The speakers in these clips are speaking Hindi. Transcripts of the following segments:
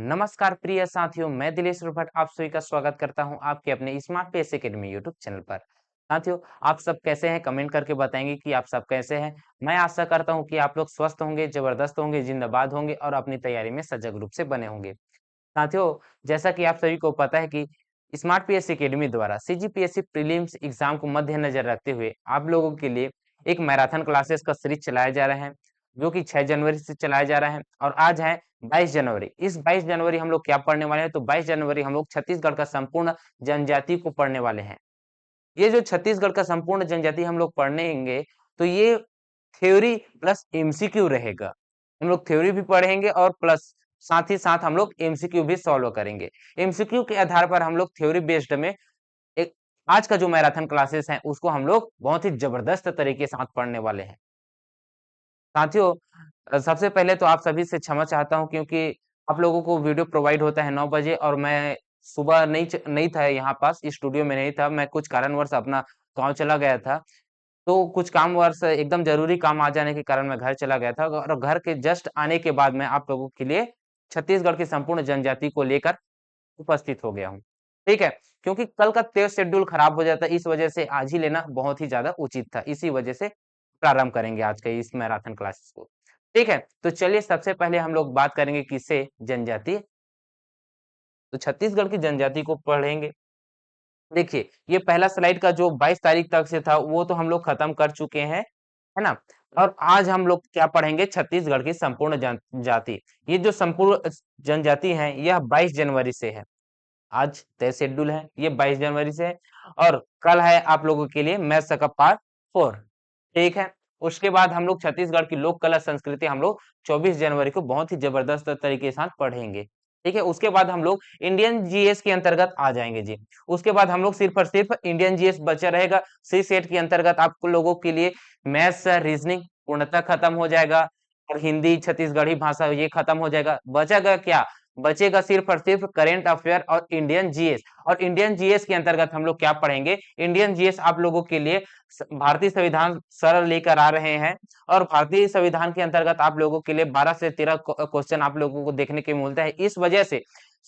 नमस्कार प्रिय साथियों, मैं दिलेश भट्ट आप सभी का स्वागत करता हूं आपके अपने Smart Pace Academy YouTube channel पर। साथियों, आप सब कैसे हैं? कमेंट करके बताएंगे कि आप सब कैसे हैं। मैं आशा करता हूं कि आप लोग स्वस्थ होंगे, जबरदस्त होंगे, जिंदाबाद होंगे और अपनी तैयारी में सजग रूप से बने होंगे। साथियों, जैसा कि आप सभी को पता है कि स्मार्ट पीएस एकेडमी द्वारा सीजीपीएससी प्रीलिम्स एग्जाम को मद्देनजर रखते हुए आप लोगों के लिए एक मैराथन क्लासेस का सीरीज चलाया जा रहा है, जो कि 6 जनवरी से चलाया जा रहा है और आज है 22 जनवरी। इस 22 जनवरी हम लोग क्या पढ़ने वाले हैं? तो 22 जनवरी हम लोग छत्तीसगढ़ का संपूर्ण जनजाति को पढ़ने वाले हैं। ये जो छत्तीसगढ़ का संपूर्ण जनजाति हम लोग पढ़ेंगे, तो ये थ्योरी प्लस एमसीक्यू रहेगा। हम लोग थ्योरी भी पढ़ेंगे और प्लस साथ ही साथ हम लोग एमसीक्यू भी सॉल्व करेंगे। एमसीक्यू के आधार पर हम लोग थ्योरी बेस्ड में एक आज का जो मैराथन क्लासेस है उसको हम लोग बहुत ही जबरदस्त तरीके से साथ पढ़ने वाले हैं। साथियों, सबसे पहले तो आप सभी से क्षमा चाहता हूँ क्योंकि आप लोगों को वीडियो प्रोवाइड होता है 9 बजे और मैं सुबह नहीं था यहाँ पास स्टूडियो में नहीं था। मैं कुछ कारणवश अपना गाँव चला गया था। तो कुछ कामवश एकदम ज़रूरी काम आ जाने के कारण मैं घर चला गया था और घर के जस्ट आने के बाद मैं आप लोगों के लिए छत्तीसगढ़ की संपूर्ण जनजाति को लेकर उपस्थित हो गया हूँ। ठीक है? क्योंकि कल का तेज़ शेड्यूल खराब हो जाता है, इस वजह से आज ही लेना बहुत ही ज़्यादा उचित था। इसी वजह से प्रारंभ करेंगे आज के इस मैराथन क्लासेस को। ठीक है? तो चलिए सबसे पहले हम लोग बात करेंगे किससे? जनजाति। तो छत्तीसगढ़ की जनजाति को पढ़ेंगे। देखिए, ये पहला स्लाइड का जो 22 तारीख तक से था, वो तो हम लोग खत्म कर चुके हैं, है ना? और आज हम लोग क्या पढ़ेंगे? छत्तीसगढ़ की संपूर्ण जनजाति। ये जो संपूर्ण जनजाति है, यह 22 जनवरी से है। आज तय शेड्यूल है, ये 22 जनवरी से है और कल है आप लोगों के लिए मैथ्स का पार्ट 4। ठीक है? उसके बाद हम लोग छत्तीसगढ़ की लोक कला संस्कृति हम लोग 24 जनवरी को बहुत ही जबरदस्त तरीके के साथ पढ़ेंगे। ठीक है? उसके बाद हम लोग इंडियन जीएस के अंतर्गत आ जाएँगे जी। उसके बाद हम लोग सिर्फ और सिर्फ इंडियन जीएस बचा रहेगा। सी सेट के अंतर्गत आप लोगों के लिए मैथ्स, रीजनिंग पूर्णतः खत्म हो जाएगा और हिंदी, छत्तीसगढ़ी भाषा ये खत्म हो जाएगा। बचेगा क्या? बचेगा सिर्फ और सिर्फ करंट अफेयर और इंडियन जीएस। और इंडियन जीएस के अंतर्गत हम लोग क्या पढ़ेंगे? इंडियन जीएस आप लोगों के लिए भारतीय संविधान सरल लेकर आ रहे हैं और भारतीय संविधान के अंतर्गत आप लोगों के लिए 12 से 13 क्वेश्चन आप लोगों को देखने को मिलता है। इस वजह से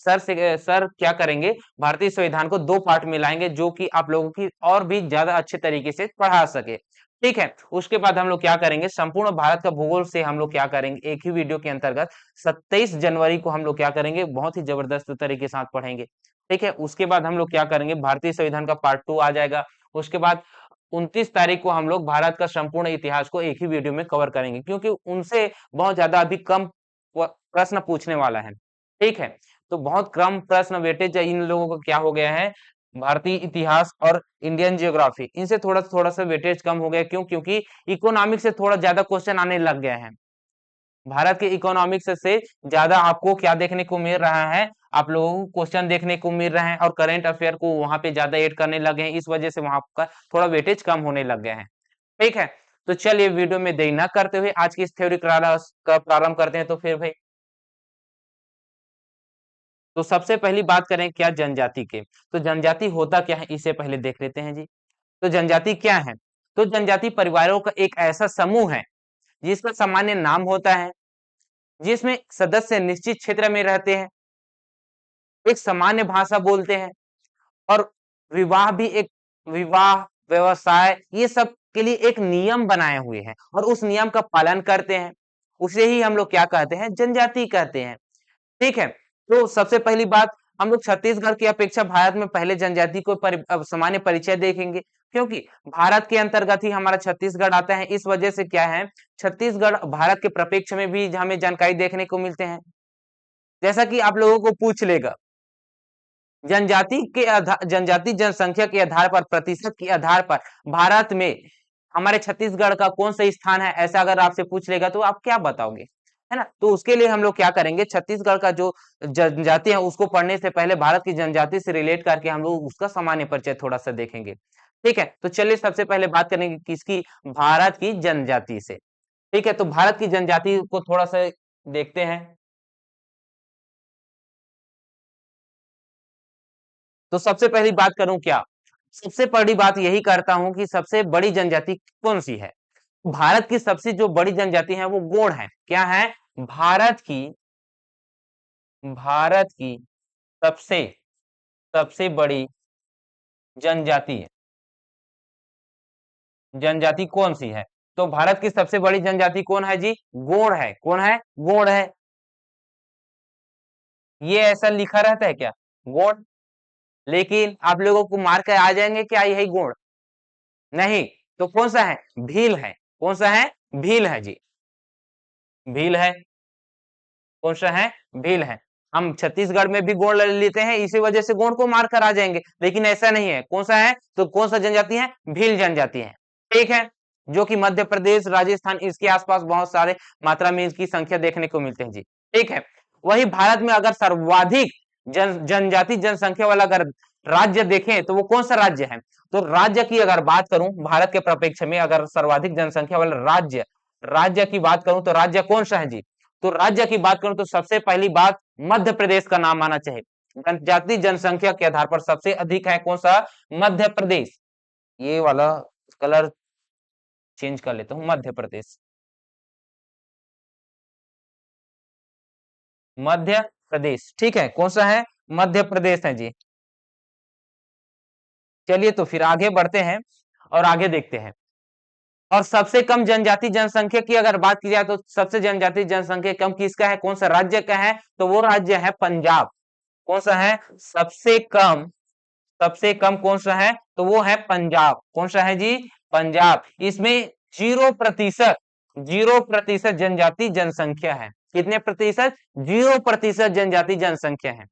सर क्या करेंगे? भारतीय संविधान को 2 पार्ट में लाएंगे जो कि आप लोगों की और भी ज्यादा अच्छे तरीके से पढ़ा सके। ठीक है? उसके बाद हम लोग क्या करेंगे? संपूर्ण भारत का भूगोल से हम लोग क्या करेंगे? एक ही वीडियो के अंतर्गत 27 जनवरी को हम लोग क्या करेंगे? बहुत ही जबरदस्त तरीके के साथ पढ़ेंगे। ठीक है? उसके बाद हम लोग क्या करेंगे? भारतीय संविधान का पार्ट 2 आ जाएगा। उसके बाद 29 तारीख को हम लोग भारत का संपूर्ण इतिहास को एक ही वीडियो में कवर करेंगे क्योंकि उनसे बहुत ज्यादा अभी कम प्रश्न पूछने वाला है। ठीक है? तो बहुत कम प्रश्न वेटेज इन लोगों को क्या हो गया है? भारतीय इतिहास और इंडियन ज्योग्राफी इनसे थोड़ा सा वेटेज कम हो गया। क्यों? क्योंकि इकोनॉमिक्स से थोड़ा ज्यादा क्वेश्चन आने लग गए हैं। भारत के इकोनॉमिक्स से ज्यादा आपको क्या देखने को मिल रहा है? आप लोगों को क्वेश्चन देखने को मिल रहे हैं और करंट अफेयर को वहां पे ज्यादा ऐड करने लगे हैं। इस वजह से वहां का थोड़ा वेटेज कम होने लग गए हैं। ठीक है? तो चलिए वीडियो में देरी न करते हुए आज की इस थ्योरी क्लास का प्रारंभ करते हैं। तो फिर भाई, तो सबसे पहली बात करें क्या जनजाति के। तो जनजाति होता क्या है इसे पहले देख लेते हैं जी। तो जनजाति क्या है? तो जनजाति परिवारों का एक ऐसा समूह है जिसका सामान्य नाम होता है, जिसमें सदस्य निश्चित क्षेत्र में रहते हैं, एक सामान्य भाषा बोलते हैं और विवाह भी एक विवाह, व्यवसाय ये सब के लिए एक नियम बनाए हुए हैं और उस नियम का पालन करते हैं। उसे ही हम लोग क्या कहते हैं? जनजाति कहते हैं। ठीक है? तो सबसे पहली बात, हम लोग छत्तीसगढ़ की अपेक्षा भारत में पहले जनजाति को सामान्य परिचय देखेंगे क्योंकि भारत के अंतर्गत ही हमारा छत्तीसगढ़ आता है। इस वजह से क्या है? छत्तीसगढ़ भारत के प्रपेक्ष में भी हमें जानकारी देखने को मिलते हैं। जैसा कि आप लोगों को पूछ लेगा, जनजाति जनसंख्या के आधार पर, प्रतिशत के आधार पर भारत में हमारे छत्तीसगढ़ का कौन सा स्थान है, ऐसा अगर आपसे पूछ लेगा तो आप क्या बताओगे? है ना? तो उसके लिए हम लोग क्या करेंगे? छत्तीसगढ़ का जो जनजाति है उसको पढ़ने से पहले भारत की जनजाति से रिलेट करके हम लोग उसका सामान्य परिचय थोड़ा सा देखेंगे। ठीक है? तो चलिए सबसे पहले बात करेंगे किसकी? भारत की जनजाति से। ठीक है? तो भारत की जनजाति को थोड़ा सा देखते हैं। तो सबसे पहली बात करूं क्या? सबसे बड़ी बात यही करता हूं कि सबसे बड़ी जनजाति कौन सी है? भारत की सबसे जो बड़ी जनजाति है वो गोंड है। क्या है? भारत की भारत की सबसे सबसे बड़ी जनजाति है, जनजाति कौन सी है? तो भारत की सबसे बड़ी जनजाति कौन है जी? गोंड है। कौन है? गोंड है। ये ऐसा लिखा रहता है क्या? गोंड। लेकिन आप लोगों को मार कर आ जाएंगे क्या यही गोंड? नहीं। तो कौन सा है? भील है। कौन सा है? भील है जी। भील है। कौन सा है? भील है। हम छत्तीसगढ़ में भी गोंड ले लेते हैं, इसी वजह से गोंड को मार कर आ जाएंगे, लेकिन ऐसा नहीं है। कौन सा है? तो कौन सा जनजाति है? भील जनजाति है। ठीक है। जो कि मध्य प्रदेश, राजस्थान, इसके आसपास बहुत सारे मात्रा में इसकी संख्या देखने को मिलते हैं जी। ठीक है। वही भारत में अगर सर्वाधिक जनजाति जनसंख्या वाला अगर राज्य देखें तो वो कौन सा राज्य है? तो राज्य की अगर बात करूं, भारत के प्रपेक्ष में अगर सर्वाधिक जनसंख्या वाला राज्य राज्य की बात करूं तो राज्य कौन सा है जी? तो राज्य की बात करूं तो सबसे पहली बात मध्य प्रदेश का नाम आना चाहिए। जनजाति जनसंख्या के आधार पर सबसे अधिक है कौन सा? मध्य प्रदेश। ये वाला कलर चेंज कर लेता हूं, मध्य प्रदेश। मध्य प्रदेश। ठीक है। कौन सा है? मध्य प्रदेश है जी। चलिए तो फिर आगे बढ़ते हैं और आगे देखते हैं। और सबसे कम जनजाति जनसंख्या की अगर बात की जाए तो सबसे जनजाति जनसंख्या कम किसका है? कौन सा राज्य का है? तो वो राज्य है पंजाब। कौन सा है? सबसे कम कौन सा है? तो वो है पंजाब। कौन सा है जी? पंजाब। इसमें 0% 0% जनजाति जनसंख्या है। कितने प्रतिशत? 0% जनजाति जनसंख्या है।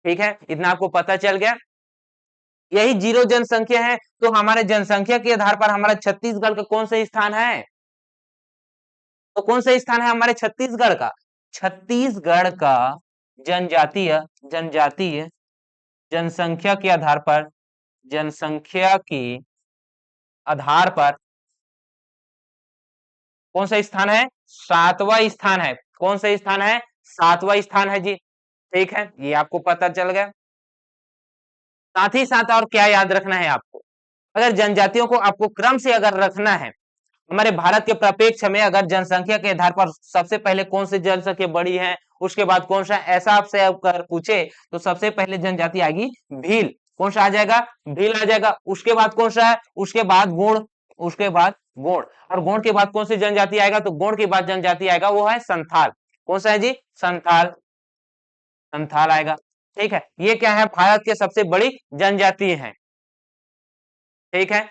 ठीक है। इतना आपको पता चल गया। यही जीरो जनसंख्या है तो हमारे जनसंख्या के आधार पर हमारा छत्तीसगढ़ का कौन सा स्थान है? तो कौन सा स्थान है हमारे छत्तीसगढ़ का? छत्तीसगढ़ का जनजातीय जनजातीय जनसंख्या के आधार पर जनसंख्या के आधार पर कौन सा स्थान है? सातवां स्थान है। कौन सा स्थान है? सातवां स्थान है जी। ठीक है। ये आपको पता चल गया। साथ ही साथ और क्या याद रखना है आपको? अगर जनजातियों को आपको क्रम से अगर रखना है, हमारे भारत के प्रपेक्ष में अगर जनसंख्या के आधार पर सबसे पहले कौन सी जनसंख्या बड़ी है, उसके बाद कौन सा, ऐसा आपसे अगर पूछे तो सबसे पहले जनजाति आएगी भील। कौन सा आ जाएगा? भील आ जाएगा। उसके बाद कौन सा है? उसके बाद गोंड। उसके बाद गोंड। और गोंड के बाद कौन सी जनजाति आएगा? तो गोंड के बाद जनजाति आएगा वो है संथाल। कौन सा है जी? संथाल। संथाल आएगा। ठीक है। ये क्या है? भारत के सबसे बड़ी जनजाति है। ठीक है।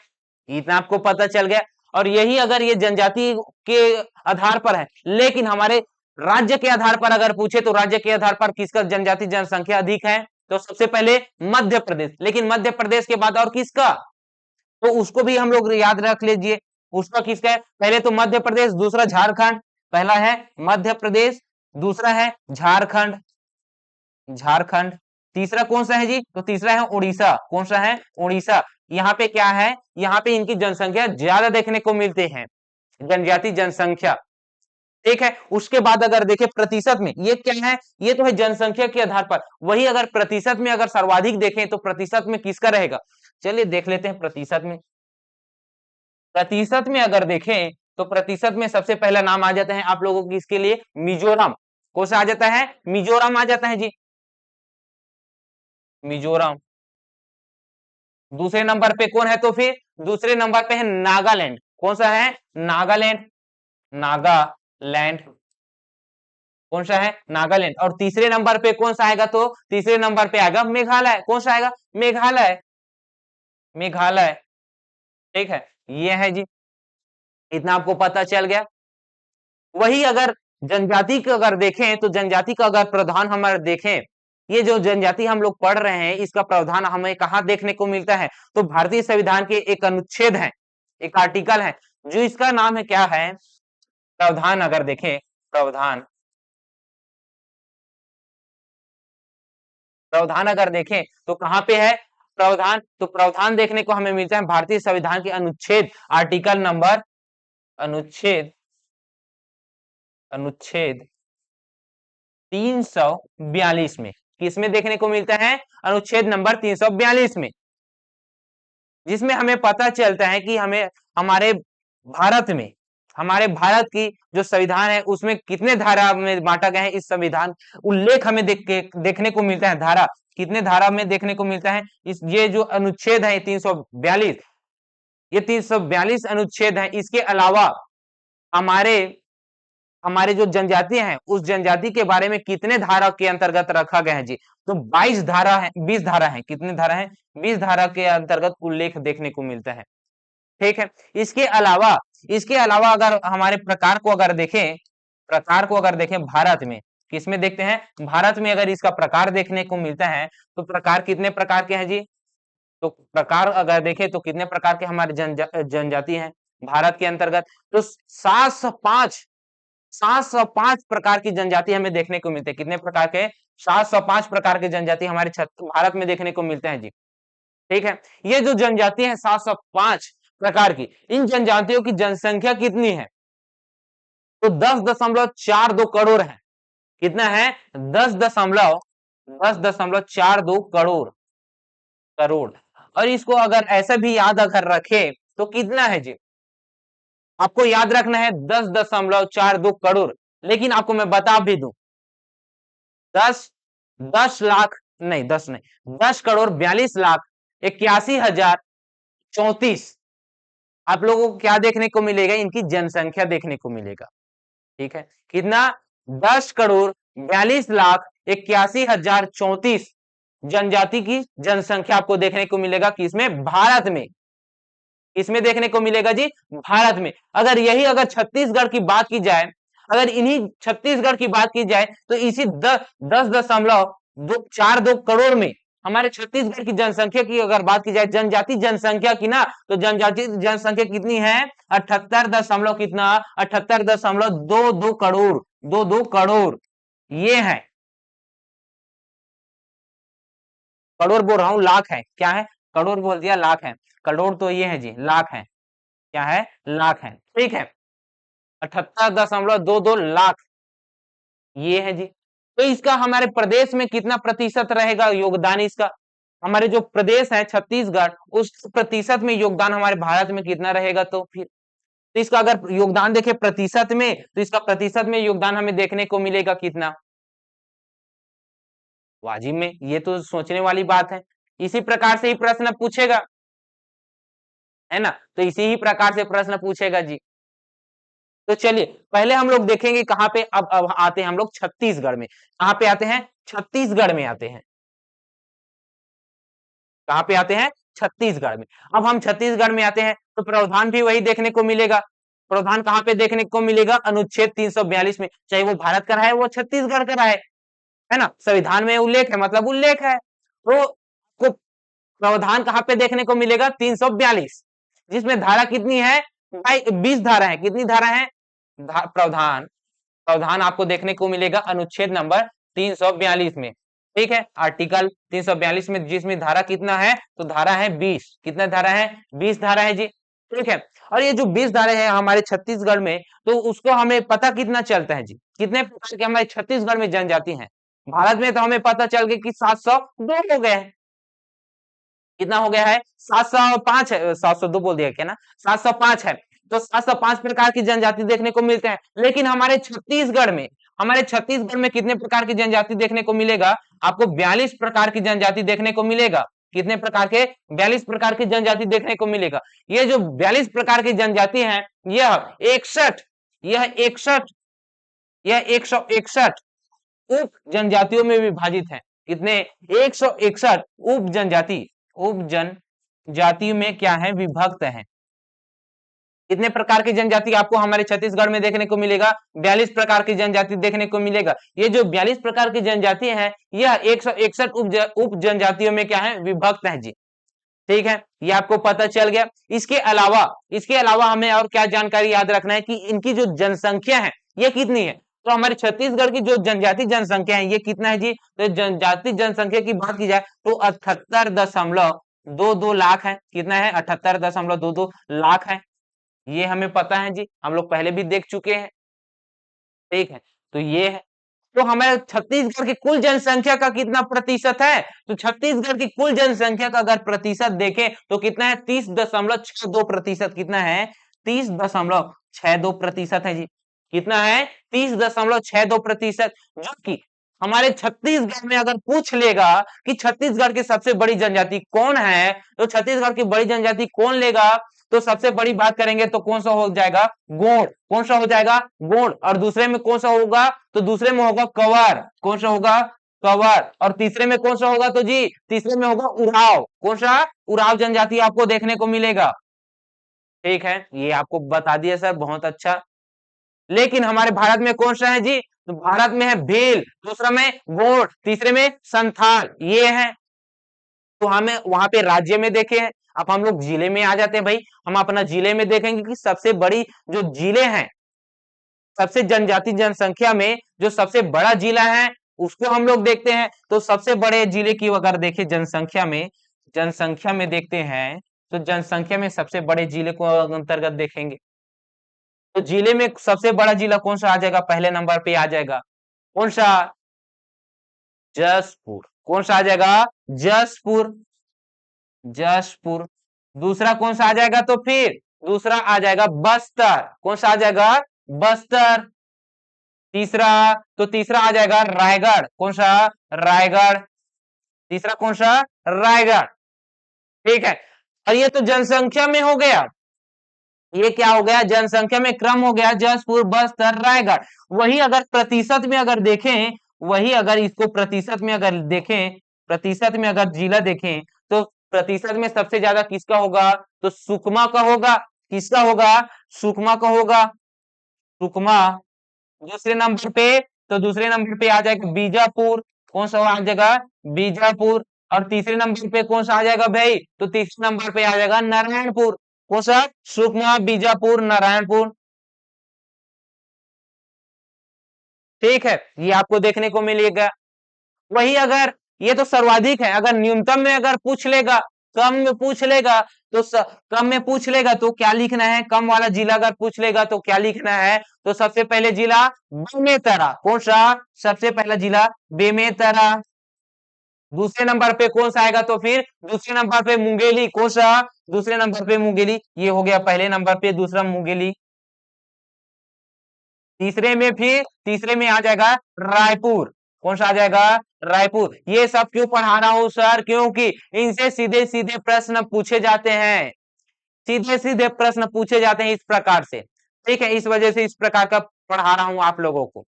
इतना आपको पता चल गया। और यही अगर ये जनजाति के आधार पर है, लेकिन हमारे राज्य के आधार पर अगर पूछे तो राज्य के आधार पर किसका जनजाति जनसंख्या अधिक है? तो सबसे पहले मध्य प्रदेश। लेकिन मध्य प्रदेश के बाद और किसका? तो उसको भी हम लोग याद रख लीजिए। उसका किसका है? पहले तो मध्य प्रदेश, दूसरा झारखंड। पहला है मध्य प्रदेश, दूसरा है झारखंड। झारखंड। तीसरा कौन सा है जी? तो तीसरा है उड़ीसा। कौन सा है? उड़ीसा। यहाँ पे क्या है? यहाँ पे इनकी जनसंख्या ज्यादा देखने को मिलते हैं, जनजाति जनसंख्या। ठीक है। उसके बाद अगर देखें प्रतिशत में, ये क्या है? ये तो है जनसंख्या के आधार पर। वही अगर प्रतिशत में अगर सर्वाधिक देखें तो प्रतिशत में किसका रहेगा? चलिए देख लेते हैं प्रतिशत में। प्रतिशत में अगर देखें तो प्रतिशत में सबसे पहला नाम आ जाता है आप लोगों की इसके लिए मिजोरम। कौन सा आ जाता है? मिजोरम आ जाता है जी। मिजोरम। दूसरे नंबर पे कौन है? तो फिर दूसरे नंबर पे है नागालैंड। कौन सा है? नागालैंड। नागालैंड। कौन सा है? नागालैंड। और तीसरे नंबर पे कौन सा आएगा? तो तीसरे नंबर पे आएगा मेघालय। कौन सा आएगा? मेघालय। मेघालय। ठीक है। ये है जी। इतना आपको पता चल गया। वही अगर जनजाति का अगर देखें तो जनजाति का अगर प्रावधान हमारे देखें, ये जो जनजाति हम लोग पढ़ रहे हैं इसका प्रावधान हमें कहाँ देखने को मिलता है? तो भारतीय संविधान के एक अनुच्छेद है, एक आर्टिकल है, जो इसका नाम है क्या है? प्रावधान। अगर देखें प्रावधान, प्रावधान अगर देखें तो कहाँ पे है प्रावधान? तो प्रावधान देखने को हमें मिलता है भारतीय संविधान के अनुच्छेद, आर्टिकल नंबर, अनुच्छेद अनुच्छेद 342 में। किसमें देखने को मिलता है? अनुच्छेद नंबर 342 में, जिसमें हमें पता चलता है कि हमें हमारे भारत में हमारे भारत की जो संविधान है उसमें कितने धारा में बांटा गया है, इस संविधान उल्लेख हमें देखने को मिलता है। धारा कितने धारा में देखने को मिलता है, इस ये जो अनुच्छेद है 342, ये 342 अनुच्छेद है। इसके अलावा हमारे हमारे जो जनजातियां हैं उस जनजाति के बारे में कितने धारा के अंतर्गत रखा गया है जी, तो 22 धारा है, 20 धारा है। कितने धारा है, 20 धारा के अंतर्गत उल्लेख देखने को मिलता है। ठीक है, इसके अलावा अगर हमारे प्रकार को अगर देखें, प्रकार को अगर देखें भारत में, किसमें देखते हैं, भारत में अगर इसका प्रकार देखने को मिलता है तो प्रकार कितने प्रकार के हैं जी, तो प्रकार अगर देखें तो कितने प्रकार के हमारे जनजाति हैं भारत के अंतर्गत, तो 705 705 प्रकार की जनजाति हमें देखने को मिलते हैं। कितने प्रकार के, 705 प्रकार के जनजाति हमारे भारत में देखने को मिलते हैं जी। ठीक है, ये जो जनजाति है 705 प्रकार की, इन जनजातियों की जनसंख्या कितनी है, तो 10.42 करोड़ है। कितना है, 10.42 करोड़ करोड़। और इसको अगर ऐसा भी याद अगर रखे तो कितना है जी, आपको याद रखना है 10.42 करोड़। लेकिन आपको मैं बता भी दूं, 10 लाख नहीं, 10 नहीं, 10,42,81,034 आप लोगों को क्या देखने को मिलेगा, इनकी जनसंख्या देखने को मिलेगा। ठीक है, कितना, 10,42,81,034 जनजाति की जनसंख्या आपको देखने को मिलेगा। किसमें, भारत में। इसमें देखने को मिलेगा जी, भारत में। अगर यही अगर छत्तीसगढ़ की बात की जाए, अगर इन्हीं छत्तीसगढ़ की बात की जाए तो इसी 10.42 करोड़ में हमारे छत्तीसगढ़ की जनसंख्या की अगर बात की जाए, जनजाति जनसंख्या की ना, तो जनजाति जनसंख्या कितनी है, 78 दशमलव कितना, 78.22 करोड़, 22 करोड़। ये है, करोड़ बोल रहा हूं, लाख है, क्या है, करोड़ बोल दिया, लाख है। करोड़ तो ये है जी, लाख है, क्या है, लाख है। ठीक है, 78.22 लाख, ये है जी। तो इसका हमारे प्रदेश में कितना प्रतिशत रहेगा योगदान इसका, हमारे जो प्रदेश है छत्तीसगढ़, उस प्रतिशत में योगदान हमारे भारत में कितना रहेगा, तो फिर तो इसका अगर योगदान देखें प्रतिशत में, तो इसका प्रतिशत में योगदान हमें देखने को मिलेगा कितना, वाजिब में। ये तो सोचने वाली बात है। इसी प्रकार से ही प्रश्न पूछेगा, है ना, तो इसी ही प्रकार से प्रश्न पूछेगा जी। तो चलिए पहले हम लोग देखेंगे कहां पे, अब आते हैं हम लोग छत्तीसगढ़ में। कहां पे आते हैं, छत्तीसगढ़ में आते हैं। कहां पे आते हैं, छत्तीसगढ़ में। अब हम छत्तीसगढ़ में आते हैं तो प्रावधान भी वही देखने को मिलेगा। प्रावधान कहां पे देखने को मिलेगा, अनुच्छेद 342 में, चाहे वो भारत का रहा है वो छत्तीसगढ़ का रहा है ना, संविधान में उल्लेख है मतलब उल्लेख है। तो को प्रावधान कहां पे देखने को मिलेगा, 342, जिसमें धारा कितनी है भाई, 20 धारा है। कितनी धारा है, प्रावधान प्रावधान आपको देखने को मिलेगा अनुच्छेद नंबर 342 में। ठीक है, आर्टिकल 342 में, जिसमें धारा कितना है, तो धारा है 20। कितना धारा है, 20 धारा है जी। ठीक है, और ये जो 20 धारा है हमारे छत्तीसगढ़ में, तो उसको हमें पता कितना चलता है जी, कितने प्रकार के हमारे छत्तीसगढ़ में जनजाति हैं। भारत में तो हमें पता चल गया कि 702 हो गए हैं। कितना हो गया है, 705 है, 702 बोल दिया क्या ना, 705 है। तो 705 प्रकार की जनजाति देखने को मिलते हैं। लेकिन हमारे छत्तीसगढ़ में कितने प्रकार की जनजाति देखने को मिलेगा, आपको 42 प्रकार की जनजाति देखने को मिलेगा। कितने प्रकार के, 42 प्रकार की जनजाति देखने को मिलेगा। ये जो 42 प्रकार की जनजाति है, यह 61 यह 61 यह 161 उप जनजातियों में विभाजित है। कितने, 161 उप जनजाति में क्या है, विभक्त है। कितने प्रकार की जनजाति आपको हमारे छत्तीसगढ़ में देखने को मिलेगा, 42 प्रकार की जनजाति देखने को मिलेगा। ये जो 42 प्रकार की जनजाति है, यह 161 उप जनजातियों में क्या है, विभक्त है जी। ठीक है, ये आपको पता चल गया। इसके अलावा हमें और क्या जानकारी याद रखना है कि इनकी जो जनसंख्या है ये कितनी है। तो हमारे छत्तीसगढ़ की जो जनजाति जनसंख्या है ये कितना है जी, तो जनजाति जनसंख्या की बात की जाए तो 78.22 लाख है। कितना है, 78.22 लाख है। ये हमें पता है जी, हम लोग पहले भी देख चुके हैं। ठीक है, तो ये है। तो हमारे छत्तीसगढ़ की कुल जनसंख्या का कितना प्रतिशत है, तो छत्तीसगढ़ की कुल जनसंख्या का अगर प्रतिशत देखें तो कितना है, 30.62%। कितना है, 30.62% है जी। कितना है? 30.62%, जो कि हमारे छत्तीसगढ़ में अगर पूछ लेगा कि छत्तीसगढ़ की सबसे बड़ी जनजाति कौन है, तो छत्तीसगढ़ की बड़ी जनजाति कौन लेगा, तो सबसे बड़ी बात करेंगे तो कौन सा हो जाएगा? गोंड। कौन सा हो जाएगा? गोंड। और दूसरे में कौन सा होगा? तो दूसरे में होगा कंवर। कौन सा होगा? कंवर। और तीसरे में कौन सा होगा? तो जी तीसरे में होगा उराव। कौन सा? उराव जनजाति आपको देखने को मिलेगा। ठीक है, ये आपको बता दिया सर, बहुत अच्छा। लेकिन हमारे भारत में कौन सा है जी? तो भारत में है भील, दूसरा में गोंड, तीसरे में संथाल, ये है। तो हमें वहां पे राज्य में देखे हैं। अब हम लोग जिले में आ जाते हैं भाई। हम अपना जिले में देखेंगे कि सबसे बड़ी जो जिले हैं, सबसे जनजाति जनसंख्या में जो सबसे बड़ा जिला है, उसको हम लोग देखते हैं। तो सबसे बड़े जिले की अगर देखें जनसंख्या में देखते हैं, तो जनसंख्या में सबसे बड़े जिले को अंतर्गत देखेंगे, तो जिले में सबसे बड़ा जिला कौन सा आ जाएगा? पहले नंबर पे आ जाएगा कौन सा? जसपुर। कौन सा आ जाएगा? जसपुर। जसपुर। दूसरा कौन सा आ जाएगा? तो फिर दूसरा आ जाएगा बस्तर। कौन सा आ जाएगा? बस्तर। तीसरा, तो तीसरा आ जाएगा रायगढ़। कौन सा? रायगढ़। तीसरा कौन सा? रायगढ़। ठीक है, और ये तो जनसंख्या में हो गया। ये क्या हो गया? जनसंख्या में क्रम हो गया, जसपुर, बस्तर, रायगढ़। वही अगर प्रतिशत में अगर देखें, वही अगर इसको प्रतिशत में अगर देखें, प्रतिशत में अगर जिला देखें, तो प्रतिशत में सबसे ज्यादा किसका होगा? तो सुकमा का होगा। किसका होगा? सुकमा का होगा। सुकमा। दूसरे नंबर पे, तो दूसरे नंबर पे आ जाएगा बीजापुर। कौन सा आ जाएगा? बीजापुर। और तीसरे नंबर पे कौन सा आ जाएगा भाई? तो तीसरे नंबर पे आ जाएगा नारायणपुर। कौन सा? सुकमा, बीजापुर, नारायणपुर। ठीक है, ये आपको देखने को मिलेगा। वही अगर ये तो सर्वाधिक है, अगर न्यूनतम में अगर पूछ लेगा, कम में पूछ लेगा, तो कम में पूछ लेगा तो क्या लिखना है? कम वाला जिला अगर पूछ लेगा तो क्या लिखना है? तो सबसे पहले जिला बेमेतरा। कौन सा? सबसे पहला जिला बेमेतरा। दूसरे नंबर पे कौन सा आएगा? तो फिर दूसरे नंबर पे मुंगेली। कौन सा? दूसरे नंबर पे मुंगेली। ये हो गया पहले नंबर पे, दूसरा मुंगेली। तीसरे में आ जाएगा रायपुर। कौन सा आ जाएगा? रायपुर। ये सब क्यों पढ़ा रहा हूं सर? क्योंकि इनसे सीधे सीधे प्रश्न पूछे जाते हैं। सीधे सीधे प्रश्न पूछे जाते हैं इस प्रकार से। ठीक है, इस वजह से इस प्रकार का पढ़ा रहा हूं आप लोगों को।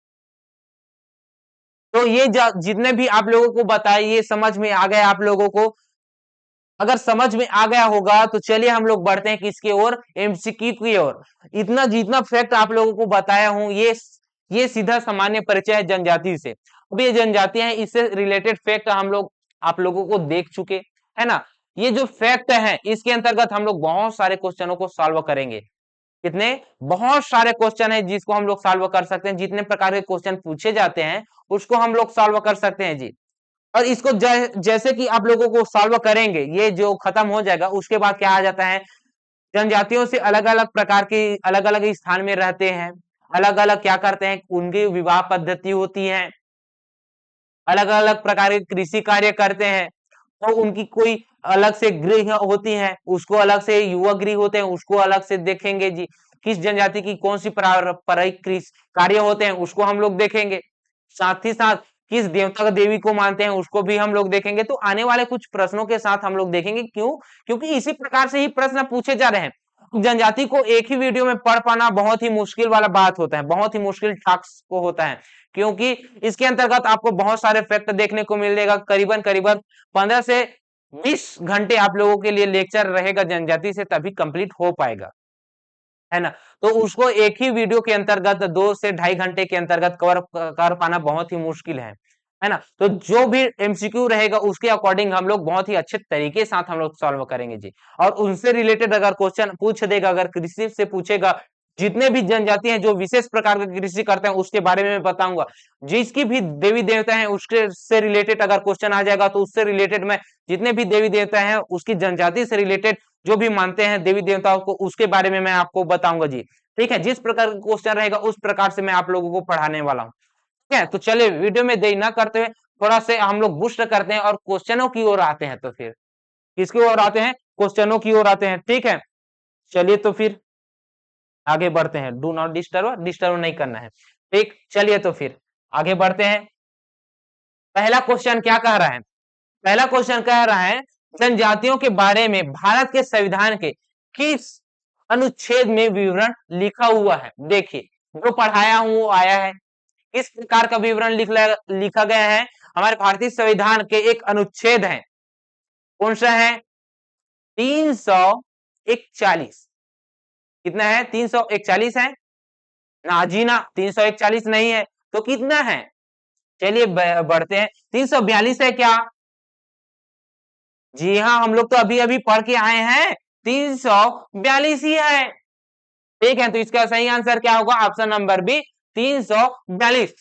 तो ये जितने भी आप लोगों को बताए, ये समझ में आ गए आप लोगों को? अगर समझ में आ गया होगा तो चलिए हम लोग बढ़ते हैं किसकी ओर? एमसीक्यू की ओर। इतना जितना फैक्ट आप लोगों को बताया हूं, ये सीधा सामान्य परिचय है जनजाति से। अब ये जनजातियां हैं, इससे रिलेटेड फैक्ट हम लोग आप लोगों को देख चुके है ना। ये जो फैक्ट है, इसके अंतर्गत हम लोग बहुत सारे क्वेश्चनों को सॉल्व करेंगे। कितने? बहुत सारे क्वेश्चन है जिसको हम लोग सॉल्व कर सकते हैं। जितने प्रकार के क्वेश्चन पूछे जाते हैं उसको हम लोग सॉल्व कर सकते हैं जी। और इसको जैसे कि आप लोगों को सॉल्व करेंगे, ये जो खत्म हो जाएगा, उसके बाद क्या आ जाता है? जनजातियों से अलग अलग प्रकार के अलग अलग स्थान में रहते हैं, अलग अलग क्या करते हैं, उनकी विवाह पद्धति होती है, अलग अलग प्रकार के कृषि कार्य करते हैं। तो उनकी कोई अलग से गृह होती है, उसको अलग से युवा गृह होते हैं, उसको अलग से देखेंगे जी। किस जनजाति की कौन सी पारंपरिक कार्य होते हैं उसको हम लोग देखेंगे। साथ ही साथ किस देवता का देवी को मानते हैं उसको भी हम लोग देखेंगे। तो आने वाले कुछ प्रश्नों के साथ हम लोग देखेंगे। क्यों? क्योंकि इसी प्रकार से ही प्रश्न पूछे जा रहे हैं। जनजाति को एक ही वीडियो में पढ़ पाना बहुत ही मुश्किल वाला बात होता है, बहुत ही मुश्किल टास्क को होता है। क्योंकि इसके अंतर्गत आपको बहुत सारे फैक्ट देखने को मिलेगा। करीबन करीबन 15 से 20 घंटे आप लोगों के लिए लेक्चर रहेगा जनजाति से, तभी कंप्लीट हो पाएगा, है ना। तो उसको एक ही वीडियो के अंतर्गत 2 से ढाई घंटे के अंतर्गत कवर कर पाना बहुत ही मुश्किल है ना। तो जो भी एमसीक्यू रहेगा उसके अकॉर्डिंग हम लोग बहुत ही अच्छे तरीके से साथ हम लोग सॉल्व करेंगे जी। और उनसे रिलेटेड अगर क्वेश्चन पूछ देगा, अगर कृषि से पूछेगा, जितने भी जनजाति हैं जो विशेष प्रकार की कृषि करते हैं उसके बारे में मैं बताऊंगा। जिसकी भी देवी देवता हैं उसके से रिलेटेड अगर क्वेश्चन आ जाएगा तो उससे रिलेटेड मैं जितने भी देवी देवता हैं उसकी जनजाति से रिलेटेड जो भी मानते हैं देवी देवताओं को, उसके बारे में मैं आपको बताऊंगा जी। ठीक है, जिस प्रकार का क्वेश्चन रहेगा उस प्रकार से मैं आप लोगों को पढ़ाने वाला हूँ। ठीक है, तो चलिए वीडियो में देरी ना करते हुए थोड़ा से हम लोग बूस्ट करते हैं और क्वेश्चनों की ओर आते हैं। तो फिर किसकी ओर आते हैं? क्वेश्चनों की ओर आते हैं। ठीक है, चलिए तो फिर आगे बढ़ते हैं, डू नॉट डिस्टर्ब, डिस्टर्ब नहीं करना है। ठीक, चलिए तो फिर आगे बढ़ते हैं। पहला क्वेश्चन क्या कह रहा है? पहला क्वेश्चन कह रहा है जनजातियों के बारे में भारत के संविधान के किस अनुच्छेद में विवरण लिखा हुआ है? देखिए, जो पढ़ाया हूं वो आया है। किस प्रकार का विवरण लिखा गया है? हमारे भारतीय संविधान के एक अनुच्छेद है। कौन सा है? 341। कितना है? 341 है ना जी ना, 341 नहीं है तो कितना है? चलिए बढ़ते हैं, 342 है क्या? जी हाँ, हम लोग तो अभी अभी पढ़ के आए हैं, 342 ही है। ठीक है, तो इसका सही आंसर क्या होगा? Option number B, 342।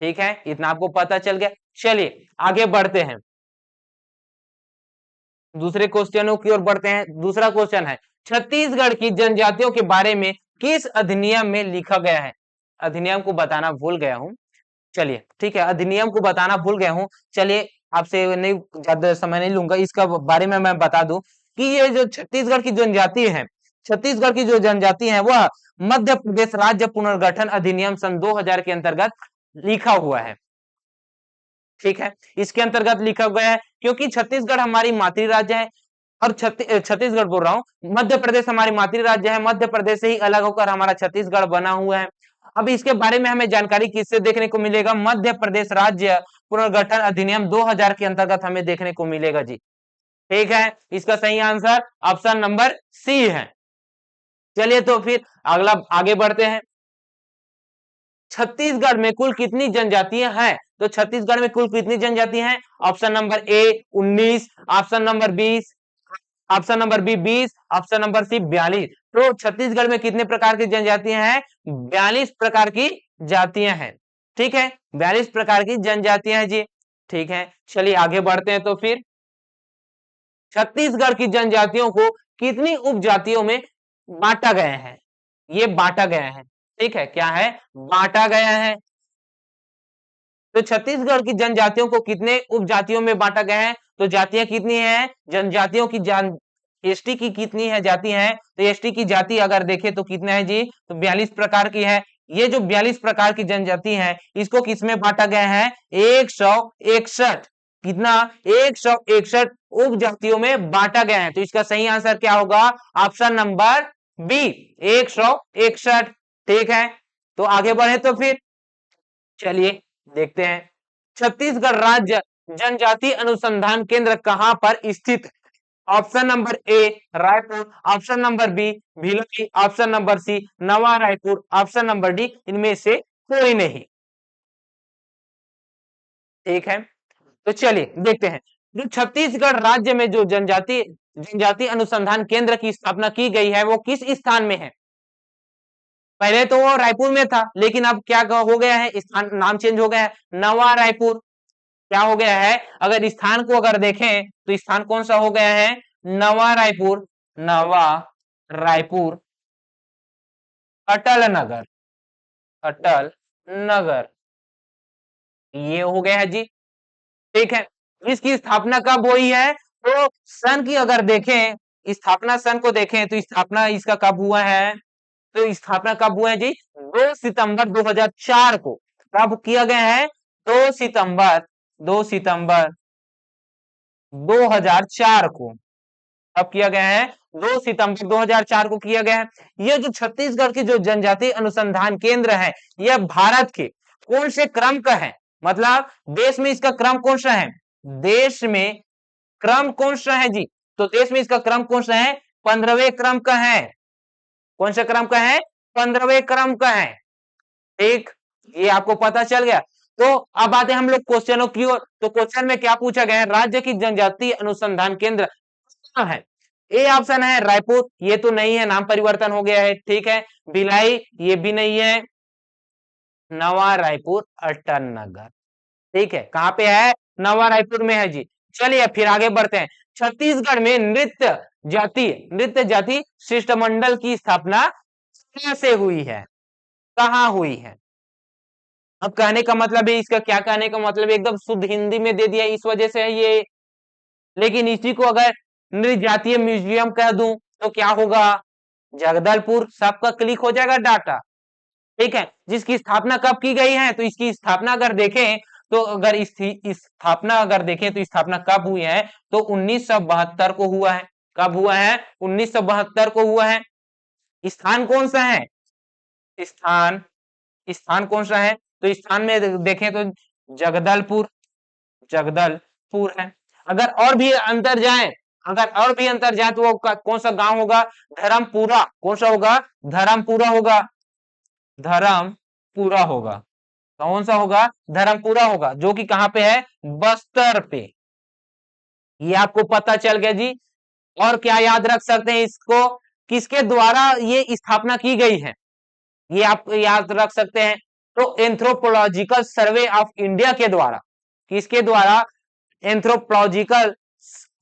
ठीक है, इतना आपको पता चल गया। चलिए आगे बढ़ते हैं, दूसरे क्वेश्चनों की ओर बढ़ते हैं। दूसरा क्वेश्चन है छत्तीसगढ़ की जनजातियों के बारे में किस अधिनियम में लिखा गया है? अधिनियम को बताना भूल गया हूं। चलिए ठीक है, अधिनियम को बताना भूल गया हूं। चलिए, आपसे नहीं ज्यादा समय नहीं लूंगा, इसका बारे में मैं बता दूं कि ये जो छत्तीसगढ़ की जनजाति है, छत्तीसगढ़ की जो जनजाति है वह मध्य प्रदेश राज्य पुनर्गठन अधिनियम सन 2000 के अंतर्गत लिखा हुआ है। ठीक है, इसके अंतर्गत लिखा गया है क्योंकि छत्तीसगढ़ हमारी मातृ राज्य है। और छत्तीसगढ़ बोल रहा हूँ, मध्य प्रदेश हमारी मातृ राज्य है, मध्य प्रदेश से ही अलग होकर हमारा छत्तीसगढ़ बना हुआ है। अब इसके बारे में हमें जानकारी किससे देखने को मिलेगा? मध्य प्रदेश राज्य पुनर्गठन अधिनियम 2000 के अंतर्गत हमें देखने को मिलेगा जी। ठीक है, इसका सही आंसर ऑप्शन नंबर सी है। चलिए तो फिर अगला आगे बढ़ते हैं। छत्तीसगढ़ में कुल कितनी जनजातियां हैं? तो छत्तीसगढ़ में कुल कितनी जनजातियां हैं? Option number A 19, option number 20, option number B 20, option number C 42। तो छत्तीसगढ़ में कितने प्रकार की जनजातियां हैं? 42 प्रकार की जातियां हैं। ठीक है, 42 प्रकार की जनजातियां हैं जी। ठीक है, चलिए आगे बढ़ते हैं तो फिर छत्तीसगढ़ की जनजातियों को कितनी उपजातियों में बांटा गया है? ये बांटा गया है। ठीक है, क्या है? बांटा गया है। तो छत्तीसगढ़ की जनजातियों को कितने उपजातियों में बांटा गया है? तो जातियां कितनी हैं? जनजातियों की जान एसटी की कितनी है जाति है? तो एसटी की जाति अगर देखें तो कितना है जी? तो 42 प्रकार की है। ये जो 42 प्रकार की जनजाति है, इसको किसमें बांटा गया है? 161। कितना? 161 उपजातियों में बांटा गया है। तो इसका सही आंसर क्या होगा? Option number B, 161। ठीक है, तो आगे बढ़े तो फिर चलिए देखते हैं, छत्तीसगढ़ राज्य जनजाति अनुसंधान केंद्र कहां पर स्थित है? Option number A Raipur, option number B Bhilai, option number C Nava Raipur, option number D इनमें से कोई नहीं। ठीक है, तो चलिए देखते हैं, जो छत्तीसगढ़ राज्य में जो जनजाति जनजाति अनुसंधान केंद्र की स्थापना की गई है वो किस स्थान में है? पहले तो वो रायपुर में था, लेकिन अब क्या हो गया है? स्थान नाम चेंज हो गया है, नवा रायपुर। क्या हो गया है? अगर स्थान को अगर देखें तो स्थान कौन सा हो गया है? नवा रायपुर। नवा रायपुर अटल नगर, अटल नगर ये हो गया है जी। ठीक है, इसकी स्थापना कब हुई है? तो सन की अगर देखें, स्थापना सन को देखें तो स्थापना इसका कब हुआ है? तो स्थापना कब हुआ है जी? 2 सितंबर 2004 को। कब किया गया है? 2 सितंबर 2 सितंबर 2004 को। अब किया गया है 2 सितंबर 2004 को किया गया है। यह जो छत्तीसगढ़ की जो जनजाति अनुसंधान केंद्र है, यह भारत के कौन से क्रम का है? मतलब देश में इसका क्रम कौन सा है? देश में क्रम कौन सा है जी? तो देश में इसका क्रम कौन सा है? 15वें क्रम का है। कौन से क्रम का है? 15वें क्रम का है। ठीक, ये आपको पता चल गया। तो अब आते हैं हम लोग क्वेश्चनों की ओर। तो क्वेश्चन में क्या पूछा गया है? राज्य की जनजाति अनुसंधान केंद्र कहाँ है? ए ऑप्शन है रायपुर, ये तो नहीं है, नाम परिवर्तन हो गया है। ठीक है, भिलाई ये भी नहीं है, नवा रायपुर अटल नगर। ठीक है, कहां पे है? नवा रायपुर में है जी। चलिए फिर आगे बढ़ते हैं, छत्तीसगढ़ में नृत्य जाति शिष्टमंडल की स्थापना कैसे हुई है? कहाँ हुई है? अब कहने का मतलब है, इसका क्या कहने का मतलब है? एकदम शुद्ध हिंदी में दे दिया, इस वजह से है ये। लेकिन इसी को अगर नृत्य जातीय म्यूजियम कह दूं तो क्या होगा? जगदलपुर, सबका क्लिक हो जाएगा डाटा। ठीक है, जिसकी स्थापना कब की गई है, तो इसकी स्थापना अगर देखें तो अगर इस स्थापना अगर देखें तो स्थापना कब हुई है, तो 1972 को हुआ है। कब हुआ है? 1972 को हुआ है। स्थान कौन सा है? स्थान स्थान कौन सा है? तो स्थान में देखें तो जगदलपुर, जगदलपुर है। अगर और भी अंतर जाए, अगर और भी अंतर जाए तो वो कौन सा गांव होगा? धर्मपुरा। कौन सा होगा? धर्मपुरा होगा, धर्मपुरा होगा। कौन सा होगा? धर्मपुरा होगा, जो कि कहां पे है? बस्तर पे। ये आपको पता चल गया जी। और क्या याद रख सकते हैं इसको? किसके द्वारा ये स्थापना की गई है, ये आप याद रख सकते हैं। तो एंथ्रोपोलॉजिकल सर्वे ऑफ इंडिया के द्वारा, किसके द्वारा? एंथ्रोपोलॉजिकल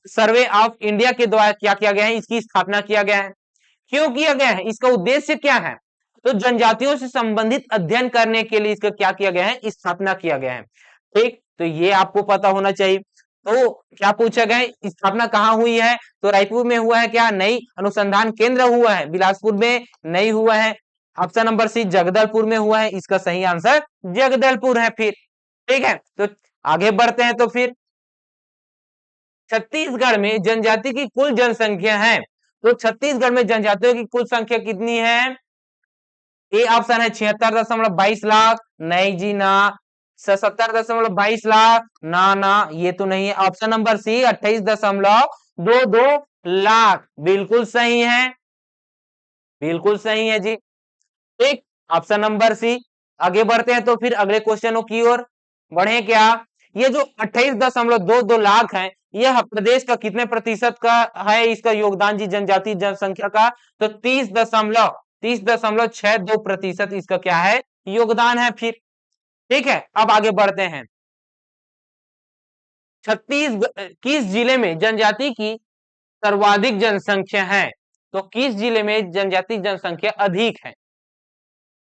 सर्वे ऑफ इंडिया के द्वारा क्या किया गया है? इसकी स्थापना किया गया है। क्यों किया गया है? इसका उद्देश्य क्या है? तो जनजातियों से संबंधित अध्ययन करने के लिए इसका क्या किया गया है? स्थापना किया गया है। ठीक, तो ये आपको पता होना चाहिए। तो क्या पूछा गया है? स्थापना कहाँ हुई है? तो रायपुर में हुआ है क्या? नहीं। अनुसंधान केंद्र हुआ है, बिलासपुर में नहीं हुआ है। ऑप्शन नंबर सी जगदलपुर में हुआ है। इसका सही आंसर जगदलपुर है। फिर ठीक है, तो आगे बढ़ते हैं। तो फिर छत्तीसगढ़ में जनजाति की कुल जनसंख्या है, तो छत्तीसगढ़ में जनजातियों की कुल संख्या कितनी है? ए ऑप्शन है 76.22 लाख, नहीं जी ना। 77.22 लाख, ना ना, ये तो नहीं है। ऑप्शन नंबर सी 28.22 लाख, बिल्कुल सही है, बिल्कुल सही है जी। ठीक, ऑप्शन नंबर सी। आगे बढ़ते हैं तो फिर अगले क्वेश्चनों की ओर बढ़े क्या? ये जो 28.22 लाख है, यह प्रदेश का कितने प्रतिशत का है इसका योगदान जी जनजाति जनसंख्या का? तो 30.62% इसका क्या है? योगदान है। फिर ठीक है, अब आगे बढ़ते हैं। छत्तीसगढ़ किस जिले में जनजाति की सर्वाधिक जनसंख्या है? तो किस जिले में जनजाति जनसंख्या अधिक है?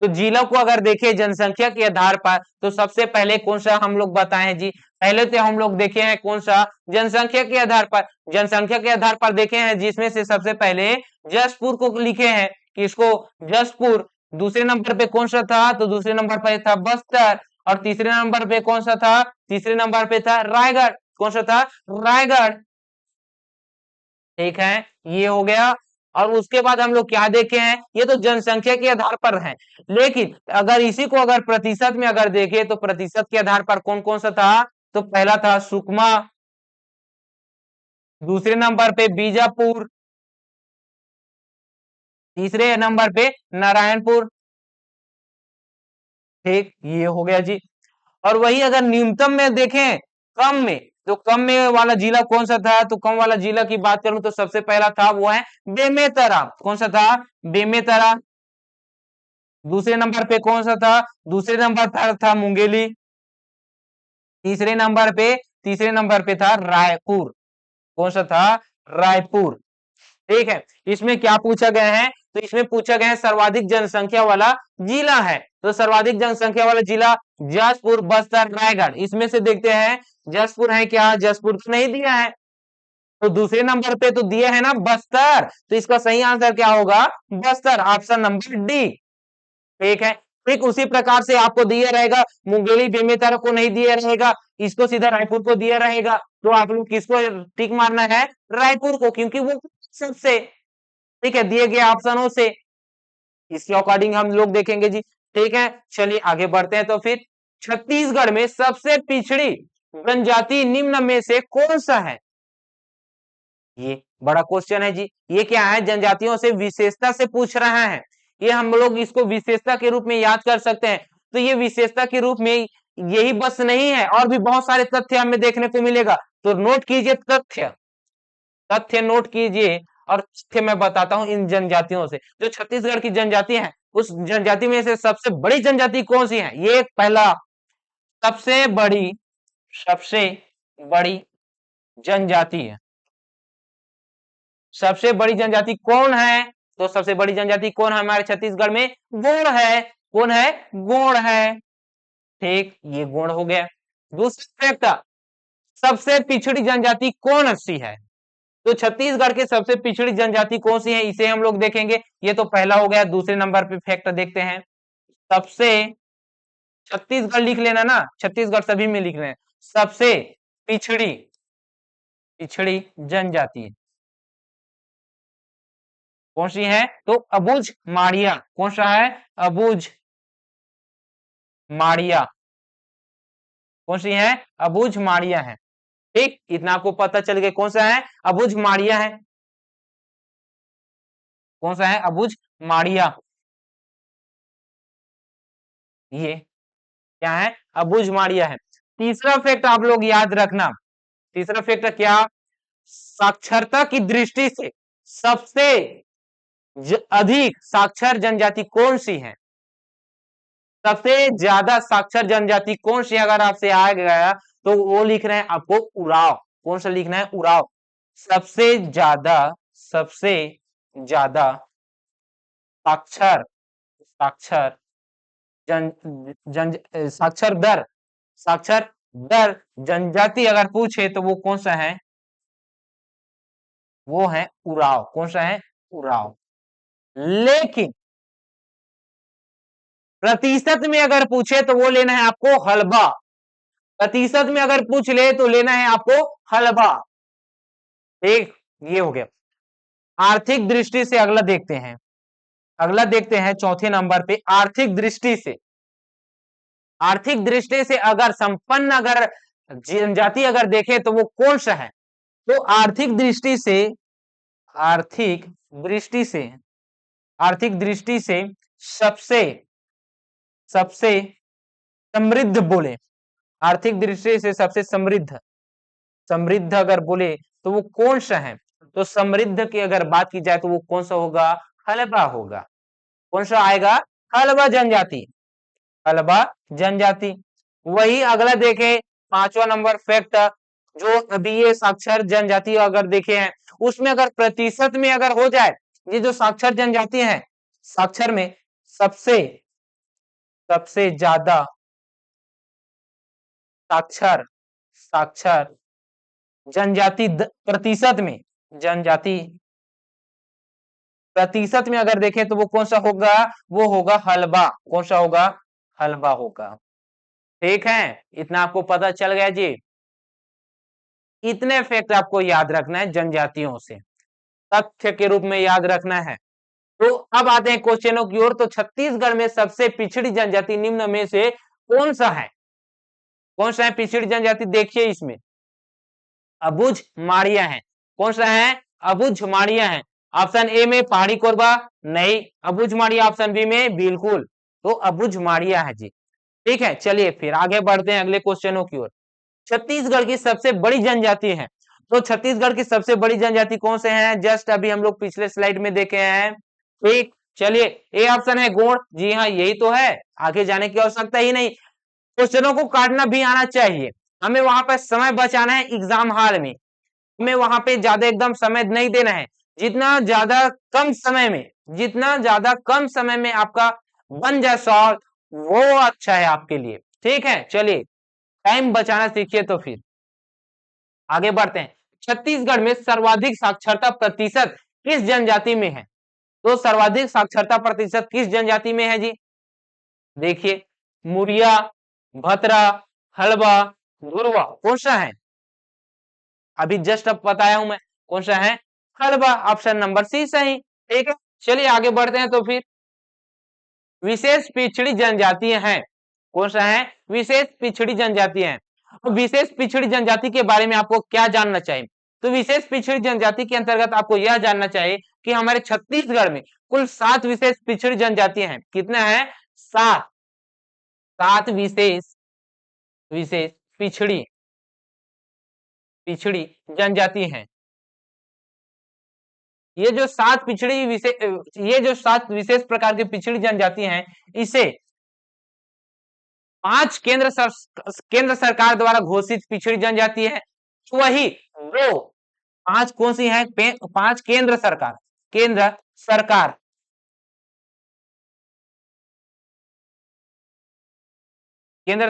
तो जिलों को अगर देखें जनसंख्या के आधार पर, तो सबसे पहले कौन सा हम लोग बताएं जी? पहले तो हम लोग देखे हैं कौन सा? जनसंख्या के आधार पर, जनसंख्या के आधार पर देखे हैं, जिसमें से सबसे पहले जसपुर को लिखे हैं। किसको? जसपुर। दूसरे नंबर पे कौन सा था? तो दूसरे नंबर पे था बस्तर। और तीसरे नंबर पे कौन सा था? तीसरे नंबर पे था रायगढ़। कौन सा था? रायगढ़। ठीक है, ये हो गया। और उसके बाद हम लोग क्या देखे हैं? ये तो जनसंख्या के आधार पर है, लेकिन अगर इसी को अगर प्रतिशत में अगर देखें तो प्रतिशत के आधार पर कौन कौन सा था? तो पहला था सुकमा, दूसरे नंबर पे बीजापुर, तीसरे नंबर पे नारायणपुर। ठीक, ये हो गया जी। और वही अगर न्यूनतम में देखें, कम में, तो कम में वाला जिला कौन सा था? तो कम वाला जिला की बात करूं तो सबसे पहला था वो है बेमेतरा। कौन सा था? बेमेतरा। दूसरे नंबर पे कौन सा था? दूसरे नंबर पर था मुंगेली। तीसरे नंबर पे, तीसरे नंबर पे था रायपुर। कौन सा था? रायपुर। ठीक है, इसमें क्या पूछा गया है? तो इसमें पूछा गया है सर्वाधिक जनसंख्या वाला जिला है। तो सर्वाधिक जनसंख्या वाला जिला जसपुर, बस्तर, रायगढ़। इसमें से देखते हैं जसपुर है क्या? जसपुर तो नहीं दिया है। तो दूसरे नंबर पे तो दिया है ना बस्तर, तो इसका सही आंसर क्या होगा? Bastar, option number D. ठीक है, ठीक उसी प्रकार से आपको दिया रहेगा मुंगेली बेमेतरा को नहीं दिया रहेगा, इसको सीधा रायपुर को दिया रहेगा। तो आप लोग किसको टिक मारना है? रायपुर को, क्योंकि वो सबसे ठीक है दिए गए ऑप्शनों से इसके अकॉर्डिंग हम लोग देखेंगे जी। ठीक है, चलिए आगे बढ़ते हैं। तो फिर छत्तीसगढ़ में सबसे पिछड़ी जनजाति निम्न में से कौन सा है? ये बड़ा क्वेश्चन है जी। ये क्या है? जनजातियों से विशेषता से पूछ रहा है। ये हम लोग इसको विशेषता के रूप में याद कर सकते हैं। तो ये विशेषता के रूप में यही बस नहीं है, और भी बहुत सारे तथ्य हमें देखने को मिलेगा। तो नोट कीजिए तथ्य, तथ्य नोट कीजिए। और तथ्य मैं बताता हूं इन जनजातियों से। जो छत्तीसगढ़ की जनजाति है, उस जनजाति में से सबसे बड़ी जनजाति कौन सी है? ये पहला सबसे बड़ी, सबसे बड़ी जनजाति है। सबसे बड़ी जनजाति कौन है? तो सबसे बड़ी जनजाति कौन है हमारे छत्तीसगढ़ में? गोंड है। कौन है? गोंड है। ठीक, ये गोंड हो गया। दूसरा फैक्ट, सबसे पिछड़ी जनजाति कौन सी है? तो छत्तीसगढ़ की सबसे पिछड़ी जनजाति कौन सी है, इसे हम लोग देखेंगे। ये तो पहला हो गया। दूसरे नंबर पे फैक्ट देखते हैं। सबसे, छत्तीसगढ़ लिख लेना ना, छत्तीसगढ़ सभी में लिख रहे हैं। सबसे पिछड़ी पिछड़ी जनजाति कौन सी है, तो अबुझ माड़िया। कौन सा है, अबुझ माड़िया। कौन सी है, अबुझ माड़िया है। ठीक, इतना आपको पता चल गया कौन सा है, अबुझ माड़िया है। कौन सा है, अबुझ माड़िया। ये क्या है, अबुझ माड़िया है। तीसरा फैक्ट आप लोग याद रखना। तीसरा फैक्ट क्या, साक्षरता की दृष्टि से सबसे अधिक साक्षर जनजाति कौन सी है। सबसे ज्यादा साक्षर जनजाति कौन सी, अगर आपसे आ गया तो वो लिख रहे हैं आपको उराव। कौन सा लिखना है, उराव। सबसे ज्यादा साक्षर साक्षर जन जन साक्षर दर जनजाति अगर पूछे तो वो कौन सा है, वो है उराव। कौन सा है, उराव। लेकिन प्रतिशत में अगर पूछे तो वो लेना है आपको हलबा। प्रतिशत में अगर पूछ ले तो लेना है आपको हलबा। ठीक, ये हो गया। आर्थिक दृष्टि से अगला देखते हैं। अगला देखते हैं चौथे नंबर पे, आर्थिक दृष्टि से। आर्थिक दृष्टि से अगर संपन्न अगर जनजाति अगर देखे तो वो कौन सा है, तो आर्थिक दृष्टि से, आर्थिक दृष्टि से, आर्थिक दृष्टि से सबसे सबसे समृद्ध बोले, आर्थिक दृष्टि से सबसे समृद्ध समृद्ध अगर बोले तो वो कौन सा है, तो समृद्ध की अगर बात की जाए तो वो कौन सा होगा, हलबा होगा। कौन सा आएगा, हलबा जनजाति। हलबा जनजाति। वही अगला देखे, पांचवा नंबर फैक्ट, जो अभी ये साक्षर जनजाति अगर देखे हैं उसमें अगर प्रतिशत में अगर हो जाए, ये जो साक्षर जनजाति है, साक्षर में सबसे सबसे ज्यादा साक्षर साक्षर जनजाति प्रतिशत में, जनजाति प्रतिशत में अगर देखें तो वो कौन सा होगा, वो होगा हलबा। कौन सा होगा, हलबा होगा। ठीक है, इतना आपको पता चल गया जी। इतने फैक्ट आपको याद रखना है जनजातियों से, तथ्य के रूप में याद रखना है। तो अब आते हैं क्वेश्चनों की ओर। तो छत्तीसगढ़ में सबसे पिछड़ी जनजाति निम्न में से कौन सा है, कौन सा है पिछड़ी जनजाति, देखिए इसमें अबुझ माड़िया है। कौन सा है, अबुझ माड़िया है। ऑप्शन ए में पहाड़ी कोरबा नहीं, अबुझ माड़िया ऑप्शन बी में बिल्कुल, तो अबुझ माड़िया है जी। ठीक है, चलिए फिर आगे बढ़ते हैं अगले क्वेश्चनों की ओर। छत्तीसगढ़ की सबसे बड़ी जनजाति है, तो छत्तीसगढ़ की सबसे बड़ी जनजाति कौन से हैं, जस्ट अभी हम लोग पिछले स्लाइड में देखे हैं। ठीक, चलिए ए ऑप्शन है गोंड, जी हाँ यही तो है, आगे जाने की आवश्यकता ही नहीं। क्वेश्चनों को काटना भी आना चाहिए, हमें वहां पर समय बचाना है एग्जाम हॉल में, हमें वहां पे ज्यादा एकदम समय नहीं देना है। जितना ज्यादा कम समय में, जितना ज्यादा कम समय में आपका बन जाए सॉल्व, वो अच्छा है आपके लिए। ठीक है, चलिए टाइम बचाना सीखिए। तो फिर आगे बढ़ते हैं। छत्तीसगढ़ में सर्वाधिक साक्षरता प्रतिशत किस जनजाति में है, तो सर्वाधिक साक्षरता प्रतिशत किस जनजाति में है जी, देखिए मुरिया, भतरा, हलबा, धुरवा, कौन सा है, अभी जस्ट अब बताया हूं मैं, कौन सा है, हलबा। ऑप्शन नंबर सी सही। ठीक है, चलिए आगे बढ़ते हैं। तो फिर विशेष पिछड़ी जनजातियां हैं, कौन सा है, विशेष पिछड़ी जनजातियां हैं। तो विशेष पिछड़ी जनजाति के बारे में आपको क्या जानना चाहिए, तो विशेष पिछड़ी जनजाति के अंतर्गत आपको यह जानना चाहिए कि हमारे छत्तीसगढ़ में कुल 7 विशेष पिछड़ी जनजातियां हैं। कितना है, 7, 7 विशेष विशेष पिछड़ी पिछड़ी जनजाति हैं। ये जो 7 पिछड़ी विशेष, ये जो 7 विशेष प्रकार की पिछड़ी जनजाति हैं, इसे 5 केंद्र सरकार द्वारा घोषित पिछड़ी जनजाति है। वही वो 5 कौन सी है, 5 केंद्र सरकार केंद्र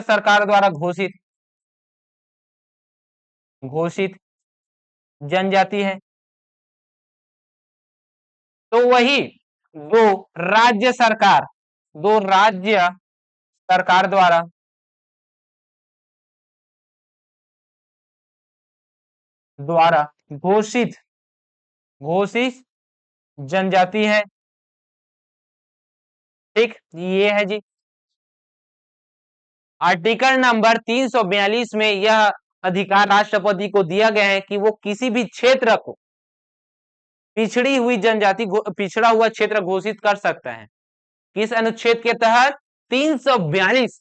सरकार द्वारा घोषित घोषित जनजाति है। तो वही दो राज्य सरकार दो राज्य सरकार द्वारा घोषित घोषित जनजाति है। ठीक, ये है जी। आर्टिकल नंबर 342 में यह अधिकार राष्ट्रपति को दिया गया है कि वो किसी भी क्षेत्र को पिछड़ी हुई जनजाति पिछड़ा हुआ क्षेत्र घोषित कर सकता है। किस अनुच्छेद के तहत? 342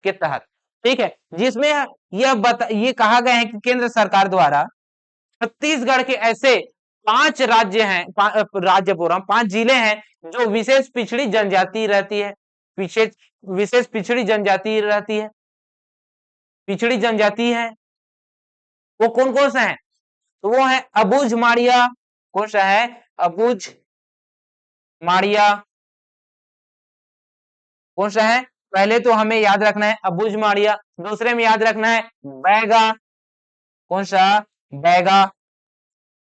के तहत। ठीक है, जिसमें ये कहा गया है कि केंद्र सरकार द्वारा छत्तीसगढ़ के ऐसे 5 राज्य हैं, राज्य बोल रहा हूं, 5 जिले हैं जो विशेष पिछड़ी जनजाति रहती है, विशेष विशेष पिछड़ी जनजाति रहती है, पिछड़ी जनजाति है। वो कौन कौन सा है? तो वो है अबुझ माड़िया। कौन सा है? अबुझ माड़िया। कौन सा है? पहले तो हमें याद रखना है अबुझ माड़िया, दूसरे में याद रखना है बैगा। कौन सा? बैगा।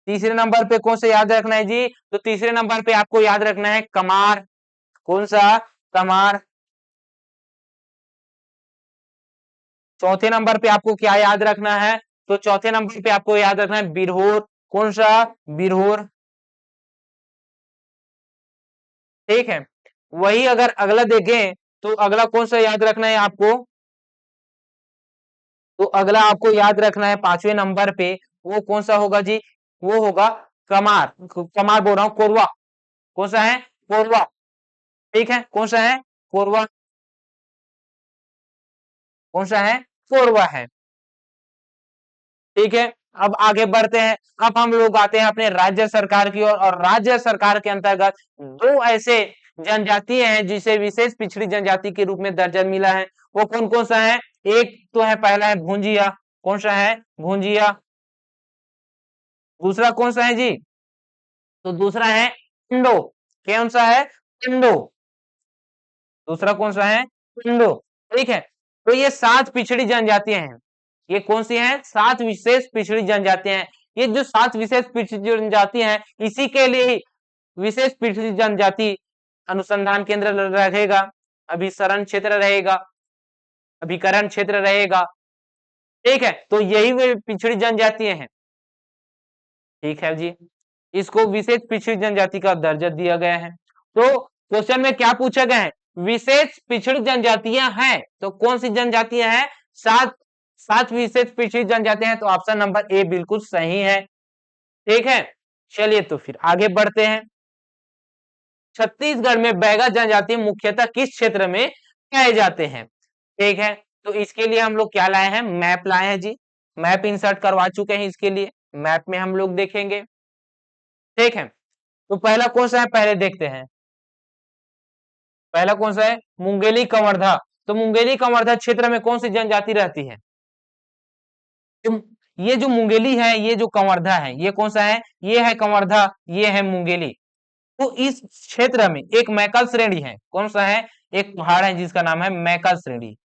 तीसरे नंबर पे कौन सा याद रखना है जी? तो तीसरे नंबर पे आपको याद रखना है कमार। कौन सा? कमार। चौथे नंबर पे आपको क्या याद रखना है? तो चौथे नंबर पे आपको याद रखना है बिरहोर। कौन सा? बिरहोर। ठीक है, वही अगर अगला देखें तो अगला कौन सा याद रखना है आपको? तो अगला आपको याद रखना है 5वें नंबर पे, वो कौन सा होगा जी? वो होगा कमार। कमार बोल रहा हूं, कोरवा। कौन सा है? कोरवा। ठीक है, कौन सा है? कोरवा। कौन सा है? कोरवा है। ठीक है, अब आगे बढ़ते हैं। अब हम लोग आते हैं अपने राज्य सरकार की ओर, और राज्य सरकार के अंतर्गत दो ऐसे जनजाति हैं जिसे विशेष पिछड़ी जनजाति के रूप में दर्जा मिला है। वो कौन कौन सा है? एक तो है, पहला है भूंजिया। कौन सा है? भूंजिया। दूसरा कौन सा है जी? तो दूसरा है टंडो। कौन सा है? टंडो। दूसरा कौन सा है? टंडो। ठीक है, तो ये 7 पिछड़ी जनजातियां हैं। ये कौन सी हैं? 7 विशेष पिछड़ी जनजातियां हैं। ये जो 7 विशेष पिछड़ी जनजातियां हैं, इसी के लिए ही विशेष पिछड़ी जनजाति अनुसंधान केंद्र रहेगा, अभिसरण क्षेत्र रहेगा, अभिकरण क्षेत्र रहेगा। ठीक है, तो यही वे पिछड़ी जनजातियां हैं। ठीक है जी, इसको विशेष पिछड़ी जनजाति का दर्जा दिया गया है। तो क्वेश्चन में क्या पूछा गया है? विशेष पिछड़ी जनजातियां हैं, तो कौन सी जनजातियां हैं? 7 7 विशेष पिछड़ी जनजातियां हैं, तो ऑप्शन नंबर ए बिल्कुल सही है। ठीक है, चलिए तो फिर आगे बढ़ते हैं। छत्तीसगढ़ में बैगा जनजाति मुख्यतः किस क्षेत्र में पाए जाते हैं? ठीक है, तो इसके लिए हम लोग क्या लाए हैं? मैप लाए हैं जी। मैप इंसर्ट करवा चुके हैं इसके लिए। मैप में हम लोग देखेंगे। ठीक है, तो पहला कौन सा है? पहले देखते हैं। पहला कौन सा है? मुंगेली कवर्धा। तो मुंगेली कवर्धा क्षेत्र में कौन सी जनजाति रहती है? ये जो मुंगेली है, ये जो कवर्धा है, ये कौन सा है? ये है कवर्धा, ये है मुंगेली। तो इस क्षेत्र में एक मैकल श्रेणी है। कौन सा है? एक पहाड़ है जिसका नाम है मैकल श्रेणी।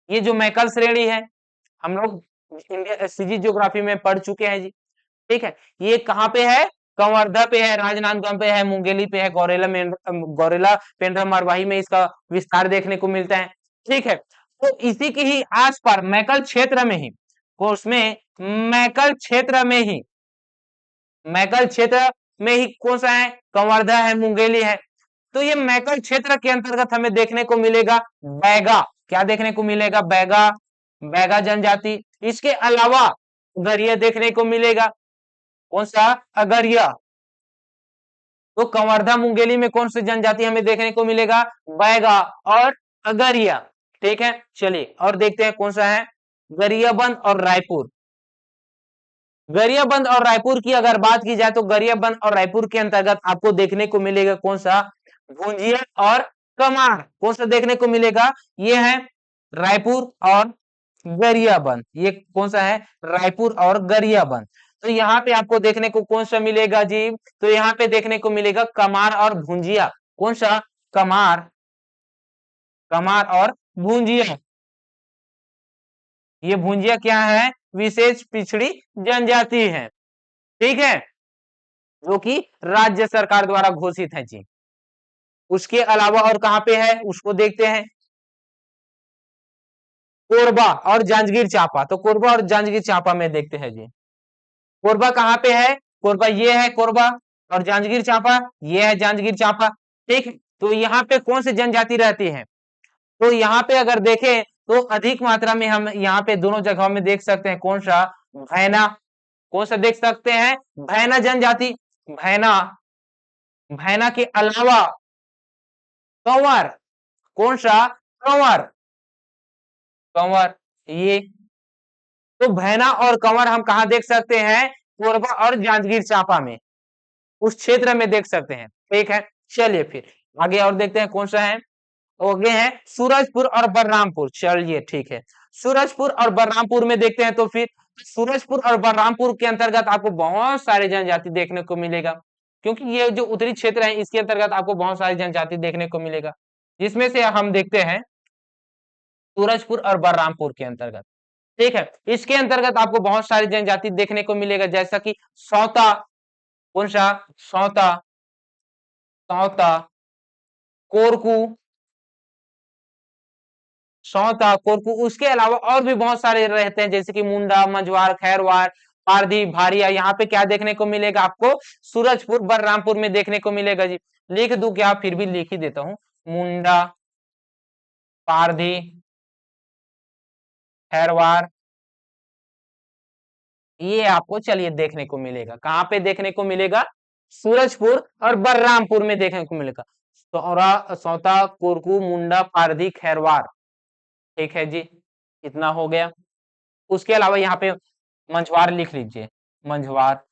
ये जो मैकल श्रेणी है, हम लोग इंडिया सीजी ज्योग्राफी में पढ़ चुके हैं जी। ठीक है, ये कहाँ पे है? कवर्धा पे है, राजनांदगांव पे है, मुंगेली पे है, गौरेला पेंड्रा मरवाही में इसका विस्तार देखने को मिलता है। ठीक है, तो इसी के ही आस पास मैकल क्षेत्र में ही, उसमें मैकल क्षेत्र में ही, मैकल क्षेत्र में ही कौन सा है? कवर्धा है, मुंगेली है। तो ये मैकल क्षेत्र के अंतर्गत हमें देखने को मिलेगा बैगा। क्या देखने को मिलेगा? बैगा। बैगा जनजाति। इसके अलावा गरिया देखने को मिलेगा। कौन सा? अगरिया। तो कवर्धा मुंगेली में कौन सी जनजाति हमें देखने को मिलेगा? बैगा और अगरिया। ठीक है, चलिए और देखते हैं कौन सा है। गरियाबंद और रायपुर। गरियाबंद और रायपुर की अगर बात की जाए तो गरियाबंद और रायपुर के अंतर्गत आपको देखने को मिलेगा कौन सा? भुंजिया और कमार। कौन सा देखने को मिलेगा? ये है रायपुर और गरियाबंद। ये कौन सा है? रायपुर और गरियाबंद। तो यहाँ पे आपको देखने को कौन सा मिलेगा जी? तो यहाँ पे देखने को मिलेगा कमार और भुंजिया। कौन सा? कमार। कमार और भुंजिया। ये भुंजिया क्या है? विशेष पिछड़ी जनजाति है। ठीक है, जो कि राज्य सरकार द्वारा घोषित है जी। उसके अलावा और कहां पे है उसको देखते हैं, कोरबा और जांजगीर चांपा। तो कोरबा और जांजगीर चांपा में देखते हैं जी। कोरबा कहां पे है, कोरबा ये है कोरबा, और जांजगीर चांपा ये है जांजगीर चांपा। ठीक, तो यहाँ पे कौन सी जनजाति रहती है, तो यहाँ पे अगर देखें तो अधिक मात्रा में हम यहाँ पे दोनों जगहों में देख सकते हैं कौन सा, भैना। कौन सा देख सकते हैं, भैना जनजाति। भैना, भैना के अलावा कंवर, कौन सा, कंवर, कंवर ये। तो भैना और कंवर हम कहा देख सकते हैं, कोरबा और जांजगीर चांपा में, उस क्षेत्र में देख सकते हैं। ठीक है, चलिए फिर आगे और देखते हैं कौन सा है। आगे है सूरजपुर और बलरामपुर। चलिए ठीक है, सूरजपुर और बलरामपुर में देखते हैं। तो फिर सूरजपुर और बलरामपुर के अंतर्गत आपको बहुत सारे जनजाति देखने को मिलेगा, क्योंकि ये जो उत्तरी क्षेत्र है इसके अंतर्गत आपको बहुत सारी जनजाति देखने को मिलेगा, जिसमें से हम देखते हैं सूरजपुर और बलरामपुर के अंतर्गत। ठीक है, इसके अंतर्गत आपको बहुत सारी जनजाति देखने को मिलेगा, जैसा कि सौता, कौन सा, सौता, सौता, कोरकू, सौता, कोरकू। उसके अलावा और भी बहुत सारे रहते हैं, जैसे कि मुंडा, मंझवार, खैरवार, पारधी, भारिया। यहाँ पे क्या देखने को मिलेगा आपको, सूरजपुर बलरामपुर में देखने को मिलेगा जी। लिख दूं क्या, फिर भी लिख ही देता हूं, मुंडा, पारधी, खैरवार, ये आपको चलिए देखने को मिलेगा। कहाँ पे देखने को मिलेगा, सूरजपुर और बलरामपुर में देखने को मिलेगा। सौरा, सौता, कोरकू, मुंडा, पारधी, खैरवार। ठीक है जी, इतना हो गया। उसके अलावा यहाँ पे मंझवार लिख लीजिए, मंझवार,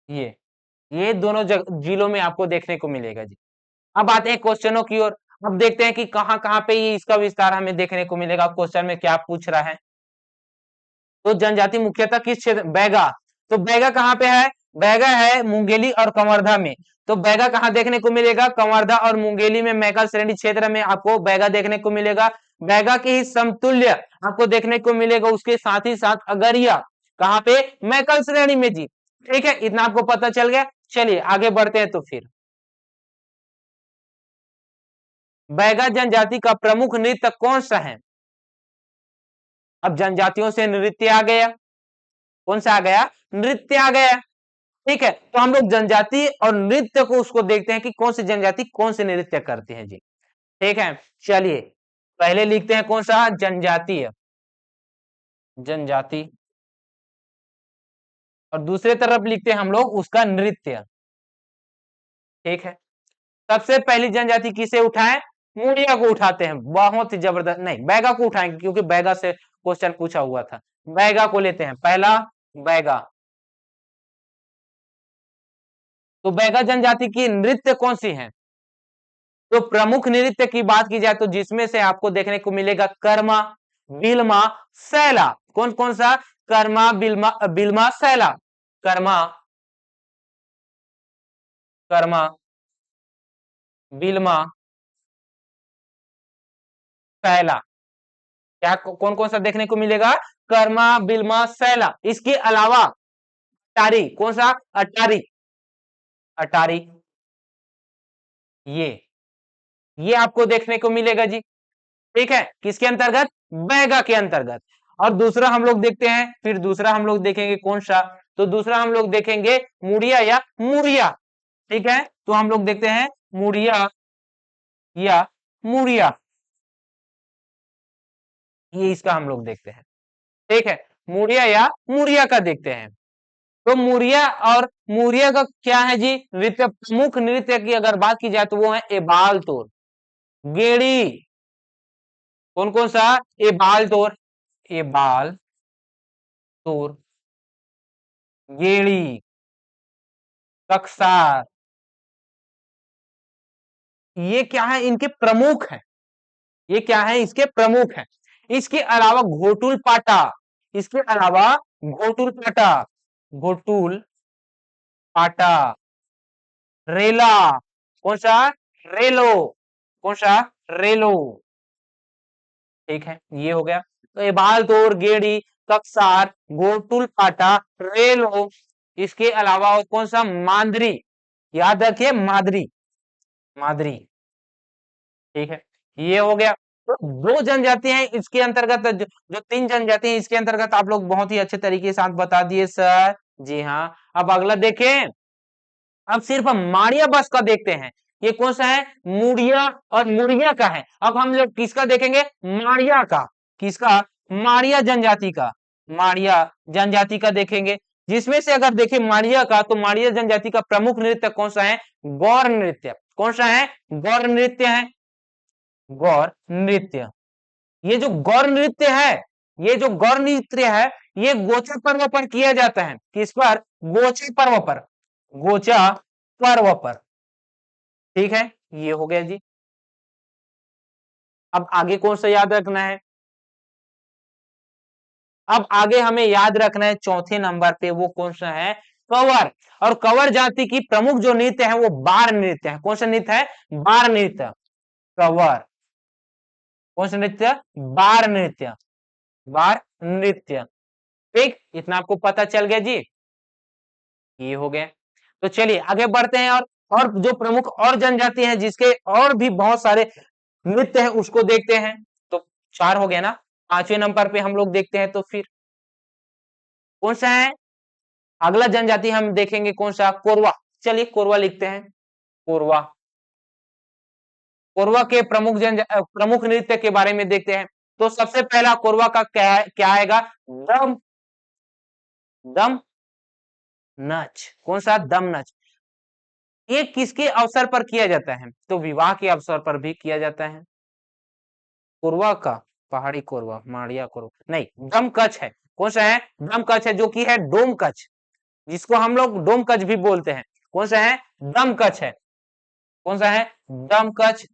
ये दोनों जिलों में आपको देखने को मिलेगा जी। अब आते हैं क्वेश्चनों की ओर। अब देखते हैं कि कहाँ कहाँ पे ये इसका विस्तार हमें देखने को मिलेगा, क्वेश्चन में क्या पूछ रहा है। तो जनजाति मुख्यतः किस क्षेत्र, बैगा। तो बैगा कहाँ पे है, बैगा है मुंगेली और कंवर्धा में। तो बैगा कहाँ देखने को मिलेगा, कंवर्धा और मुंगेली में, मैकल श्रेणी क्षेत्र में आपको बैगा देखने को मिलेगा। बैगा के ही समतुल्य आपको देखने को मिलेगा उसके साथ ही साथ अगरिया, कहाँ पे, मैकल श्रेणी में जी। ठीक है, इतना आपको पता चल गया। चलिए आगे बढ़ते हैं। तो फिर बैगा जनजाति का प्रमुख नृत्य कौन सा है। अब जनजातियों से नृत्य आ गया, कौन सा आ गया, नृत्य आ गया। ठीक है, तो हम लोग जनजाति और नृत्य को उसको देखते हैं कि कौन सी जनजाति कौन से नृत्य करते हैं जी। ठीक है, चलिए पहले लिखते हैं कौन सा, जनजातीय, जनजाति, और दूसरे तरफ लिखते हैं हम लोग उसका नृत्य। ठीक है, सबसे पहली जनजाति किसे उठाएं, मुड़िया को उठाते हैं। बहुत ही जबरदस्त, नहीं बैगा को उठाएंगे क्योंकि बैगा से क्वेश्चन पूछा हुआ था। बैगा को लेते हैं पहला, बैगा। तो बैगा जनजाति की नृत्य कौन सी है, तो प्रमुख नृत्य की बात की जाए तो जिसमें से आपको देखने को मिलेगा कर्मा, बिल्मा, सैला। कौन कौन सा, कर्मा, बिल्मा, बिल्मा, सैला। कर्मा, कर्मा, बिल्मा, सैला। क्या कौन कौन सा देखने को मिलेगा, कर्मा, बिल्मा, सैला। इसके अलावा अटारी, कौन सा, अटारी, अटारी, ये आपको देखने को मिलेगा जी। ठीक है, किसके अंतर्गत, बैगा के अंतर्गत। और दूसरा हम लोग देखते हैं, फिर दूसरा हम लोग देखेंगे कौन सा, तो दूसरा हम लोग देखेंगे मुड़िया या मुड़िया। ठीक है, तो हम लोग देखते हैं मुड़िया या मुड़िया, ये इसका हम लोग देखते हैं। ठीक है, मुड़िया या मुड़िया का देखते हैं। तो मुड़िया और मुड़िया का क्या है जी, नृत्य, प्रमुख नृत्य की अगर बात की जाए तो वो है एबाल तोर, गेड़ी। कौन कौन सा, एबाल तोर, एबाल तोर, गेड़ी, कक्सार, ये क्या है, इनके प्रमुख है। ये क्या है, इसके प्रमुख है। इसके अलावा घोटुल पाटा, इसके अलावा घोटुल पाटा, घोटुल पाटा, रेला, कौन सा, रेलो, कौन सा, रेलो। ठीक है, ये हो गया। तो ये बाल तोड़, गेड़ी, कक्सार, घोटुल पाटा, रेलो, इसके अलावा और कौन सा, मांद्री, याद रखिए माद्री, माद्री, ठीक है। ये हो गया। तो दो जनजातियां हैं इसके अंतर्गत, जो तीन जनजाति हैं इसके अंतर्गत आप लोग बहुत ही अच्छे तरीके से बता दिए सर। जी हाँ। अब अगला देखें, अब सिर्फ हम माड़िया बस का देखते हैं। ये कौन सा है, मुड़िया और मुड़िया का है। अब हम लोग किसका देखेंगे, माड़िया का। किसका, माड़िया जनजाति का, माड़िया जनजाति का देखेंगे। जिसमें से अगर देखें माड़िया का, तो माड़िया जनजाति का प्रमुख नृत्य कौन सा है, गौर नृत्य। कौन सा है, गौर नृत्य है, गौर नृत्य। ये जो गौर नृत्य है, ये जो गौर नृत्य है, ये गोचा पर्व पर किया जाता है। किस पर, गोचा पर्व पर, गोचा पर्व पर, ठीक है। ये हो गया जी। अब आगे कौन सा याद रखना है, अब आगे हमें याद रखना है चौथे नंबर पे, वो कौन सा है, कंवर। और कंवर जाति की प्रमुख जो नृत्य है वो बार नृत्य है। कौन सा नृत्य है, बार नृत्य, कंवर। कौन सा नृत्य, बार नृत्य, बार नृत्य, ठीक। इतना आपको पता चल गया जी। ये हो गया। तो चलिए आगे बढ़ते हैं, और जो प्रमुख और जनजाति हैं जिसके और भी बहुत सारे नृत्य है उसको देखते हैं। तो चार हो गया ना, पांचवें नंबर पे हम लोग देखते हैं, तो फिर कौन सा है, अगला जनजाति हम देखेंगे कौन सा, कोरवा। चलिए कोरवा लिखते हैं, कोरवा। कोरवा के प्रमुख नृत्य के बारे में देखते हैं। तो सबसे पहला कोरवा का क्या आएगा, दम, दम नच। कौन सा, दम नच। ये किसके अवसर पर किया जाता है, तो विवाह के अवसर पर भी किया जाता है। कोरवा का, पहाड़ी कोरवा, माड़िया कोरवा नहीं, दम कच है। कौन सा है, दम कच है, जो कि है डोम कच, जिसको हम लोग डोम कच भी बोलते हैं। कौन सा है, दम कच है। कौन सा है, दम कच,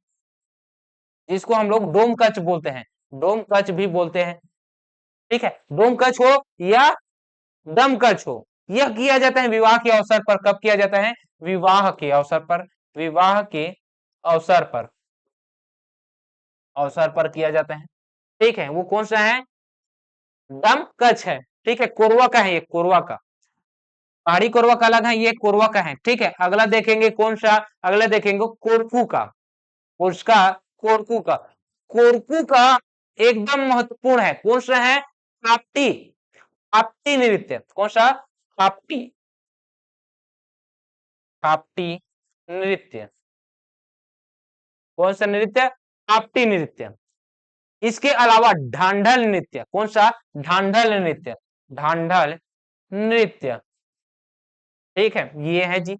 जिसको हम लोग डोम कच बोलते हैं, डोम कच भी बोलते हैं, ठीक है। डोम कच हो या दम कच हो, यह किया जाता है विवाह के अवसर पर। कब किया जाता है, विवाह के अवसर पर, विवाह के अवसर पर, अवसर पर किया जाता है, ठीक है। वो कौन सा है, दम कच है, ठीक है। कोरवा का है, ये कोरवा का, पहाड़ी कोरवा का अलग है, ये कोरवा का है, ठीक है। अगला देखेंगे कौन सा, अगला देखेंगे कोरकू का, उसका कोरकू का, कोरकू का एकदम महत्वपूर्ण है। कौन सा है, काप्टी, काप्टी नृत्य। कौन सा, काप्टी, काप्टी नृत्य। कौन सा नृत्य, काप्टी नृत्य। इसके अलावा ढांढल नृत्य। कौन सा, ढांढल नृत्य, ढांढल नृत्य, ठीक है। ये है जी।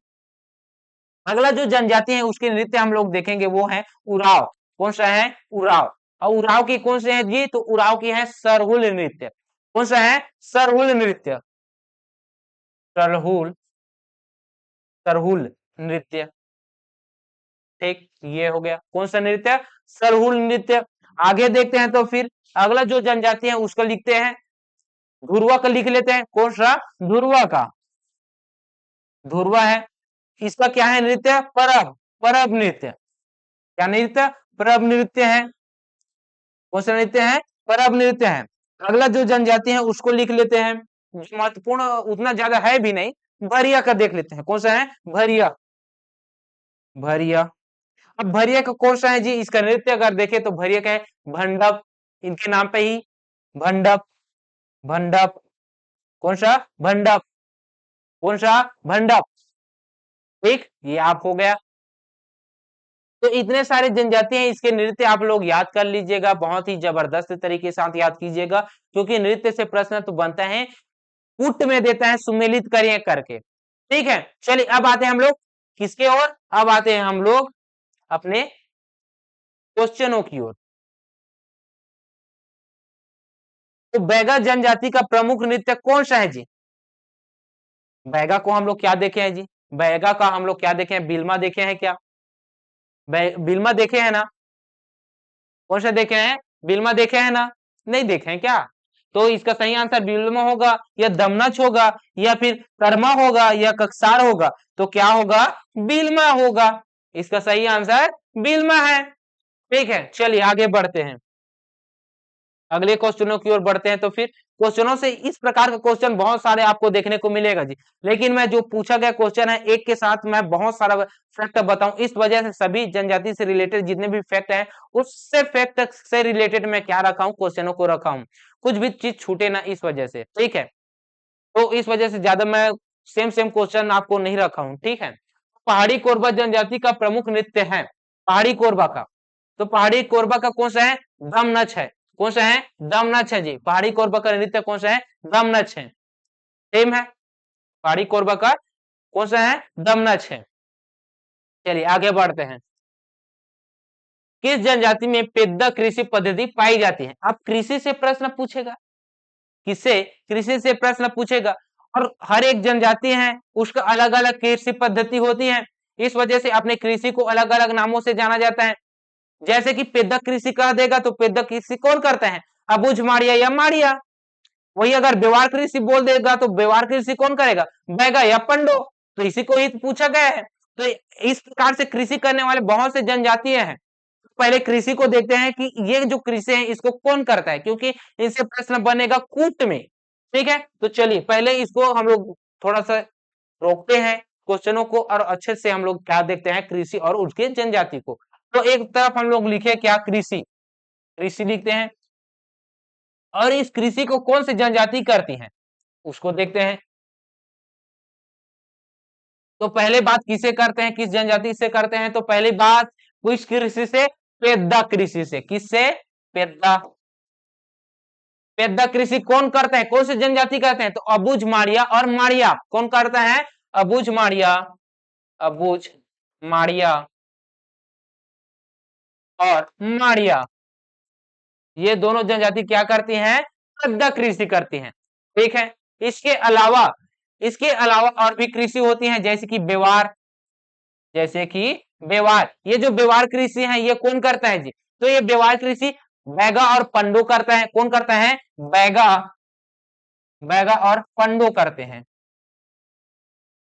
अगला जो जनजाति है उसके नृत्य हम लोग देखेंगे वो है उराव। कौन सा है, उराव। और उराव की कौन से है जी, तो उराव की है सरहुल नृत्य। कौन सा है, सरहुल नृत्य, सरहुल, सरहुल नृत्य, ठीक। ये हो गया, कौन सा नृत्य, सरहुल नृत्य। आगे देखते हैं, तो फिर अगला जो जनजाति है उसको लिखते हैं, धुरवा का लिख लेते हैं। कौन सा, धुरवा का, धुरवा है। इसका क्या है नृत्य, परब, परब नृत्य। क्या नृत्य, परब नृत्य है। कौन सा नृत्य है, परब नृत्य है। अगला जो जनजाति है उसको लिख लेते हैं, जो महत्वपूर्ण उतना ज्यादा है भी नहीं, भरिया का देख लेते हैं। कौन सा है, भरिया, भरिया। अब भरिया का कौन सा है जी, इसका नृत्य अगर देखें तो भरिया का है भंडप, इनके नाम पे ही भंडप, भंडप। कौन सा, भंडप, कौन सा, भंडप, ठीक। ये आप हो गया। तो इतने सारे जनजाति हैं, इसके नृत्य आप लोग याद कर लीजिएगा, बहुत ही जबरदस्त तरीके से साथ याद कीजिएगा, क्योंकि नृत्य से प्रश्न तो बनता है, पुट में देता है सुमेलित करिए करके, ठीक है। चलिए अब आते हैं हम लोग किसके ओर, अब आते हैं हम लोग अपने क्वेश्चनों की ओर। तो बैगा जनजाति का प्रमुख नृत्य कौन सा है जी, बैगा को हम लोग क्या देखे हैं जी, बैगा का हम लोग क्या देखे हैं, बिल्मा देखे हैं क्या, बिल्मा देखे हैं ना, कौन सा देखे हैं, बिल्मा देखे हैं ना, नहीं देखे हैं क्या। तो इसका सही आंसर बिल्मा होगा, या दमनच होगा, या फिर कर्मा होगा, या कक्सार होगा। तो क्या होगा, बिल्मा होगा। इसका सही आंसर बिल्मा है, ठीक है। चलिए आगे बढ़ते हैं, अगले क्वेश्चनों की ओर बढ़ते हैं। तो फिर क्वेश्चनों से इस प्रकार का क्वेश्चन बहुत सारे आपको देखने को मिलेगा जी, लेकिन मैं जो पूछा गया क्वेश्चन है एक के साथ मैं बहुत सारा फैक्ट बताऊं, इस वजह से सभी जनजाति से रिलेटेड जितने भी फैक्ट हैं उससे फैक्ट से रिलेटेड मैं क्या रखा हूं, क्वेश्चनों को रखा हूं, कुछ भी चीज छूटे ना इस वजह से, ठीक है। तो इस वजह से ज्यादा मैं सेम सेम क्वेश्चन आपको नहीं रखा हूं, ठीक है। पहाड़ी कोरबा जनजाति का प्रमुख नृत्य है, पहाड़ी कोरबा का, तो पहाड़ी कोरबा का कौन सा है, दम नच है, कौन सा है, दम नच है जी। पहाड़ी कोरबा का नृत्य कौन सा है, दम नच है, सेम है। पहाड़ी कोरबा का कौन सा है, दम नच है। चलिए आगे बढ़ते हैं। किस जनजाति में पेद्दा कृषि पद्धति पाई जाती है, अब कृषि से प्रश्न पूछेगा, किससे, कृषि से प्रश्न पूछेगा। और हर एक जनजाति है उसका अलग अलग कृषि पद्धति होती है, इस वजह से अपने कृषि को अलग अलग नामों से जाना जाता है। जैसे कि पेद्दा कृषि कह देगा तो पेद्दा कृषि कौन करता है, अबुझ माड़िया या माड़िया। वही अगर व्यवहार कृषि बोल देगा तो व्यवहार कृषि कौन करेगा, बैगा या पंडो। तो इसी को ही पूछा गया है। तो इस प्रकार से कृषि करने वाले बहुत से जनजातीय हैं। पहले कृषि को देखते हैं कि ये जो कृषि है इसको कौन करता है, क्योंकि इनसे प्रश्न बनेगा कूट में, ठीक है। तो चलिए पहले इसको हम लोग थोड़ा सा रोकते हैं क्वेश्चनों को, और अच्छे से हम लोग क्या देखते हैं, कृषि और उसके जनजाति को। तो एक तरफ हम लोग लिखे क्या, कृषि, कृषि लिखते हैं, और इस कृषि को कौन सी जनजाति करती है उसको देखते हैं। तो पहले बात किसे करते हैं, किस जनजाति से करते हैं, तो पहली बात किस कृषि से, पेद्दा कृषि से, किससे, पेद्दा। पेद्दा कृषि कौन करते हैं, कौन सी जनजाति करते हैं, तो अबुझ माड़िया और माड़िया। कौन करता है, अबुझ माड़िया, अबुझ माड़िया और माड़िया, ये दोनों जनजाति क्या करती हैं, पेद्दा कृषि करती हैं, ठीक है। इसके अलावा, इसके अलावा और भी कृषि होती हैं, जैसे कि बेवार, जैसे कि बेवार, ये जो बेवार कृषि है ये कौन करता है जी, तो ये बेवार कृषि बैगा और पंडो करता है। कौन करता है, बैगा, बैगा और पंडो करते हैं,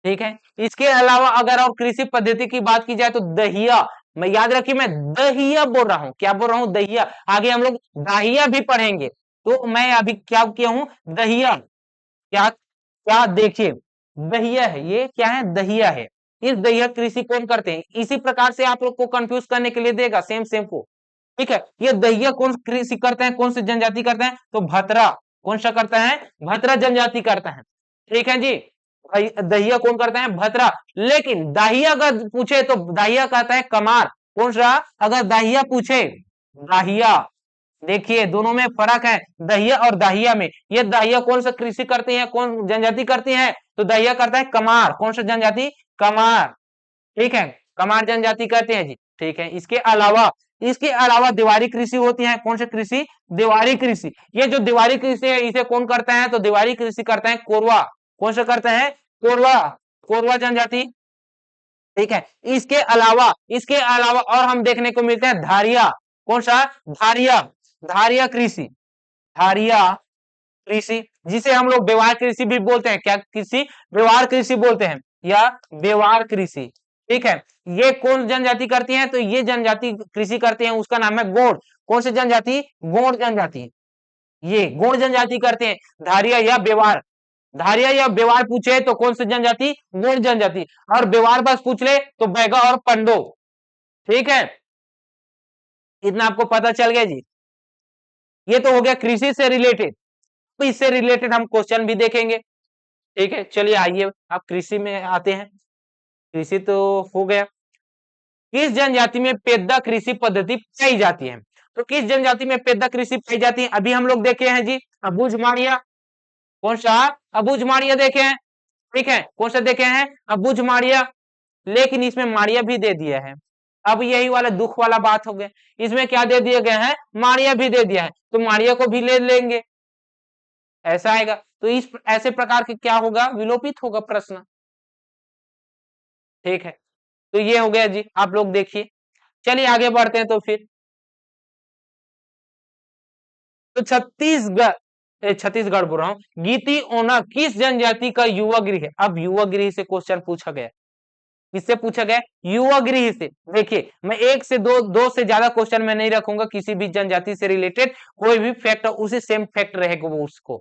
ठीक है। इसके अलावा अगर और कृषि पद्धति की बात की जाए तो दहिया, मैं याद रखिए मैं दहिया बोल रहा हूं, क्या बोल रहा हूं, दहिया। आगे हम लोग दाहिया भी पढ़ेंगे, तो मैं अभी क्या किया हूं, दहिया, क्या क्या देखिए, दहिया है, ये क्या है, दहिया है। इस दहिया कृषि कौन करते हैं, इसी प्रकार से आप लोग को कंफ्यूज करने के लिए देगा सेम सेम को, ठीक है। ये दहिया कौन कृषि करते हैं, कौन सी जनजाति करते हैं, तो भतरा, कौन सा करता है, भतरा जनजाति करता है, ठीक है जी। दहिया कौन करता है, भतरा। लेकिन दाहिया अगर पूछे तो दाहिया कहता है कमार, कौन सा, अगर दाहिया पूछे, दाहिया, देखिए दोनों में फर्क है, दहिया और दाहिया में। ये दाहिया कौन सा कृषि करती है, कौन जनजाति करती है, तो दाहिया करता है कमार, कौन सा जनजाति, कमार, ठीक है, कमार जनजाति करते हैं जी, ठीक है। इसके अलावा, इसके अलावा दीवारी कृषि होती है, कौन सी कृषि, दीवारी कृषि। ये जो दीवारी कृषि है इसे कौन करता है, तो दीवारी कृषि करता है कोरवा, कौन सा करता है, कोरवा, कोरवा जनजाति, ठीक है। इसके अलावा, इसके अलावा और हम देखने को मिलते हैं धारिया, कौन सा, धारिया, धारिया कृषि, धारिया कृषि, जिसे हम लोग व्यवहार कृषि भी बोलते हैं, क्या कृषि, व्यवहार कृषि बोलते हैं या व्यवहार कृषि, ठीक है। ये कौन जनजाति करती है, तो ये जनजाति कृषि करते हैं उसका नाम है गोंड, कौन सी जनजाति, गोंड जनजाति, ये गोंड जनजाति करते हैं। धारिया या व्यवहार, धारिया या व्यवहार पूछे तो कौन सी जनजाति, गोंड जनजाति। और व्यवहार बस पूछ ले तो बैगा और पंडो, ठीक है। इतना आपको पता चल गया जी। ये तो हो गया कृषि से रिलेटेड, तो इससे रिलेटेड हम क्वेश्चन भी देखेंगे, ठीक है। चलिए आइए आप कृषि में आते हैं, कृषि तो हो गया। किस जनजाति में पेद्दा कृषि पद्धति पाई जाती है, तो किस जनजाति में पेद्दा कृषि पाई जाती है, अभी हम लोग देखे हैं जी, अबुझ माड़िया, कौन सा, अबुझ माड़िया देखे हैं, ठीक है, कौन सा देखे हैं, अबुझ माड़िया। लेकिन इसमें माड़िया भी दे दिया है, अब यही वाला दुख वाला बात हो गया, इसमें क्या दे दिया गया है, माड़िया भी दे दिया है, तो माड़िया को भी ले लेंगे, ऐसा आएगा। तो इस ऐसे प्रकार के क्या होगा, विलोपित होगा प्रश्न, ठीक है। तो ये हो गया जी, आप लोग देखिए। चलिए आगे बढ़ते हैं। तो फिर तो छत्तीसगढ़ बोल रहा हूं, गीती ओना किस जनजाति का युवा गृह है, अब युवा गृह से क्वेश्चन पूछा गया, किससे पूछा गया? युवागृह से। देखिए मैं एक से दो से ज्यादा क्वेश्चन में नहीं रखूंगा, किसी भी जनजाति से रिलेटेड कोई भी फैक्ट उसी सेम फैक्ट रहेगा वो उसको,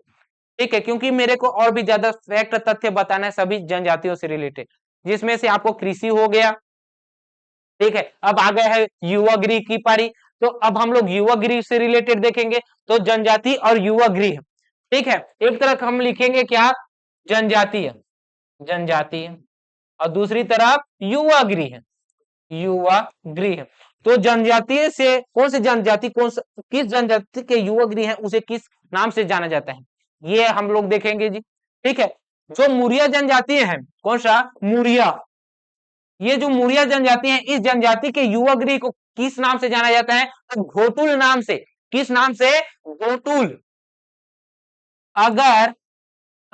ठीक है, क्योंकि मेरे को और भी ज्यादा फैक्ट तथ्य बताना है सभी जनजातियों से रिलेटेड, जिसमें से आपको कृषि हो गया, ठीक है। अब आ गया है युवा गृह की पारी, तो अब हम लोग युवा गृह से रिलेटेड देखेंगे, तो जनजाति और युवा गृह, ठीक है। एक तरफ हम लिखेंगे क्या? जनजातीय, जनजातीय, और दूसरी तरफ युवा गृह, युवा गृह। तो जनजातीय से कौन सी जनजाति, किस जनजाति के युवा गृह है उसे किस नाम से जाना जाता है, ये हम लोग देखेंगे जी, ठीक है। जो मुरिया जनजाति है, कौन सा? मुरिया, ये जो मुरिया जनजाति है, इस जनजाति के युवा गृह को किस नाम से जाना जाता है? तो घोटुल नाम से। किस नाम से? घोटुल। अगर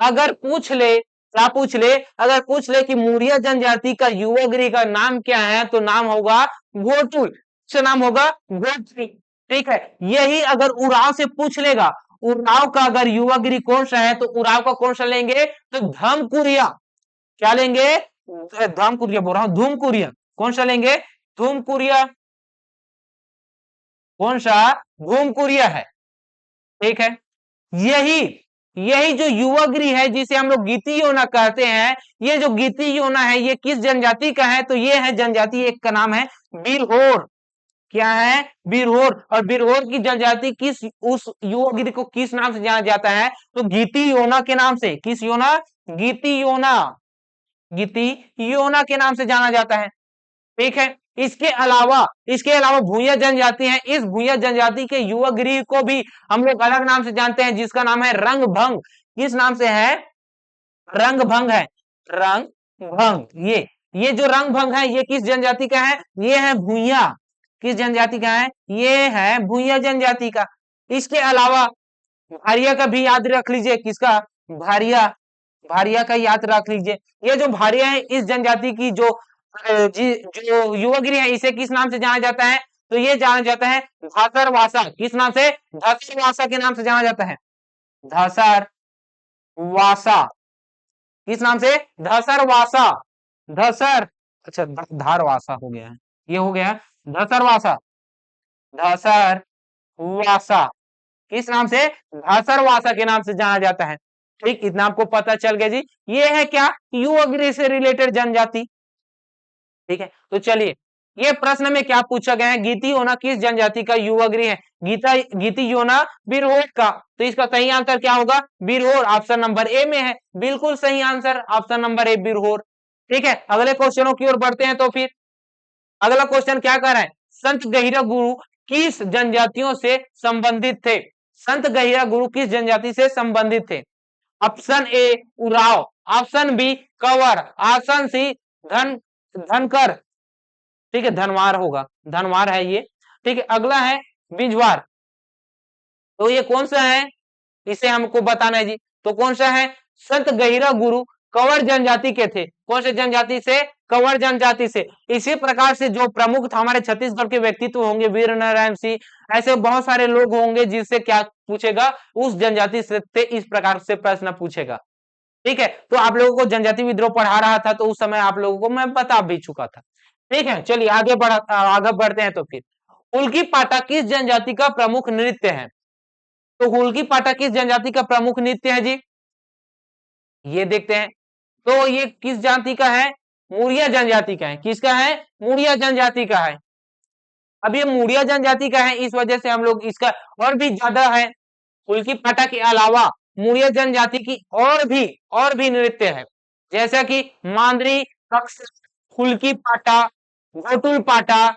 अगर पूछ ले, क्या पूछ ले? अगर पूछ ले कि मुरिया जनजाति का युवा गृह का नाम क्या है, तो नाम होगा घोटुल, से नाम होगा घोटुल, ठीक है। यही अगर उराव से पूछ लेगा, उराव का अगर युवा गृह कौन सा है, तो उराव का कौन सा लेंगे? तो धमकुरिया। क्या लेंगे? धमकुरिया बोल रहा हूं, धूमकुरिया। कौन सा लेंगे? धूमकुरिया। कौन सा? धूमकुरिया है, ठीक है। यही यही जो युवा गृह है, जिसे हम लोग गीती योना कहते हैं, ये जो गीती योना है, ये किस जनजाति का है? तो ये है जनजाति, एक का नाम है बिरहोर। क्या है? बिरहोर। और बिरहोर की जनजाति किस, उस युवा गृह को किस नाम से जाना जाता है? तो गीती योना के नाम से। किस योना? गीती योना, गीती योना के नाम से जाना जाता है, ठीक है। इसके अलावा भूया जनजाति है, इस भूया जनजाति के युवा गृह को भी हम लोग अलग नाम से जानते हैं, जिसका नाम है रंगभंग। किस नाम से है? रंगभंग है, रंगभंग। ये जो रंगभंग है, ये किस जनजाति का है? ये है भूया। किस जनजाति का है? ये है भूया जनजाति का। इसके अलावा भारिया का भी याद रख लीजिए। किसका? भारिया, भारिया का याद रख लीजिए। ये जो भारिया है, इस जनजाति की जो जो युवगिरी है, इसे किस नाम से जाना जाता है? तो ये जाना जाता है धासरवासा। किस नाम से? धासरवासा के नाम से जाना जाता है, धासरवासा। किस नाम से? धसरवासा, धसर, अच्छा धारवासा हो गया है, ये हो गया धसरवासा, धसरवासा। किस नाम से? धासरवासा के नाम से जाना जाता है, ठीक। इतना आपको पता चल गया जी। ये है क्या? युवगिरी से रिलेटेड जनजाति, ठीक है। तो चलिए, ये प्रश्न में क्या पूछा गया है? गीती योना किस जनजाति का युवा गृह है? गीती योना बिरहोर का। तो इसका सही आंसर क्या होगा? बिरहोर। ऑप्शन नंबर ए में है, बिल्कुल सही आंसर, ऑप्शन नंबर ए बिरहोर, ठीक है। अगले क्वेश्चनों की ओर बढ़ते हैं। तो फिर अगला क्वेश्चन क्या कर रहा है? संत गहिरा गुरु किस जनजातियों से संबंधित थे? संत गहिरा गुरु किस जनजाति से संबंधित थे? Option A Oraon, option B Kanwar, option C Dhan Dhankar, ठीक है, धनवार होगा, धनवार है ये, ठीक है। अगला है बिजवार। तो ये कौन सा है? इसे हमको बताना है जी। तो कौन सा है? संत गहिरा गुरु कंवर जनजाति के थे। कौन से जनजाति से? कंवर जनजाति से। इसी प्रकार से जो प्रमुख था हमारे छत्तीसगढ़ के व्यक्तित्व होंगे, वीर नारायण सिंह, ऐसे बहुत सारे लोग होंगे जिससे क्या पूछेगा? उस जनजाति से इस प्रकार से प्रश्न पूछेगा, ठीक है। तो आप लोगों को जनजाति विद्रोह पढ़ा रहा था, तो उस समय आप लोगों को मैं बता भी चुका था, ठीक है। चलिए आगे बढ़ते हैं। तो फिर हुल्की पाटा किस जनजाति का प्रमुख नृत्य है? तो हुल्की पाटा किस जनजाति का प्रमुख नृत्य है जी? ये देखते हैं। तो ये किस जाति का है? मुरिया जनजाति का है। किसका है? मुरिया जनजाति का है। अब ये मुरिया जनजाति का है, इस वजह से हम लोग इसका और भी ज्यादा है। हुल्की पाटा के अलावा मुरिया जनजाति की और भी नृत्य है, जैसा कि मांदरी, कक्ष, हुल्की पाटा, घोटुल पाटा,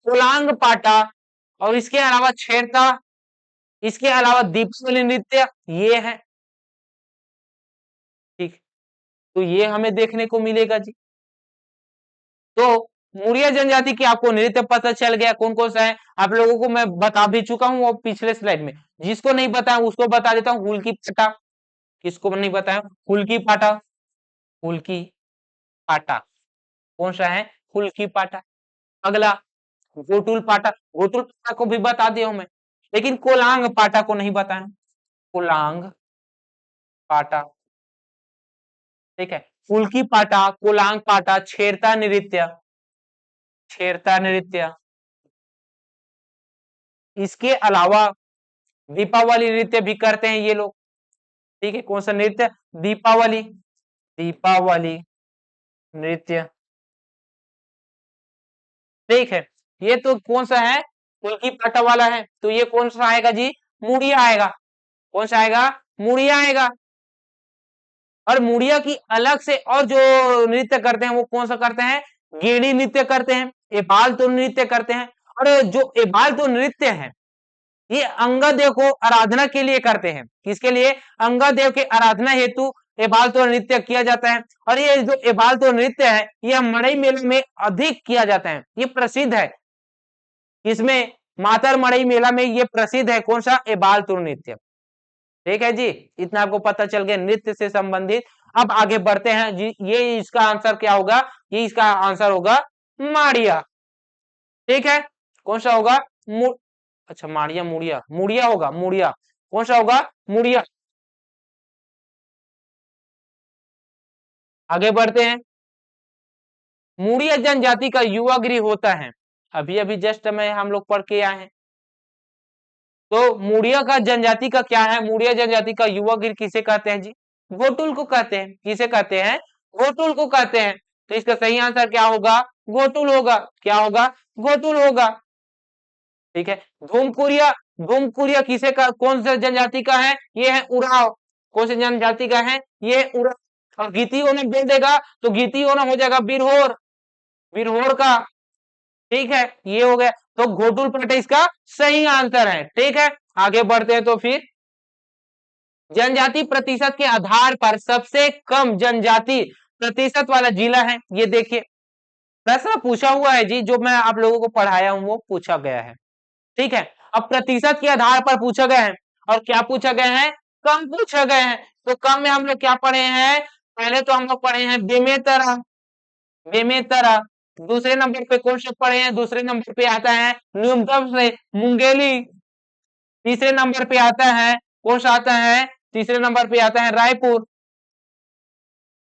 कोलांग पाटा, और इसके अलावा छेरता, इसके अलावा दीपावली नृत्य, ये है, ठीक। तो ये हमें देखने को मिलेगा जी। तो मुरिया जनजाति की आपको नृत्य पता चल गया कौन कौन सा है, आप लोगों को मैं बता भी चुका हूं, और पिछले स्लाइड में। जिसको नहीं बताया उसको बता देता हूं, हुल्की पाटा। किसको नहीं बताया? हुल्की पाटा, हुल्की पाटा कौन सा है? हुल्की पाटा। अगला घोटुल पाटा, घोटुल पाटा को भी बता दिया हूं मैं, लेकिन कोलांग पाटा को नहीं बताया। कोलांग पाटा, ठीक है। फुल्की पाटा, कुलांग पाटा, छेरता नृत्य, छेरता नृत्य। इसके अलावा दीपावली नृत्य भी करते हैं ये लोग। ठीक है, कौन सा नृत्य? दीपावली, दीपावली नृत्य। ठीक है, ये तो कौन सा है? फुल्की पाटा वाला है, तो ये कौन सा आएगा जी? मुड़िया आएगा। कौन सा आएगा? मुड़िया आएगा। और मुड़िया की अलग से और जो नृत्य करते हैं वो कौन सा करते हैं? गेड़ी नृत्य करते हैं, एबाल तो नृत्य करते हैं। और जो एबाल तो नृत्य है ये अंगदेव को आराधना के लिए करते हैं। किसके लिए? अंगदेव के आराधना हेतु एबाल तो नृत्य किया जाता है। और ये जो एबाल तो नृत्य है यह मड़ई मेले में अधिक किया जाता है, ये प्रसिद्ध है। इसमें मातर मड़ई मेला में ये प्रसिद्ध है। कौन सा? एबाल तो नृत्य। ठीक है जी, इतना आपको पता चल गया नृत्य से संबंधित। अब आगे बढ़ते हैं जी, ये इसका आंसर क्या होगा? ये इसका आंसर होगा माड़िया। ठीक है, कौन सा होगा? अच्छा, माड़िया मुड़िया, मुड़िया होगा, मुड़िया। कौन सा होगा? मुड़िया। आगे बढ़ते हैं। मुड़िया जनजाति का युवा गृह होता है, अभी अभी जस्ट में हम लोग पढ़ के आए हैं। तो मुड़िया का जनजाति का क्या है? मुड़िया जनजाति का युवा गृह किसे कहते हैं जी? गोटुल को कहते हैं। किसे कहते हैं? गोटुल को कहते हैं। तो इसका सही आंसर क्या होगा? गोटुल होगा। क्या होगा? गोटुल होगा। ठीक है, धूमकुरिया, धूमकुरिया किसे का, कौन से जनजाति का है? ये है उराव। कौन सी जनजाति का है? ये उराव। और गीती ओना बोल देगा तो गीती ओना हो जाएगा बिरहोर, बिरहोर का। ठीक है, ये हो गया। तो घोटुल पटे इसका सही आंसर है। ठीक है, आगे बढ़ते हैं। तो फिर जनजाति प्रतिशत के आधार पर सबसे कम जनजाति प्रतिशत वाला जिला है, ये देखिए प्रश्न पूछा हुआ है जी, जो मैं आप लोगों को पढ़ाया हूं वो पूछा गया है। ठीक है, अब प्रतिशत के आधार पर पूछा गया है। और क्या पूछा गया है? कम पूछा गया है। तो कम में हम लोग क्या पढ़े हैं? पहले तो हम लोग पढ़े हैं बेमेतरा, बेमेतरा। दूसरे नंबर पे कौन सा पढ़े हैं? दूसरे नंबर पे आता है न्यूनतम से मुंगेली। तीसरे नंबर पे आता है, कौन सा आता है? तीसरे नंबर पे आता है रायपुर।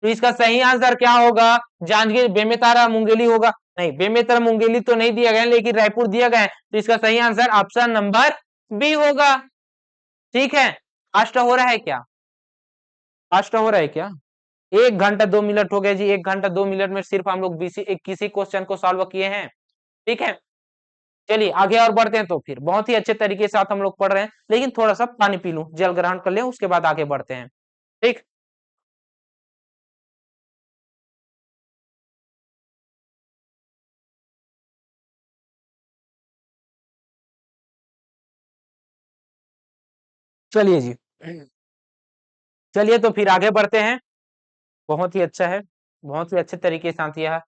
तो इसका सही आंसर क्या होगा? जांजगीर, बेमेतरा, मुंगेली होगा। नहीं, बेमेतरा मुंगेली तो नहीं दिया गया, लेकिन रायपुर दिया गया है। तो इसका सही आंसर ऑप्शन नंबर बी होगा। ठीक है, फास्ट हो रहा है क्या? फास्ट हो रहा है क्या? 1 घंटा 2 मिनट हो गया जी। 1 घंटा 2 मिनट में सिर्फ हम लोग किसी क्वेश्चन को सॉल्व किए हैं। ठीक है, चलिए आगे और बढ़ते हैं। तो फिर बहुत ही अच्छे तरीके से हम लोग पढ़ रहे हैं, लेकिन थोड़ा सा पानी पी लूं, जल ग्रहण कर ले, उसके बाद आगे बढ़ते हैं। ठीक, चलिए जी, चलिए तो फिर आगे बढ़ते हैं। बहुत ही अच्छा है, बहुत ही अच्छे तरीके से यह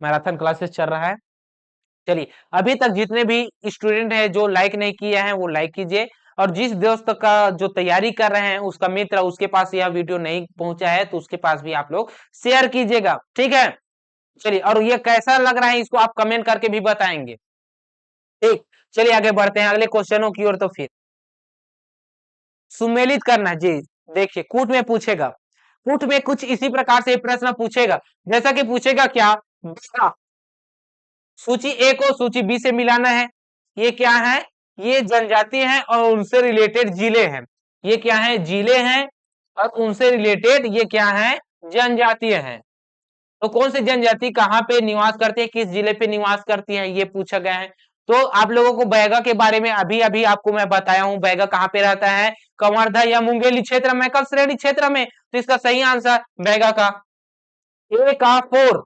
मैराथन क्लासेस चल रहा है। चलिए, अभी तक जितने भी स्टूडेंट हैं जो लाइक नहीं किए हैं वो लाइक कीजिए। और जिस दोस्त का जो तैयारी कर रहे हैं उसका मित्र उसके पास यह वीडियो नहीं पहुंचा है तो उसके पास भी आप लोग शेयर कीजिएगा। ठीक है, चलिए, और ये कैसा लग रहा है इसको आप कमेंट करके भी बताएंगे। ठीक, चलिए आगे बढ़ते हैं अगले क्वेश्चनों की ओर। तो फिर सुमेलित करना जी, देखिए कूट में पूछेगा, कूट में कुछ इसी प्रकार से प्रश्न पूछेगा। जैसा कि पूछेगा क्या? सूची ए को सूची बी से मिलाना है। ये क्या है? ये जनजाति है और उनसे रिलेटेड जिले हैं। ये क्या है? जिले हैं और उनसे रिलेटेड ये क्या है? जनजातीय हैं। तो कौन सी जनजाति कहाँ पे निवास करती है, किस जिले पे निवास करती है, ये पूछा गया है। तो आप लोगों को बैगा के बारे में अभी अभी आपको मैं बताया हूं। बैगा कहाँ पे रहता है? कवर्धा या मुंगेली क्षेत्र में, कब श्रेणी क्षेत्र में। तो इसका सही आंसर बैगा का ए का 4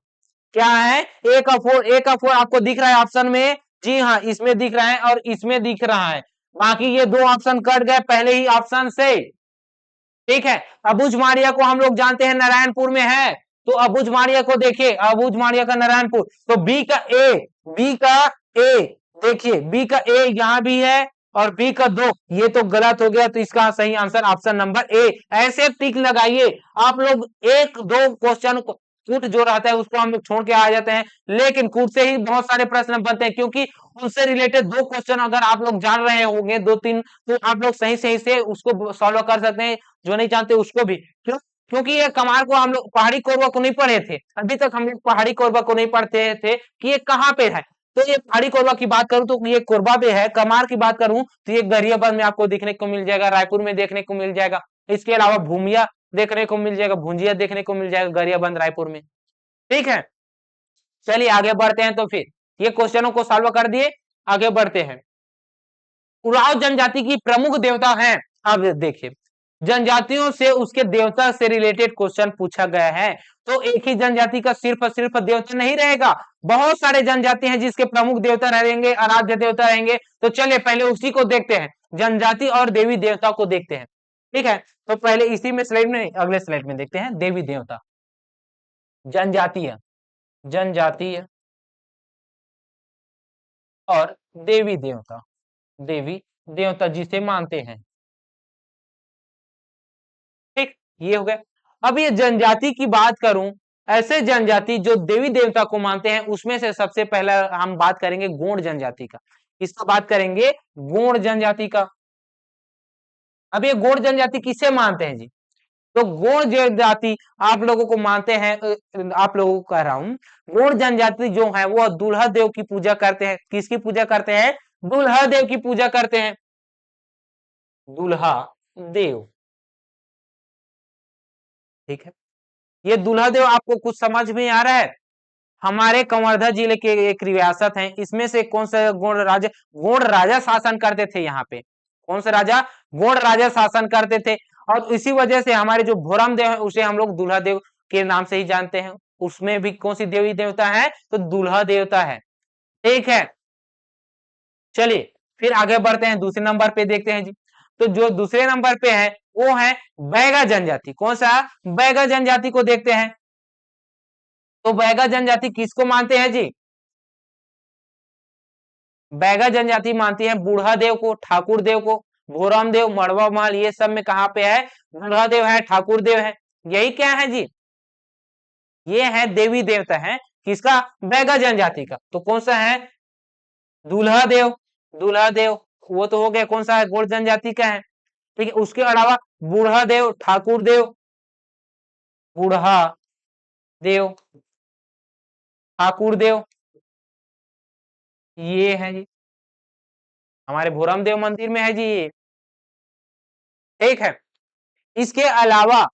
क्या है? ए का 4, ए का 4 आपको दिख रहा है ऑप्शन में? जी हाँ, इसमें दिख रहा है और इसमें दिख रहा है। बाकी ये दो ऑप्शन कट गए पहले ही ऑप्शन से। ठीक है, अबुझ मारिया को हम लोग जानते हैं नारायणपुर में है। तो अबुझ मारिया को देखिए, अबुझ मारिया का नारायणपुर। तो बी का ए, बी का ए, देखिए बी का ए यहां भी है और बी का 2, ये तो गलत हो गया। तो इसका सही आंसर ऑप्शन नंबर ए। ऐसे टिक लगाइए आप लोग। एक दो क्वेश्चन को कूट जो रहता है उसको हम लोग छोड़ के आ जाते हैं, लेकिन कूट से ही बहुत सारे प्रश्न बनते हैं, क्योंकि उनसे रिलेटेड दो क्वेश्चन अगर आप लोग जान रहे होंगे, 2 3, तो आप लोग सही सही से उसको सॉल्व कर सकते हैं। जो नहीं जानते उसको भी, क्यों? क्योंकि ये कमार को हम लोग पहाड़ी कोरबा को नहीं पढ़े थे, अभी तक हम लोग पहाड़ी कोरबा को नहीं पढ़ते थे कि ये कहाँ पे है। तो ये पहाड़ी कोरबा की बात करूं तो ये कोरबा पे है। कमार की बात करूं तो ये गरियाबंद में आपको देखने को मिल जाएगा, रायपुर में देखने को मिल जाएगा। इसके अलावा भूमिया देखने को मिल जाएगा, भुंजिया देखने को मिल जाएगा गरियाबंद रायपुर में। ठीक है, चलिए आगे बढ़ते हैं। तो फिर ये क्वेश्चनों को सॉल्व कर दिए, आगे बढ़ते हैं। उराव जनजाति की प्रमुख देवता है। अब देखिए, जनजातियों से उसके देवता से रिलेटेड क्वेश्चन पूछा गया है, तो एक ही जनजाति का सिर्फ देवता नहीं रहेगा, बहुत सारे जनजाति हैं जिसके प्रमुख देवता रहेंगे, आराध्य देवता रहेंगे। तो चलिए पहले उसी को देखते हैं, जनजाति और देवी देवता को देखते हैं। ठीक है, तो पहले इसी में स्लाइड में, अगले स्लाइड में देखते हैं देवी देवता। जनजातीय, जनजातीय और देवी देवता, देवी देवता जिसे मानते हैं। ठीक, ये हो गया। अब ये जनजाति की बात करूं, ऐसे जनजाति जो देवी देवता को मानते हैं, उसमें से सबसे पहला हम बात करेंगे गोंड जनजाति का। इसका बात करेंगे गोंड जनजाति का। अब ये गोंड जनजाति किसे मानते हैं जी? तो गोंड जनजाति आप लोगों को मानते हैं, आप लोगों को कह रहा हूं, गोंड जनजाति जो है वो दूल्हा देव की पूजा करते हैं। किसकी पूजा करते हैं? दूल्हा देव की पूजा करते हैं, दूल्हा देव। ठीक है, ये दूल्हा देव आपको कुछ समझ में आ रहा है? हमारे कवर्धा जिले के एक रियासत है, इसमें से कौन सा गोंड राजा शासन करते थे यहाँ पे। कौन सा राजा? गोंड राजा शासन करते थे। और इसी वजह से हमारे जो भोरम देव है उसे हम लोग दूल्हा देव के नाम से ही जानते हैं। उसमें भी कौन सी देवी देवता है? तो दूल्हा देवता है। ठीक है, चलिए फिर आगे बढ़ते हैं, दूसरे नंबर पे देखते हैं जी। तो जो दूसरे नंबर पे है वो है बैगा जनजाति। कौन सा? बैगा जनजाति को देखते हैं। तो बैगा जनजाति किसको मानते हैं जी? बैगा जनजाति मानती है बूढ़ा देव को, ठाकुर देव को। भोरम देव, मड़वा माल, ये सब में कहां पे है? बूढ़ा देव है, ठाकुर देव है। यही क्या है जी? ये है देवी देवता है। किसका? बैगा जनजाति का। तो कौन सा है? दूल्हा देव। दूल्हा देव वो तो हो गया, कौन सा है? गोंड जनजाति का है। ठीक है, उसके अलावा बूढ़ा देव, ठाकुर देव, बूढ़ा देव, ठाकुर देव, ये है जी, हमारे भोरम देव मंदिर में है जी ये। ठीक है, इसके अलावा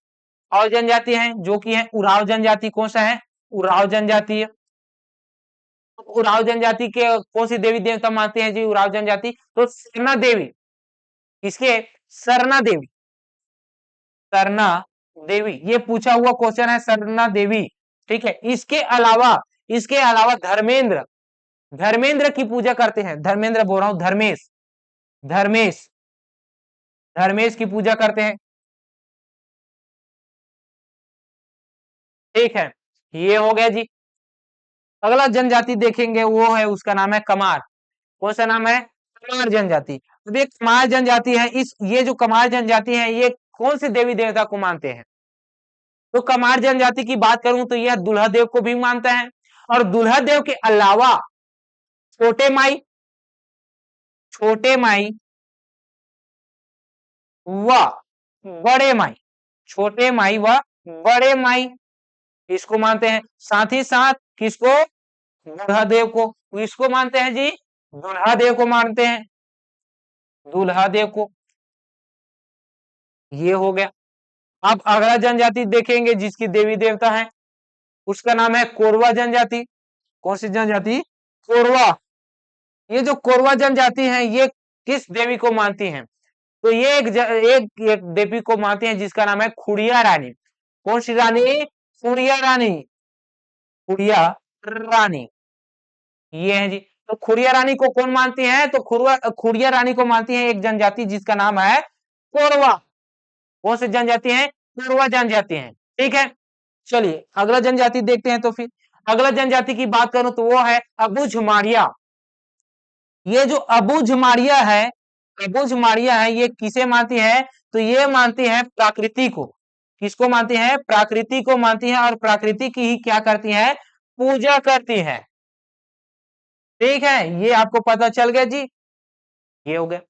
और जनजाति हैं जो कि है उराव जनजाति। कौन सा है? उराव जनजाति है। उराव जनजाति के कौन सी देवी देवता मानते हैं जी उराव जनजाति? तो सरना देवी। किसके? सरना देवी, सरना देवी, ये पूछा हुआ क्वेश्चन है, सरना देवी। ठीक है, इसके अलावा धर्मेंद्र, धर्मेंद्र की पूजा करते हैं। धर्मेंद्र बोल रहा हूं, धर्मेश, धर्मेश, धर्मेश की पूजा करते हैं। ठीक है, ये हो गया जी। अगला जनजाति देखेंगे वो है, उसका नाम है कमार। कौन सा नाम है? कमार जनजाति। तो ये कमार जनजाति है, इस ये जो कमार जनजाति है ये कौन से देवी देवता को मानते हैं? तो कमार जनजाति की बात करूं तो यह दूल्हा देव को भी मानता है, और दूल्हा देव के अलावा छोटे माई, छोटे माई व बड़े माई, छोटे माई व बड़े माई इसको मानते हैं। साथ ही साथ किसको? दूल्हा देव को। किसको मानते हैं जी? दूल्हा देव को मानते हैं, दूल्हा देव को। ये हो गया। अब अगला जनजाति देखेंगे जिसकी देवी देवता है, उसका नाम है कोरवा जनजाति। कौन सी जनजाति? कोरवा। ये जो कोरवा जनजाति है ये किस देवी को मानती हैं? तो ये एक देवी को मानते हैं जिसका नाम है खुड़िया रानी। कौन सी रानी? खुड़िया रानी, खुड़िया रानी, ये है जी। तो खुड़िया रानी को कौन मानती है? तो खुड़िया रानी को मानती है एक जनजाति जिसका नाम है कोरवा। कौन सी जनजाति है? कोरवा जनजाति है। ठीक है, चलिए अगला जनजाति देखते हैं। तो फिर अगला जनजाति की बात करूं तो वो है अबुझमाड़िया। ये जो अबुझमाड़िया है, अबुझमाड़िया है, ये किसे मानती है? तो ये मानती है प्रकृति को। किसको मानती है? प्रकृति को मानती है, और प्रकृति की ही क्या करती है? पूजा करती है। ठीक है, ये आपको पता चल गया जी। ये हो गया।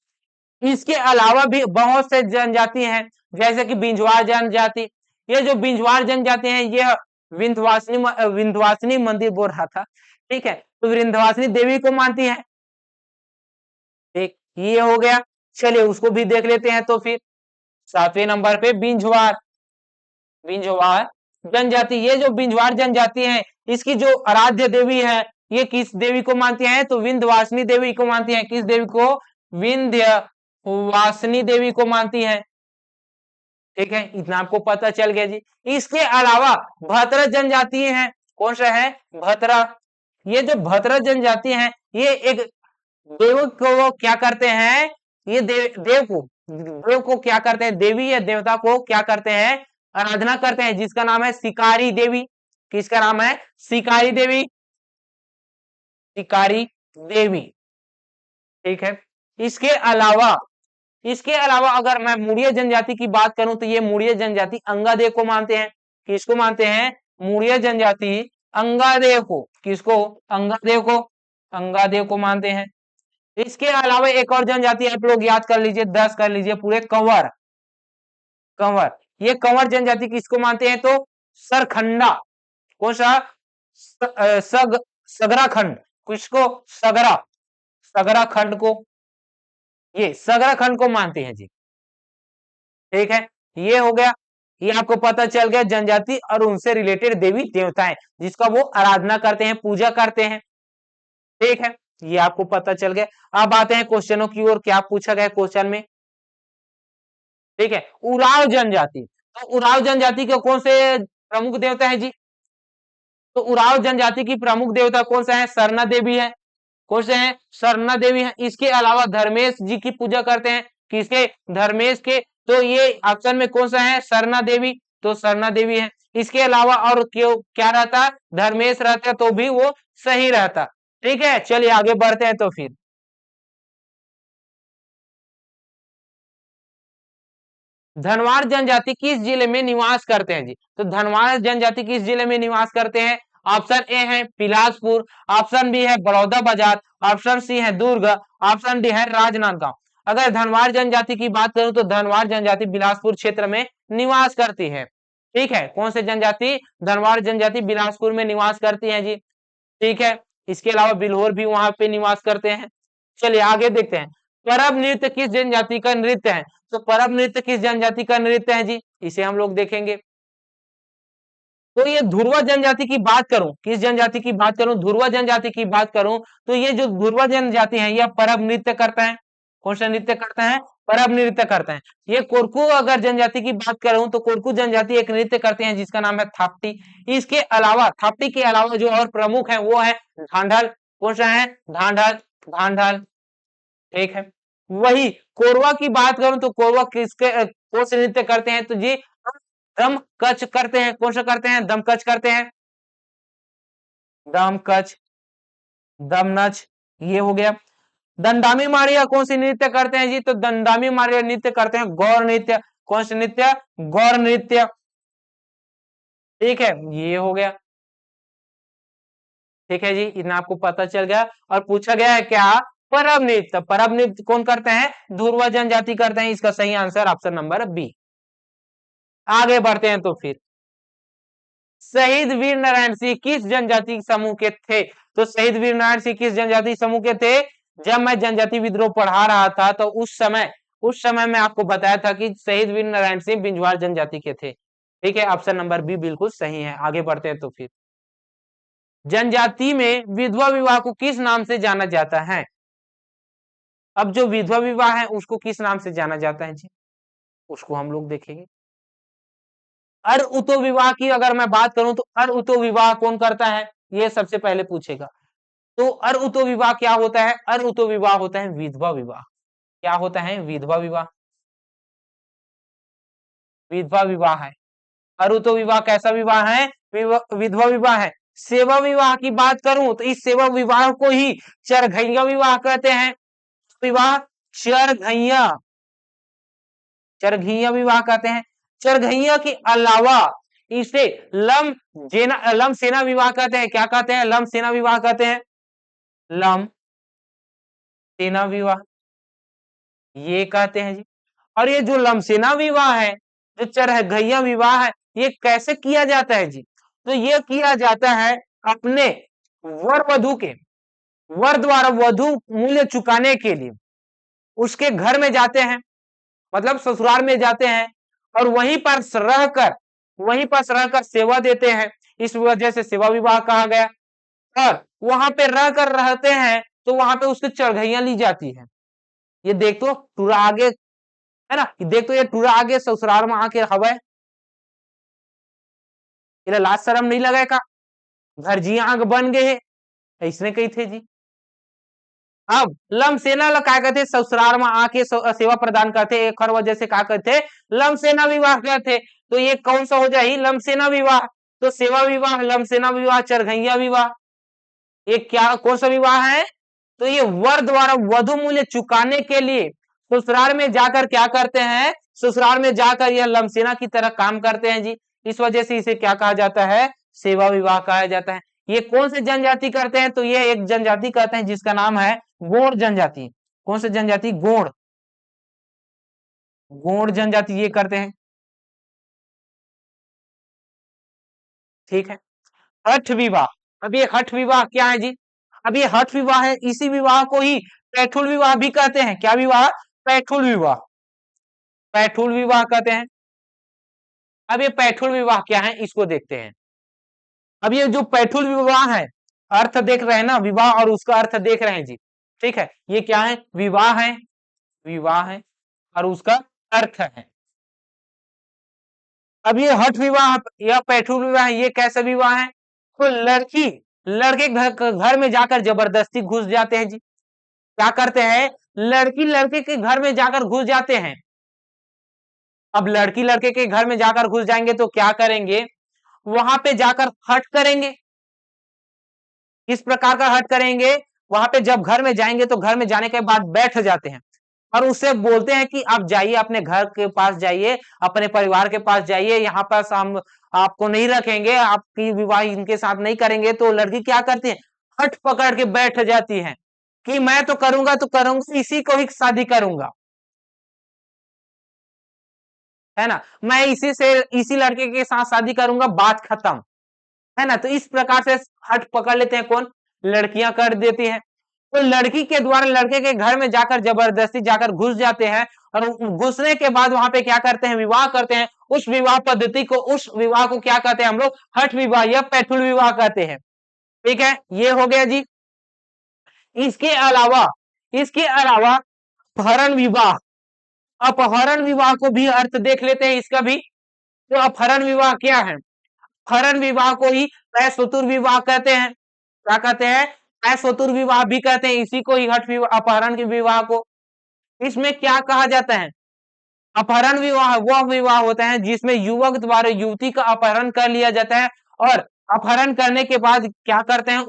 इसके अलावा भी बहुत से जनजाति हैं, जैसे कि बिंजवार जनजाति, ये जो बिंजवार जनजाति है ये विंध्यवासिनी मंदिर बोल रहा था, ठीक है, तो विंध्यवासिनी देवी को मानती है। ठीक, ये हो गया। चलिए उसको भी देख लेते हैं। तो फिर 7वें नंबर पे बिंजवार, बिंजवार जनजाति, ये जो बिंजवार जनजाति है इसकी जो आराध्य देवी है ये किस देवी को मानती है? तो विंध्यवासिनी देवी को मानती है। किस देवी को? विंध्यवासिनी देवी को मानती है। ठीक है, इतना आपको पता चल गया जी। इसके अलावा भतरा जनजाति है, कौन सा है? भतरा। ये जो भतरा जनजाति है ये एक देव को क्या करते हैं? ये देव को क्या करते हैं? देवी या देवता को क्या करते हैं? आराधना करते हैं, जिसका नाम है शिकारी देवी। किसका नाम है? शिकारी देवी, शिकारी देवी। ठीक है, इसके अलावा अगर मैं मुड़िया जनजाति की बात करूं तो ये मुड़िया जनजाति अंगादेव को मानते हैं। किसको मानते हैं? मुड़िया जनजाति अंगादेव को। किसको? अंगादेव को। अंगादेव को मानते हैं। इसके अलावा एक और जनजाति आप लोग याद कर लीजिए, 10 कर लीजिए पूरे। कंवर, कंवर, ये कंवर जनजाति किसको मानते हैं? तो सरखंडा। कौन सा? सगरा खंड। किसको? सगरा, सगरा खंड को, ये सगरा खंड को मानते हैं जी। ठीक है, ये हो गया। ये आपको पता चल गया जनजाति और उनसे रिलेटेड देवी देवताएं जिसका वो आराधना करते हैं, पूजा करते हैं। ठीक है, ये आपको पता चल गया। अब आते हैं क्वेश्चनों की ओर। क्या पूछा गया क्वेश्चन में? ठीक है, उराव जनजाति। तो उराव जनजाति के कौन से प्रमुख देवता है जी? तो उराव जनजाति की प्रमुख देवता कौन सा है? सरना देवी है। कौन से है? सरना देवी है। इसके अलावा धर्मेश जी की पूजा करते हैं। किसके? धर्मेश के। तो ये ऑप्शन में कौन सा है? सरना देवी। तो सरना देवी है। इसके अलावा और क्यों क्या रहता? धर्मेश रहता तो भी वो सही रहता। ठीक है, चलिए आगे बढ़ते हैं। तो फिर धनवार जनजाति किस जिले में निवास करते हैं जी? तो धनवार जनजाति किस जिले में निवास करते हैं? ऑप्शन ए है बिलासपुर, ऑप्शन बी है बड़ौदा बाजार, ऑप्शन सी है दुर्ग, ऑप्शन डी है राजनांदगांव। अगर धनवार जनजाति की बात करूं तो धनवार जनजाति बिलासपुर क्षेत्र में निवास करती है। ठीक है, कौन से जनजाति? धनवार जनजाति बिलासपुर में निवास करती है जी। ठीक है, इसके अलावा बिल्होर भी वहां पे निवास करते हैं। चलिए आगे देखते हैं। परब नृत्य किस जनजाति का नृत्य है? तो परब नृत्य किस जनजाति का नृत्य है जी? इसे हम लोग देखेंगे। तो ये ध्रुवा जनजाति की बात करूं, किस जनजाति की बात करूं? ध्रुवा जनजाति की बात करूं तो ये जो ध्रुवा जनजाति है यह परब नृत्य करता है। कौन सा नृत्य करता है? परब नृत्य करता है। ये कोरकू अगर जनजाति की बात करूं तो कोरकू जनजाति एक नृत्य करते हैं जिसका नाम है थाप्टी। इसके अलावा थाप्टी के अलावा जो और प्रमुख है वो है ढांढल। कौन सा है? ढांढल, ढांढल। ठीक है, वही कोरवा की बात करूं तो कोरवा किसके कौन से नृत्य करते हैं? तो जी दम कच करते हैं। कौन सा करते हैं? दम कच करते हैं। दम कच, दम नच, ये हो गया। दंडामी मारिया कौन सी नृत्य करते हैं जी? तो दंडामी मारिया नृत्य करते हैं गौर नृत्य। कौन सा नृत्य? गौर नृत्य। ठीक है, ये हो गया। ठीक है जी, इतना आपको पता चल गया। और पूछा गया है क्या? परब नृत्य। परब नृत्य कौन करते हैं? ध्रुवा जनजाति करते हैं। इसका सही आंसर ऑप्शन नंबर बी। आगे बढ़ते हैं। तो फिर शहीद वीर नारायण सिंह किस जनजाति समूह के थे? तो शहीद वीर नारायण सिंह किस जनजाति समूह के थे? जब मैं जनजाति विद्रोह पढ़ा रहा था तो उस समय मैं आपको बताया था कि शहीद वीर नारायण सिंह बिंजवार जनजाति के थे। ठीक है, ऑप्शन नंबर बी बिल्कुल सही है। आगे बढ़ते हैं। तो फिर जनजाति में विधवा विवाह को किस नाम से जाना जाता है? अब जो विधवा विवाह है उसको किस नाम से जाना जाता है जी? उसको हम लोग देखेंगे। अर उतो विवाह की अगर मैं बात करूं तो अर उतो विवाह कौन करता है? ये सबसे पहले पूछेगा। तो अर उतो विवाह क्या होता है? अर उतो विवाह होता है विधवा विवाह। क्या होता है? विधवा विवाह। विधवा विवाह है। अर उतो विवाह कैसा विवाह है? विधवा विवाह है। सेवा विवाह की बात करूं तो इस सेवा विवाह को ही चरघैया विवाह कहते हैं। विवाह चरघैया, चरघैया विवाह कहते हैं। चरघैया के अलावा इसे लम सेना विवाह कहते हैं। क्या कहते हैं? लम सेना विवाह कहते हैं। लम सेना विवाह ये कहते हैं जी। और ये जो लमसेना विवाह है, जो चरघैया विवाह है, ये कैसे किया जाता है जी? तो ये किया जाता है अपने वर वधु के वर द्वारा वधु मूल्य चुकाने के लिए उसके घर में जाते हैं, मतलब ससुराल में जाते हैं और वहीं पर रहकर सेवा देते हैं। इस वजह से सेवा विवाह कहा गया। और वहां पे रहकर रहते हैं तो वहां पे उसकी चढ़गैयां ली जाती है। ये देख तो टूरा आगे है ना, देख तो ये टूरा आगे ससुराल में आके हवा, इला लाज शरम नहीं लगे का? घर जी आग बन गए है, ऐसने कही थे जी। अब लमसेना ला का कहते ससुराल में आके सेवा प्रदान करते, एक और वजह से का कहते लमसेना विवाह करते। तो ये कौन सा हो जाए लमसेना विवाह? तो सेवा विवाह, लमसेना विवाह, चरघैया विवाह, ये क्या कौन सा विवाह है? तो ये वर द्वारा वधु मूल्य चुकाने के लिए ससुराल में जाकर क्या करते हैं? ससुराल में जाकर यह लमसेना की तरह काम करते हैं जी। इस वजह से इसे क्या कहा जाता है? सेवा विवाह कहा जाता है। ये कौन से जनजाति करते हैं? तो ये एक जनजाति कहते हैं जिसका नाम है गोंड जनजाति। कौन से जनजाति? गोंड, गोंड जनजाति ये करते हैं। ठीक है। हठ विवाह, अब ये हठ विवाह क्या है जी? अब ये हठ विवाह है, इसी विवाह को ही पैठुल विवाह भी कहते हैं। क्या विवाह? पैठुल विवाह, पैठुल विवाह कहते हैं। अब ये पैठुल विवाह क्या है इसको देखते हैं। अब ये जो पैठुल विवाह है, अर्थ देख रहे हैं ना, विवाह और उसका अर्थ देख रहे हैं जी। ठीक है, ये क्या है? विवाह है, विवाह है और उसका अर्थ है। अब ये हठ विवाह या पैठुल विवाह ये कैसा विवाह है? तो लड़की लड़के घर में जाकर जबरदस्ती घुस जाते हैं जी। क्या करते हैं? लड़की लड़के के घर में जाकर घुस जाते हैं। अब लड़की लड़के के घर में जाकर घुस जाएंगे तो क्या करेंगे? वहां पे जाकर हट करेंगे। किस प्रकार का हट करेंगे? वहां पे जब घर में जाएंगे तो घर में जाने के बाद बैठ जाते हैं और उससे बोलते हैं कि आप जाइए, अपने घर के पास जाइए, अपने परिवार के पास जाइए, यहाँ पर हम आपको नहीं रखेंगे, आपकी विवाह इनके साथ नहीं करेंगे। तो लड़की क्या करती है? हट पकड़ के बैठ जाती है कि मैं तो करूंगा, तो करूंगा, इसी को ही शादी करूंगा, है ना, मैं इसी लड़के के साथ शादी करूंगा, बात खत्म, है ना। तो इस प्रकार से हट पकड़ लेते हैं कौन? लड़कियां कर देती हैं। तो लड़की के द्वारा लड़के के घर में जाकर जबरदस्ती जाकर घुस जाते हैं और घुसने के बाद वहां पे क्या करते हैं? विवाह करते हैं। उस विवाह पद्धति को, उस विवाह को क्या कहते हैं हम लोग? हठ विवाह या पैठुल विवाह कहते हैं। ठीक है, ये हो गया जी। इसके अलावा अपहरण विवाह, अपहरण विवाह को भी अर्थ देख लेते हैं इसका भी। तो अपहरण विवाह क्या है? अपहरण विवाह को ही पैसुतुर विवाह कहते हैं। क्या कहते हैं? पैसुतुर विवाह भी कहते हैं इसी को ही, हठ विवाह, अपहरण के विवाह को। इसमें क्या कहा जाता है? अपहरण विवाह वह विवाह होता है जिसमें युवक द्वारा युवती का अपहरण कर लिया जाता है और अपहरण करने के बाद क्या करते हैं?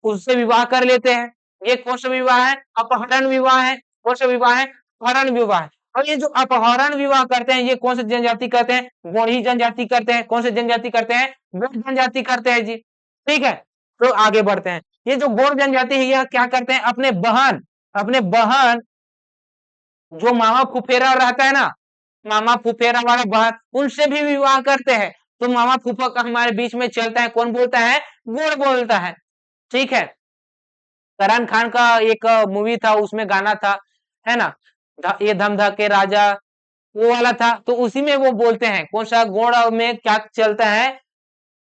उससे विवाह कर लेते हैं। ये कौन सा विवाह है? अपहरण विवाह है। कौन सा विवाह है? अपहरण विवाह है। और ये जो अपहरण विवाह करते हैं ये कौन सी जनजाति करते हैं? गोंडी जनजाति करते हैं। कौन सी जनजाति करते हैं? गोंड जनजाति करते हैं जी। ठीक है, तो आगे बढ़ते हैं। ये जो गोंड जनजाति है यह क्या करते हैं? अपने बहन जो मामा फुफेरा रहता है ना, मामा फुफेरा वाला बहन, उनसे भी विवाह करते हैं। तो मामा फूफा का हमारे बीच में चलता है, कौन बोलता है? गोंड बोलता है। ठीक है, फरहान खान का एक मूवी था, उसमें गाना था, है ना, ये धम धके राजा, वो वाला था। तो उसी में वो बोलते हैं, कौन सा गोड़ में क्या चलता है?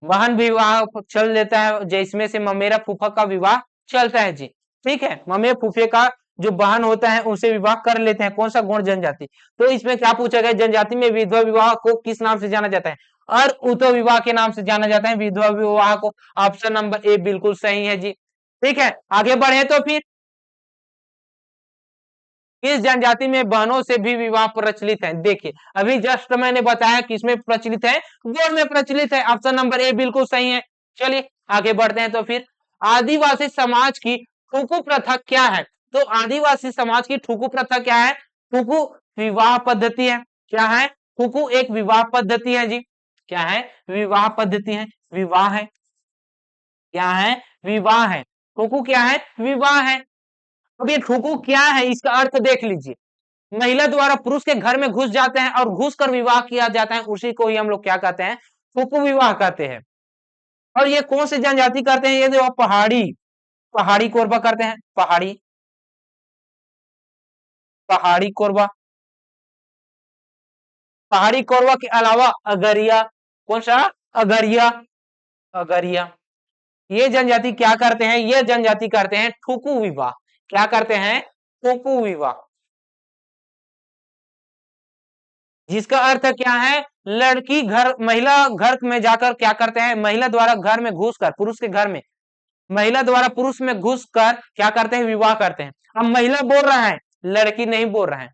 वाहन विवाह चल लेता है, जिसमें से ममेरा फूफा का विवाह चलता है जी। ठीक है, ममेर फूफे का जो बहन होता है उनसे विवाह कर लेते हैं। कौन सा गोंड जनजाति? तो इसमें क्या पूछा गया? जनजाति में विधवा विवाह को किस नाम से जाना जाता है? और उत विवाह के नाम से जाना जाता है विधवा विवाह को। ऑप्शन नंबर ए बिल्कुल सही है जी। ठीक है, आगे बढ़े तो फिर किस जनजाति में बहनों से भी विवाह प्रचलित है? देखिए, अभी जस्ट मैंने बताया किसमें प्रचलित है? गोंड में प्रचलित है। ऑप्शन नंबर ए बिल्कुल सही है। चलिए आगे बढ़ते हैं तो फिर आदिवासी समाज की ठुकु प्रथा क्या है? तो आदिवासी समाज की ठुकु प्रथा क्या है? ठुकु विवाह पद्धति है। क्या है? ठुकु एक विवाह पद्धति है जी। क्या है? विवाह पद्धति है, विवाह है। क्या है? विवाह है। ठुकु क्या है? विवाह है। अब ये ठुकु क्या है इसका अर्थ देख लीजिए। महिला द्वारा पुरुष के घर में घुस जाते हैं और घुस कर विवाह किया जाता है, उसी को ही हम लोग क्या कहते हैं, फूफू विवाह कहते हैं। और ये कौन सी जनजाति करते हैं, ये जो पहाड़ी, पहाड़ी कोरबा करते हैं, पहाड़ी, पहाड़ी कोरबा। पहाड़ी कोरबा के अलावा अगरिया, कौन सा, अगरिया, अगरिया, ये जनजाति क्या करते हैं, ये जनजाति करते हैं ठुकू विवाह। क्या करते हैं, ठुकू विवाह, जिसका अर्थ क्या है, लड़की घर, महिला घर में जाकर क्या करते हैं, महिला द्वारा घर में घुसकर, पुरुष के घर में, महिला द्वारा पुरुष में घुसकर क्या करते हैं, विवाह करते हैं। अब महिला बोल रहा है, लड़की नहीं बोल रहा है,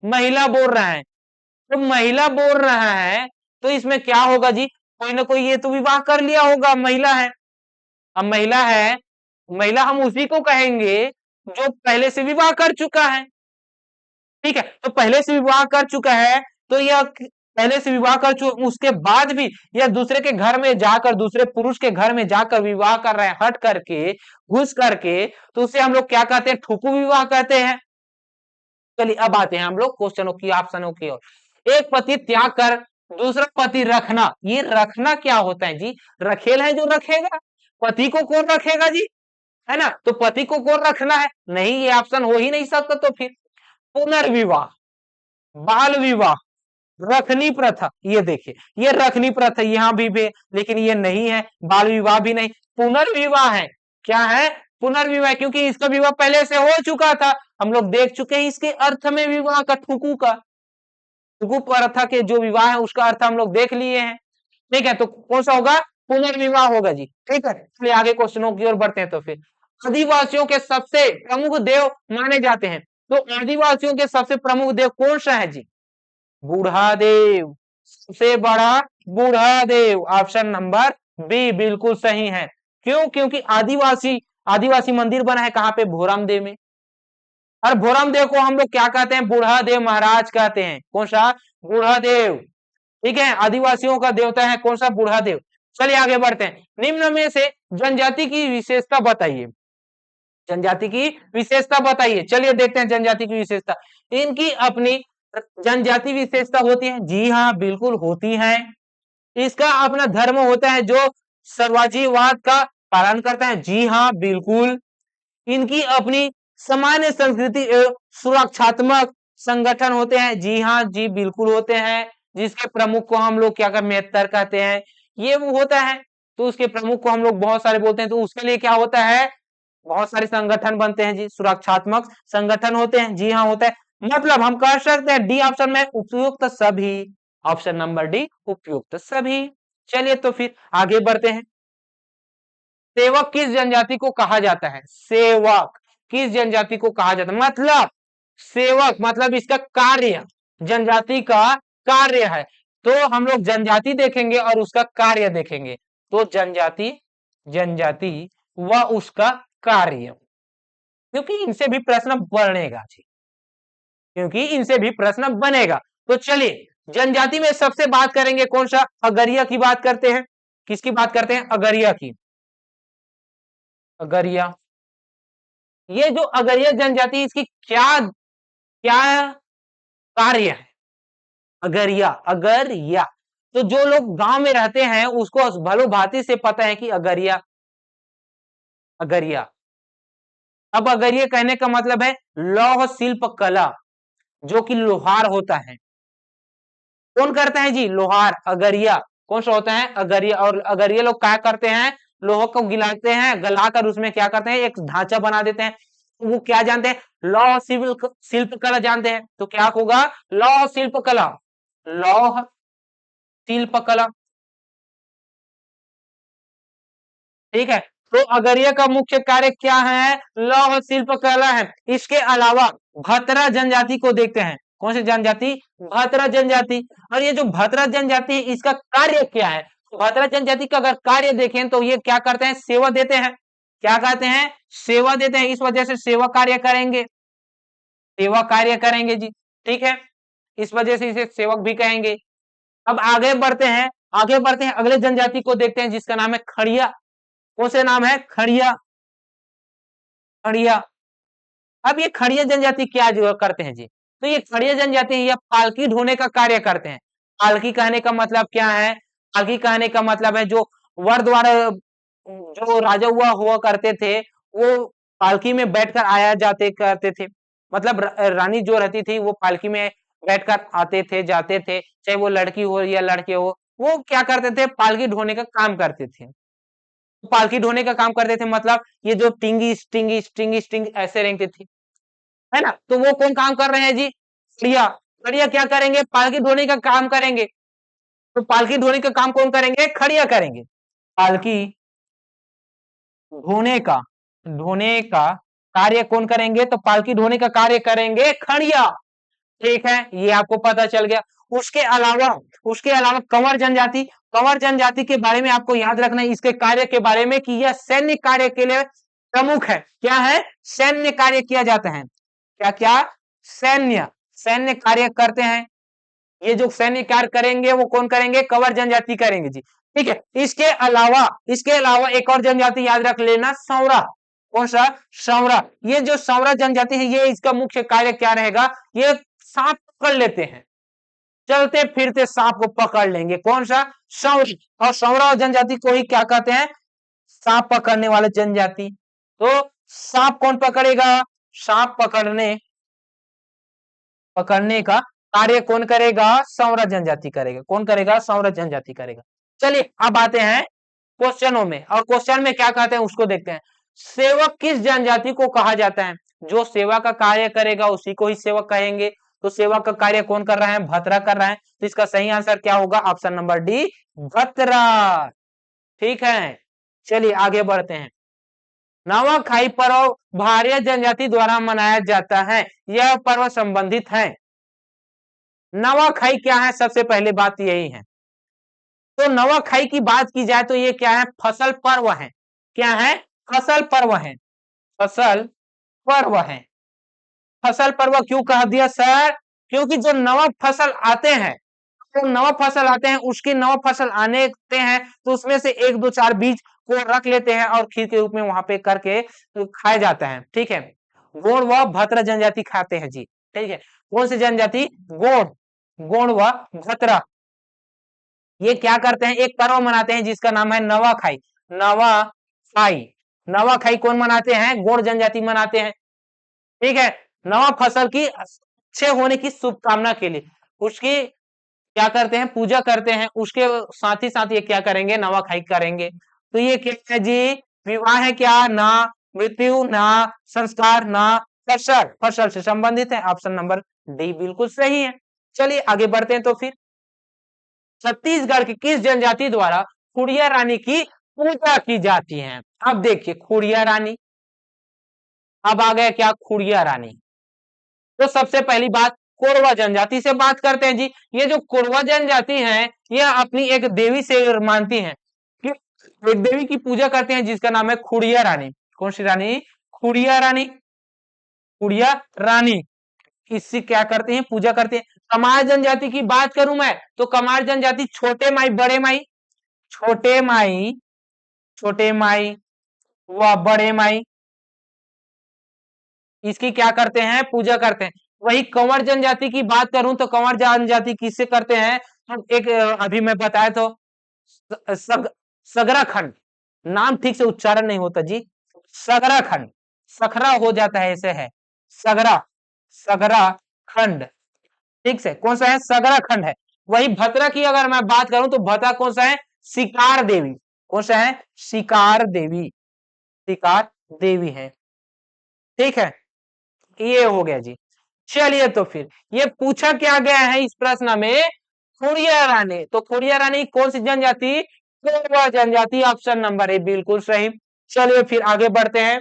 महिला बोल रहा है, तो महिला बोल रहा है तो इसमें क्या होगा जी, कोई ना कोई ये तो विवाह कर लिया होगा, महिला है। अब महिला है, महिला हम उसी को कहेंगे जो पहले से विवाह कर चुका है। ठीक है, तो पहले से विवाह कर चुका है, तो यह पहले से विवाह कर चुका, उसके बाद भी यह दूसरे के घर में जाकर, दूसरे पुरुष के घर में जाकर विवाह कर रहे हैं, हट करके, घुस करके, तो उसे हम लोग क्या कहते हैं, ठुकू विवाह कहते हैं। चलिए अब आते हैं हम लोग क्वेश्चनों की, ऑप्शनों की ओर। एक पति त्याग कर दूसरा पति रखना, ये रखना क्या होता है जी, रखेल है जो रखेगा, पति को कौन रखेगा जी, है ना, तो पति को कौन रखना है, नहीं, ये ऑप्शन हो ही नहीं सकता। तो फिर पुनर्विवाह, बाल विवाह, रखनी प्रथा, ये देखिए, ये रखनी प्रथा यहां भी, लेकिन ये नहीं है, बाल विवाह भी नहीं, पुनर्विवाह है। क्या है, पुनर्विवाह, क्योंकि इसका विवाह पहले से हो चुका था, हम लोग देख चुके हैं इसके अर्थ में विवाह का, ठुकू का, ठुकू प्रथा के जो विवाह है उसका अर्थ हम लोग देख लिए हैं। ठीक है, तो कौन सा होगा, पुनर्विवाह होगा जी। ठीक है, चलिए आगे क्वेश्चनों की ओर बढ़ते हैं। तो फिर आदिवासियों के सबसे प्रमुख देव माने जाते हैं, तो आदिवासियों के सबसे प्रमुख देव कौन सा है जी, बूढ़ा देव, सबसे बड़ा बूढ़ा देव, ऑप्शन नंबर बी बिल्कुल सही है। क्यों, क्योंकि आदिवासी, आदिवासी मंदिर बना है कहां पे, भोरम देव में, और भोरम देव को हम लोग क्या कहते हैं, बूढ़ा देव महाराज कहते हैं। कौन सा, बूढ़ा देव। ठीक है, आदिवासियों का देवता है कौन सा, बूढ़ा देव। चलिए आगे बढ़ते हैं, निम्न में से जनजाति की विशेषता बताइए, जनजाति की विशेषता बताइए। चलिए देखते हैं जनजाति की विशेषता, इनकी अपनी जनजाति विशेषता होती है, जी हाँ बिल्कुल होती है। इसका अपना धर्म होता है जो सर्ववादीवाद का पालन करता है, जी हाँ बिल्कुल। इनकी अपनी सामान्य संस्कृति एवं सुरक्षात्मक संगठन होते हैं, जी हाँ जी बिल्कुल होते हैं, जिसके प्रमुख को हम लोग क्या कर, मेहतर कहते हैं, ये वो होता है। तो उसके प्रमुख को हम लोग बहुत सारे बोलते हैं, तो उसके लिए क्या होता है, बहुत सारे संगठन बनते हैं जी, सुरक्षात्मक संगठन होते हैं, जी हाँ होता है। मतलब हम कह सकते हैं डी ऑप्शन में उपयुक्त सभी, ऑप्शन नंबर डी उपयुक्त सभी। चलिए तो फिर आगे बढ़ते हैं, सेवक किस जनजाति को कहा जाता है, सेवक किस जनजाति को कहा जाता है, मतलब सेवक मतलब इसका कार्य, जनजाति का कार्य है, तो हम लोग जनजाति देखेंगे और उसका कार्य देखेंगे, तो जनजाति, जनजाति व उसका कार्य, क्योंकि इनसे भी प्रश्न बनेगा जी, क्योंकि इनसे भी प्रश्न बनेगा। तो चलिए जनजाति में सबसे बात करेंगे कौन सा, अगरिया की बात करते हैं, किसकी बात करते हैं, अगरिया की, अगरिया। ये जो अगरिया जनजाति, इसकी क्या क्या कार्य है, अगरिया, अगरिया, तो जो लोग गांव में रहते हैं उसको भलो भांति से पता है कि अगरिया, अगरिया। अब अगरिया कहने का मतलब है लौह शिल्प कला, जो कि लोहार होता है, कौन करता है जी, लोहार, अगरिया कौन सा होता है, अगरिया। और अगरिया लोग क्या करते हैं, लोहा को गिलाते हैं, गलाकर उसमें क्या करते हैं, एक ढांचा बना देते हैं, वो क्या जानते हैं, लौह शिल्प कला जानते हैं, तो क्या होगा, लौह शिल्प कला, लौह शिल्प कला। ठीक है, तो अगरिया का मुख्य कार्य क्या है, लौह शिल्प कला है। इसके अलावा भतरा जनजाति को देखते हैं, कौन सी जनजाति, भतरा जनजाति। और ये जो भतरा जनजाति है इसका कार्य क्या है, भतरा जनजाति का अगर कार्य देखें तो ये क्या करते हैं, सेवा देते हैं, क्या कहते हैं, सेवा देते हैं, इस वजह से सेवा कार्य करेंगे, सेवा कार्य करेंगे जी। ठीक है, इस वजह से इसे सेवक भी कहेंगे। अब आगे बढ़ते हैं, आगे बढ़ते हैं, अगले जनजाति को देखते हैं जिसका नाम है खड़िया। कौन से नाम है, खड़िया, खड़िया। अब ये खड़िया जनजाति क्या जो करते हैं जी, तो ये खड़िया जनजाति है, ये पालकी ढोने का कार्य करते हैं। पालकी कहने का मतलब क्या है? पालकी कहने का मतलब है जो वर द्वारा जो राजा हुआ करते थे, वो पालकी में बैठकर आया जाते करते थे। मतलब रानी जो रहती थी वो पालकी में बैठकर आते थे, जाते थे, चाहे वो लड़की हो या लड़के हो, वो क्या करते थे? पालकी ढोने का काम करते थे। पालकी ढोने का काम करते थे मतलब ये जो टिंगी स्टिंगी स्टिंगी स्टिंग ऐसे रेंगती थी, है ना? तो वो कौन काम कर रहे हैं जी? खड़िया। खड़िया क्या करेंगे? पालकी ढोने का काम करेंगे। तो पालकी ढोने का काम कौन करेंगे? खड़िया करेंगे। पालकी ढोने का ढोने का कार्य कौन करेंगे? तो पालकी ढोने का कार्य करेंगे खड़िया। ठीक है, ये आपको पता चल गया। उसके अलावा कंवर जनजाति के बारे में आपको याद रखना है, इसके कार्य के बारे में कि यह सैन्य कार्य के लिए प्रमुख है। क्या है? सैन्य कार्य किया जाता है। क्या क्या? सैन्य सैन्य कार्य करते हैं। ये जो सैन्य कार्य करेंगे वो कौन करेंगे? कंवर जनजाति करेंगे जी। ठीक है, इसके अलावा एक और जनजाति याद रख लेना, सौरा। कौन सा? सौरा। ये जो सौरा जनजाति है, ये इसका मुख्य कार्य क्या रहेगा? ये सांप पकड़ लेते हैं, चलते फिरते सांप को पकड़ लेंगे। कौन सा? सौर। और सौरा जनजाति को ही क्या कहते हैं? सांप पकड़ने वाले जनजाति। तो सांप कौन पकड़ेगा? सांप पकड़ने का कार्य कौन करेगा? सौरा जनजाति करेगा। कौन करेगा? सौरा जनजाति करेगा। चलिए अब आते हैं क्वेश्चनों में, और क्वेश्चन में क्या कहते हैं उसको देखते हैं। सेवक किस जनजाति को कहा जाता है? जो सेवा का कार्य करेगा उसी को ही सेवक कहेंगे। तो सेवा का कार्य कौन कर रहा है? भतरा कर रहा है। तो इसका सही आंसर क्या होगा? ऑप्शन नंबर डी, भतरा। ठीक है, चलिए आगे बढ़ते हैं। नवाखाई पर्व भारिया जनजाति द्वारा मनाया जाता है, यह पर्व संबंधित है। नवाखाई क्या है? सबसे पहले बात यही है। तो नवाखाई की बात की जाए तो ये क्या है? फसल पर्व है। क्या है? फसल पर्व है। फसल पर्व है। फसल पर्व क्यों कह दिया सर? क्योंकि जो नवा फसल आते हैं, तो नवा फसल आते हैं, उसके नवा फसल आने हैं तो उसमें से एक दो चार बीज को रख लेते हैं और खीर के रूप में वहां पे करके खाया जाता है। ठीक है, गोंड व भतरा जनजाति खाते हैं जी। ठीक है, कौन सी जनजाति? गोंड। गोंड व भतरा ये क्या करते हैं? एक पर्व मनाते हैं जिसका नाम है नवाखाई। नवाखाई नवाखाई कौन मनाते हैं? गोंड जनजाति मनाते हैं। ठीक है, नवा फसल की अच्छे होने की शुभकामना के लिए उसकी क्या करते हैं? पूजा करते हैं। उसके साथ ही ये क्या करेंगे? नवाखाई करेंगे। तो ये क्या है जी? विवाह है क्या? ना। मृत्यु ना। संस्कार ना। फसल फसल से संबंधित है। ऑप्शन नंबर डी बिल्कुल सही है। चलिए आगे बढ़ते हैं। तो फिर छत्तीसगढ़ की किस जनजाति द्वारा खुड़िया रानी की पूजा की जाती है? अब देखिए खुड़िया रानी, अब आ गया क्या? खुड़िया रानी। तो सबसे पहली बात कोरवा जनजाति से बात करते हैं जी। ये जो कोरवा जनजाति है, यह अपनी एक देवी से मानती है कि एक देवी की पूजा करते हैं जिसका नाम है खुड़िया रानी। कौन सी रानी? खुड़िया रानी। खुड़िया रानी, इससे क्या करते हैं? पूजा करते हैं। कमार जनजाति की बात करूं मैं तो कमार जनजाति छोटे माई बड़े माई, छोटे माई छोटे माई व बड़े माई, इसकी क्या करते हैं? पूजा करते हैं। वही कंवर जनजाति की बात करूं तो कंवर जनजाति किससे करते हैं? तो एक अभी मैं बताया तो सग, सगरा खंड, नाम ठीक से उच्चारण नहीं होता जी। सगरा खंड, सखरा हो जाता है, ऐसे है सगरा। सगरा खंड, ठीक से कौन सा है? सगरा खंड है। वही भतरा की अगर मैं बात करूं तो भतरा कौन सा है? शिकार देवी। कौन सा है? शिकार देवी। शिकार देवी है। ठीक है, ये हो गया जी। चलिए तो फिर ये पूछा क्या गया है इस प्रश्न में? खुड़िया रानी। तो खुड़िया रानी कौन सी जनजाति? कोरवा जनजाति। ऑप्शन नंबर ए बिल्कुल सही। चलिए फिर आगे बढ़ते हैं।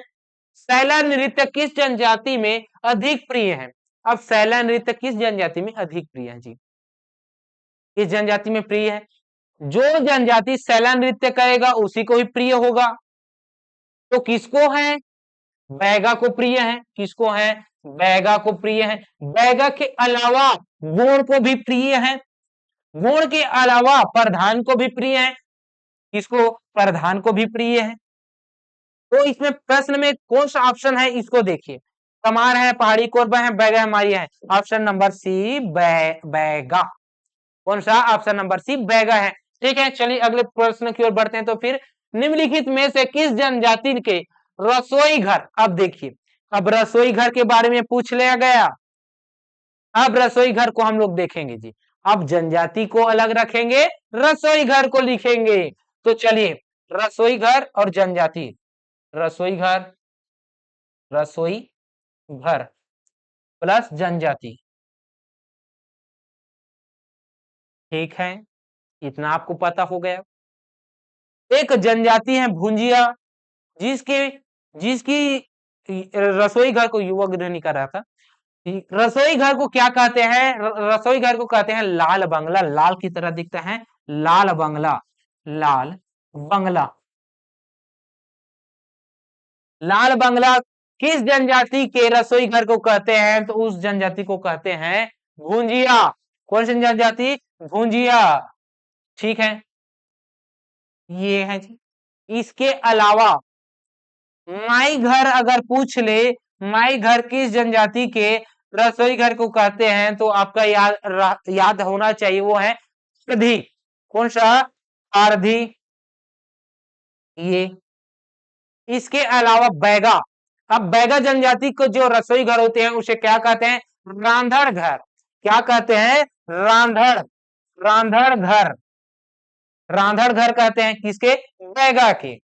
सैला नृत्य किस जनजाति में अधिक प्रिय है? अब सैला नृत्य किस जनजाति में अधिक प्रिय है जी? किस जनजाति में प्रिय है? जो जनजाति सैला नृत्य करेगा उसी को ही प्रिय होगा। तो किसको है? बैगा को प्रिय है। किसको है? बैगा को प्रिय है। बैगा के अलावा गोंड को भी प्रिय है। गोंड के अलावा प्रधान को भी प्रिय है। किसको? प्रधान को भी प्रिय है। तो इसमें प्रश्न में कौन सा ऑप्शन है इसको देखिए। कमार है, पहाड़ी कोरबा है, बैगा है, मारिया है। Option number C Baiga. कौन सा? ऑप्शन नंबर सी बैगा है। ठीक है, चलिए अगले प्रश्न की ओर बढ़ते हैं। तो फिर निम्नलिखित में से किस जनजाति के रसोई घर, अब देखिए, अब रसोई घर के बारे में पूछ लिया गया, अब रसोई घर को हम लोग देखेंगे जी। अब जनजाति को अलग रखेंगे, रसोई घर को लिखेंगे। तो चलिए, रसोई घर और जनजाति, रसोई घर, रसोई घर प्लस जनजाति। ठीक है, इतना आपको पता हो गया। एक जनजाति है भुंजिया, जिसकी जिसकी रसोई घर को युवा गृहिणी कर रहा था। रसोई घर को क्या कहते हैं? रसोई घर को कहते हैं लाल बंगला। लाल की तरह दिखता है, लाल बंगला, लाल बंगला। लाल बंगला किस जनजाति के रसोई घर को कहते हैं? तो उस जनजाति को कहते हैं भुंजिया। कौन सी जनजाति? भुंजिया। ठीक है, ये है जी। इसके अलावा माई घर अगर पूछ ले, माई घर किस जनजाति के रसोई घर को कहते हैं? तो आपका याद होना चाहिए, वो है आरधी। कौन सा? आरधी। ये इसके अलावा बैगा, अब बैगा जनजाति को जो रसोई घर होते हैं उसे क्या कहते हैं? रांधड़ घर। क्या कहते हैं? रांधड़, रांधड़ घर, रांधड़ घर कहते हैं किसके? बैगा के।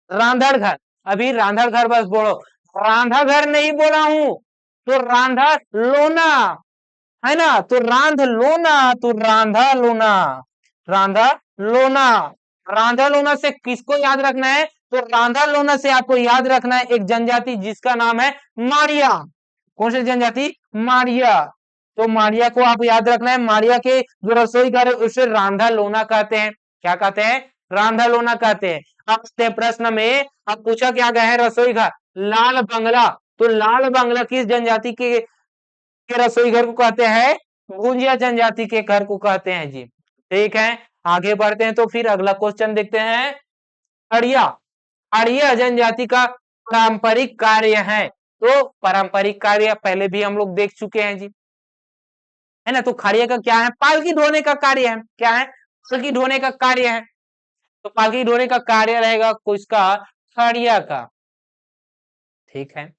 रांधड़ घर, अभी रांधड़ घर बस बोलो, रांधा घर नहीं बोला हूं। तो रांधा लोना है ना, तो रांध लोना, तो रांधा लोना, रांधा लोना। रांधा लोना से किसको याद रखना है? तो रांधा लोना से आपको याद रखना है एक जनजाति जिसका नाम है मारिया। कौन सी जनजाति? मारिया। तो मारिया को आप याद रखना है। मारिया के जो रसोई घर है उसे रांधा लोना कहते हैं। क्या कहते हैं? रांधा लोना कहते हैं। अब प्रश्न में अब पूछा क्या गया है? रसोई घर लाल बंगला, तो लाल बंगला किस जनजाति के रसोई घर को कहते हैं? भुंजिया जनजाति के घर को कहते हैं जी। ठीक है, आगे बढ़ते हैं। तो फिर अगला क्वेश्चन देखते हैं। अड़िया, अड़िया जनजाति का पारंपरिक कार्य है। तो पारंपरिक कार्य पहले भी हम लोग देख चुके हैं जी, है ना। तो खड़िया का क्या है? पालकी ढोने का कार्य है। क्या है? पालकी ढोने का कार्य है। तो पालकी ढोने का कार्य रहेगा किसका? खड़िया का। ठीक है,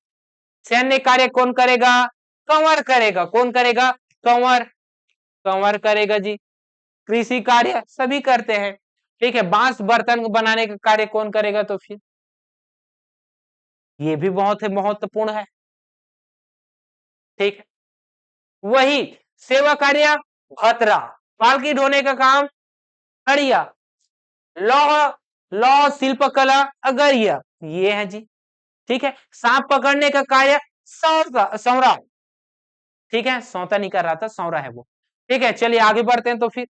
सैन्य कार्य कौन करेगा? कंवर करेगा। कौन करेगा? कंवर, कंवर करेगा जी। कृषि कार्य सभी करते हैं। ठीक है, बांस बर्तन बनाने का कार्य कौन करेगा? तो फिर ये भी बहुत है, महत्वपूर्ण है। ठीक है, वही सेवा कार्य भतरा, पालकी ढोने का काम खड़िया, लौह, लौह शिल्प कला अगरिया, ये है जी। ठीक है, सांप पकड़ने का कार्य सौरा। ठीक है, सौता नहीं कर रहा था, सौरा है वो। ठीक है, चलिए आगे बढ़ते हैं। तो फिर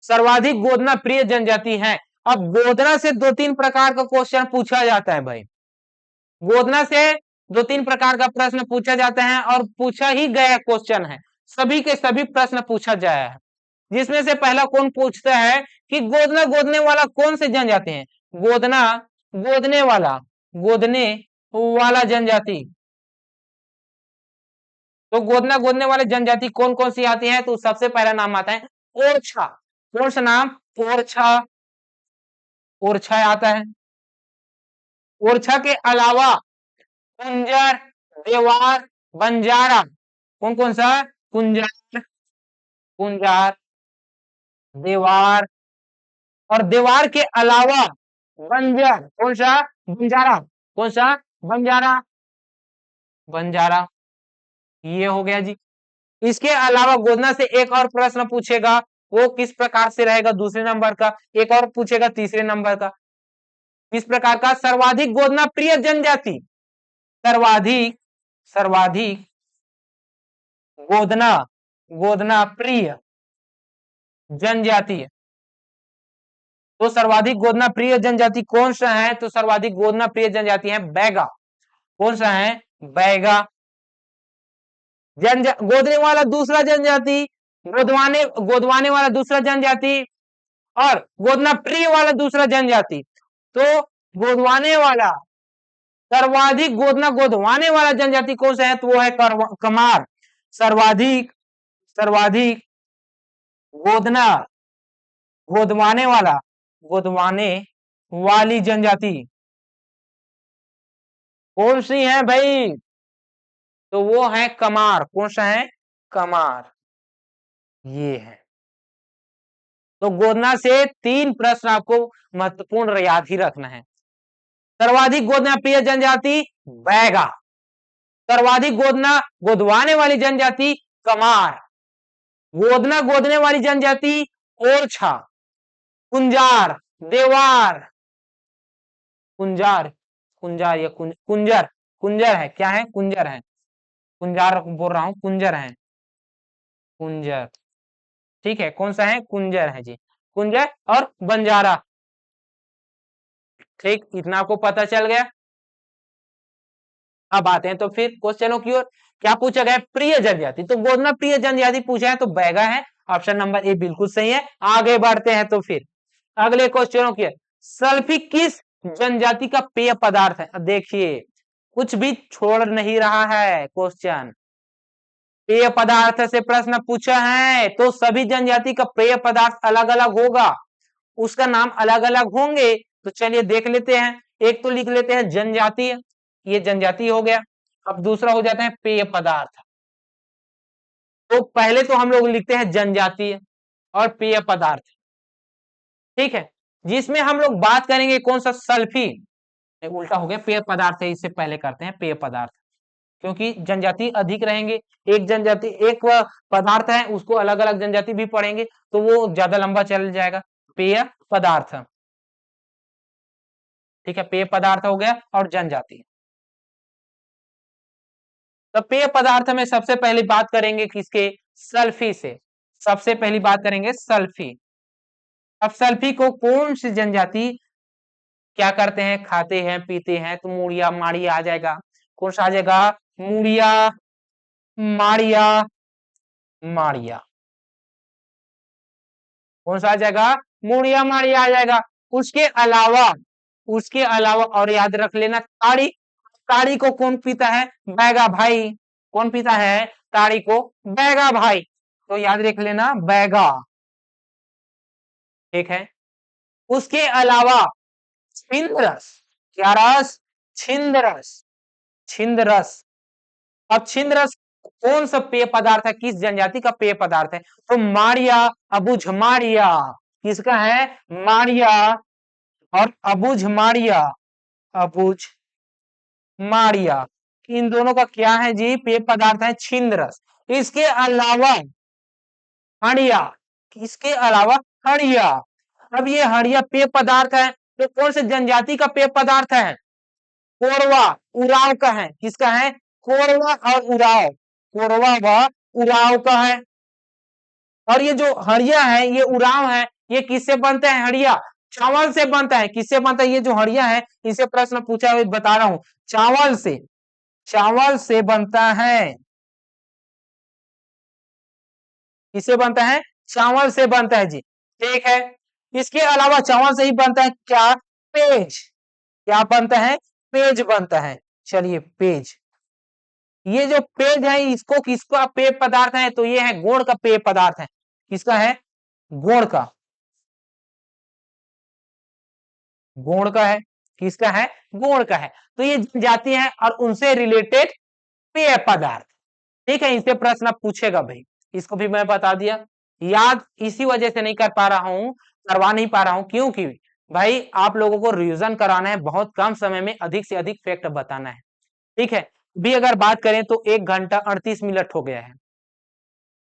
सर्वाधिक गोदना प्रिय जनजाति है। अब गोदना से दो तीन प्रकार का क्वेश्चन पूछा जाता है भाई। गोदना से दो तीन प्रकार का प्रश्न पूछा जाता है और पूछा ही गया क्वेश्चन है। सभी के सभी प्रश्न पूछा जाया है, जिसमें से पहला कौन पूछता है कि गोदना गोदने वाला कौन से जनजाति है? गोदना गोदने वाला, गोदने वाला जनजाति। तो गोदना गोदने वाले जनजाति कौन कौन सी आती है? तो सबसे पहला नाम आता है ओरछा। कौन सा नाम? ओरछा, ओरछा आता है। ओरछा के अलावा कुंजर, देवार, बंजारा। कौन कौन सा? कुंजर, कुंजार, देवार, और देवार के अलावा बंजर। कौन सा? बंजारा। कौन सा? बंजारा, बंजारा। ये हो गया जी। इसके अलावा गोदना से एक और प्रश्न पूछेगा, वो किस प्रकार से रहेगा? दूसरे नंबर का। एक और पूछेगा तीसरे नंबर का। किस प्रकार का? सर्वाधिक गोदना प्रिय जनजाति, सर्वाधिक, सर्वाधिक गोदना, गोदना प्रिय जनजाति। तो सर्वाधिक गोदना प्रिय जनजाति कौन सा है? तो सर्वाधिक गोदना प्रिय जनजाति है बैगा। कौन सा है? बैगा। गोदने वाला दूसरा जनजाति, गोदवाने गोदवाने वाला दूसरा जनजाति, और गोदना प्रिय वाला दूसरा जनजाति। तो गोदवाने वाला, सर्वाधिक गोदना गोदवाने वाला जनजाति कौन सा है? तो वो है कमार। सर्वाधिक सर्वाधिक गोदना गोदवाने वाला, गोदवाने वाली जनजाति कौन सी है भाई? तो वो है कमार। कौन सा है? कमार। ये है। तो गोदना से 3 प्रश्न आपको महत्वपूर्ण याद ही रखना है। सर्वाधिक गोदना प्रिय जनजाति बैगा, सर्वाधिक गोदना गोदवाने वाली जनजाति कमार, गोदना गोदने वाली जनजाति ओरछा, कुंजार, देवार, कुंजार कुंजार या कुंजर, कुंजर है। क्या है? कुंजर है। कुंजार बोल रहा हूं, कुंजर है, कुंजर। ठीक है, कौन सा है? कुंजर है जी, कुंजर और बंजारा। ठीक, इतना आपको पता चल गया। अब आते हैं तो फिर क्वेश्चनों की ओर। क्या पूछा गया? प्रिय जनजाति। तो गोदना प्रिय जनजाति पूछा है तो बैगा है। ऑप्शन नंबर ए बिल्कुल सही है। आगे बढ़ते हैं तो फिर अगले क्वेश्चनों की। सल्फी किस जनजाति का पेय पदार्थ है? देखिए, कुछ भी छोड़ नहीं रहा है क्वेश्चन। पेय पदार्थ से प्रश्न पूछा है तो सभी जनजाति का पेय पदार्थ अलग अलग होगा, उसका नाम अलग अलग होंगे। तो चलिए देख लेते हैं। एक तो लिख लेते हैं जनजातीय, ये जनजाति हो गया। अब दूसरा हो जाता है पेय पदार्थ। तो पहले तो हम लोग लिखते हैं जनजातीय और पेय पदार्थ, ठीक है, जिसमें हम लोग बात करेंगे कौन सा? सल्फी। उल्टा हो गया, पेय पदार्थ है, इससे पहले करते हैं पेय पदार्थ, क्योंकि जनजाति अधिक रहेंगे। एक जनजाति एक पदार्थ है, उसको अलग अलग जनजाति भी पढ़ेंगे तो वो ज्यादा लंबा चल जाएगा। पेय पदार्थ, ठीक है, पेय पदार्थ हो गया और जनजाति। तो पेय पदार्थ में सबसे पहले बात करेंगे किसके? सल्फी से। सबसे पहली बात करेंगे सल्फी। अब सल्फी को कौन सी जनजाति क्या करते हैं? खाते हैं, पीते हैं। तो मुड़िया माड़िया आ जाएगा। कौन सा आ जाएगा? मुड़िया माड़िया, माड़िया। कौन सा आ जाएगा? मुड़िया माड़िया आ जाएगा। उसके अलावा, उसके अलावा और याद रख लेना, ताड़ी। ताड़ी को कौन पीता है? बैगा भाई। कौन पीता है ताड़ी को? बैगा भाई। तो याद रख लेना, बैगा, ठीक है। उसके अलावा छिंद रस। क्या रस? छिंद रस, छिंद रस। अब छिंद रस कौन सा पेय पदार्थ है? किस जनजाति का पेय पदार्थ है? तो माड़िया, अबुझ माड़िया। किसका है? माड़िया और अबुझ माड़िया, अबुझ माड़िया। इन दोनों का क्या है जी? पेय पदार्थ है छिंद रस। इसके अलावा हड़िया, इसके अलावा हड़िया। अब ये हड़िया पेय पदार्थ है तो कौन से जनजाति का पेय पदार्थ है? कोरवा, उराव का है। किसका है? कोरवा और उराव, कोरवा व उराव का है। और ये जो हड़िया है, ये उराव है, ये किससे बनता है? हड़िया चावल से बनता है। किससे बनता है? ये जो हड़िया है, इसे प्रश्न पूछा है, बता रहा हूं, चावल से, चावल से बनता है। किससे बनता है? चावल से बनता है जी, ठीक है। इसके अलावा चावल से ही बनता है क्या? पेज। क्या बनता है? पेज बनता है। चलिए, पेज। ये जो पेज है, इसको किसका पेय पदार्थ है? तो ये है गुड़ का पेय पदार्थ है। किसका है? गुड़ का, गुड़ का है। किसका है? गुड़ का है। तो ये जाती है और उनसे रिलेटेड पेय पदार्थ, ठीक है। इससे प्रश्न पूछेगा भाई, इसको भी मैं बता दिया। याद इसी वजह से नहीं कर पा रहा हूं, करवा नहीं पा रहा हूं, क्योंकि भाई आप लोगों को रिवीजन कराना है, बहुत कम समय में अधिक से अधिक फैक्ट बताना है, ठीक है। भी अगर बात करें तो 1 घंटा 38 मिनट हो गया है।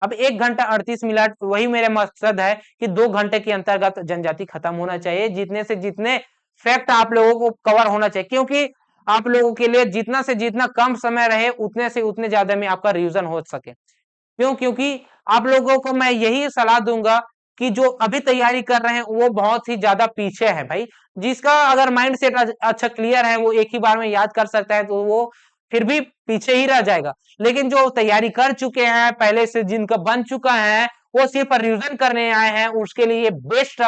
अब 1 घंटा 38 मिनट, वही मेरा मकसद है कि 2 घंटे के अंतर्गत जनजाति खत्म होना चाहिए, जितने से जितने फैक्ट आप लोगों को कवर होना चाहिए, क्योंकि आप लोगों के लिए जितना से जितना कम समय रहे उतने से उतने ज्यादा में आपका रिवीजन हो सके। क्यों? क्योंकि आप लोगों को मैं यही सलाह दूंगा कि जो अभी तैयारी कर रहे हैं वो बहुत ही ज्यादा पीछे है भाई। जिसका अगर माइंड सेट अच्छा क्लियर है, वो एक ही बार में याद कर सकता है, तो वो फिर भी पीछे ही रह जाएगा। लेकिन जो तैयारी कर चुके हैं पहले से, जिनका बन चुका है, वो सिर्फ रिवीजन करने आए हैं, उसके लिए बेस्ट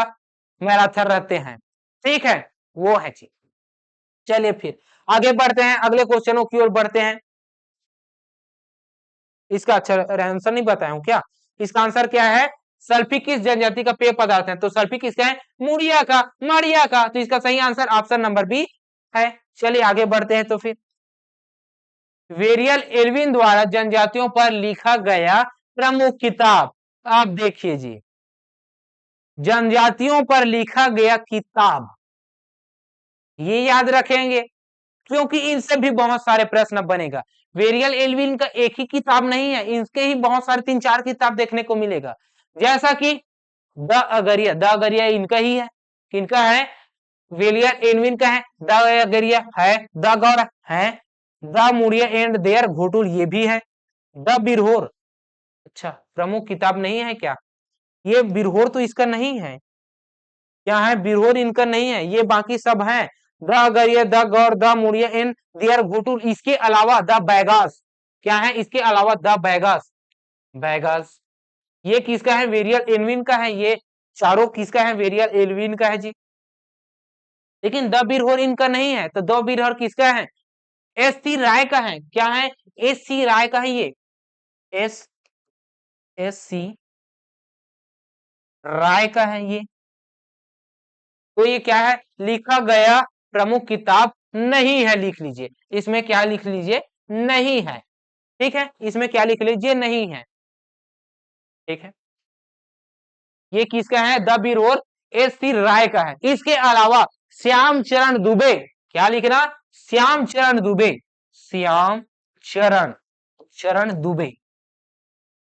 मैराथन रहते हैं, ठीक है। वो है जी। चलिए फिर आगे बढ़ते हैं, अगले क्वेश्चनों की ओर बढ़ते हैं। इसका अच्छा आंसर नहीं बताया हूं क्या? इसका आंसर क्या है? सल्फी किस जनजाति का पेय पदार्थ है? तो सल्फी किसका है? मुड़िया का, माड़िया का। तो इसका सही आंसर ऑप्शन नंबर बी है। चलिए आगे बढ़ते हैं। तो फिर वेरियल एल्विन द्वारा जनजातियों पर लिखा गया प्रमुख किताब, आप देखिए जी, जनजातियों पर लिखा गया किताब, ये याद रखेंगे क्योंकि इनसे भी बहुत सारे प्रश्न बनेगा। वेरियल एल्विन का एक ही किताब नहीं है, इनके ही बहुत सारे 3-4 किताब देखने को मिलेगा। जैसा कि द अगरिया, द अगरिया इनका ही है, किनका है? वेरियल एल्विन का है। द अगरिया है, द गौर है, the Muria and their Ghotul ये भी है, द बिरहोर, अच्छा प्रमुख किताब नहीं है क्या? ये बिरहोर तो इसका नहीं है, क्या है? बिरहोर इनका नहीं है, ये बाकी सब हैं। The Agaria, the Gaur, the Muria and their Ghotul, इसके अलावा द बैगास, क्या है इसके अलावा? द बैगास, बैगास ये किसका है? वेरियल एल्विन का है। ये चारों किसका है? वेरियल एल्विन का है जी। लेकिन द बिरहोर इनका नहीं है, तो द बिरहोर किसका है? एस सी राय का है। क्या है? एस सी राय का है ये, एस एस सी राय का है ये। तो ये क्या है? लिखा गया प्रमुख किताब नहीं है, लिख लीजिए इसमें क्या लिख लीजिए? नहीं है। ठीक है, इसमें क्या लिख लीजिए? नहीं है। ठीक है, ये किसका है? द बिरहोर एस सी राय का है। इसके अलावा श्याम चरण दुबे, क्या लिखना? श्याम चरण दुबे, श्याम चरण चरण दुबे,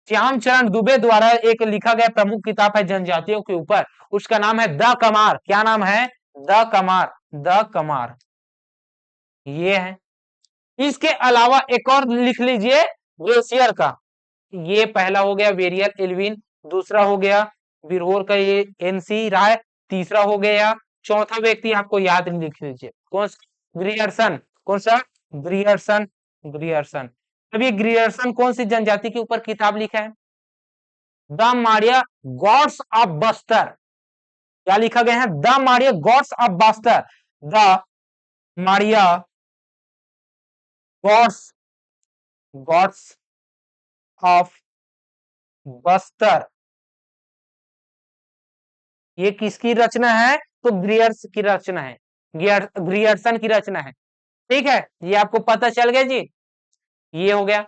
श्याम चरण दुबे द्वारा एक लिखा गया प्रमुख किताब है जनजातियों के ऊपर, उसका नाम है द कमार। क्या नाम है? द कमार, द कमार ये है। इसके अलावा एक और लिख लीजिए ग्लेशियर का, ये पहला हो गया वेरियल एल्विन, दूसरा हो गया बिरहोर का ये एनसी राय, तीसरा हो गया, चौथा व्यक्ति आपको याद नहीं, लिख लीजिए कौन सा? ग्रियर्सन। कौन सा? Grierson, Grierson. अब ये ग्रियर्सन कौन सी जनजाति के ऊपर किताब लिखा है? The Maria gods of Bastar, क्या लिखा गया है? The Maria gods of Bastar, the Maria gods, gods of Bastar, ये किसकी रचना है? तो ग्रियर्स की रचना है, ग्रियर्सन की रचना है। ठीक है, ये आपको पता चल गया जी। ये हो गया।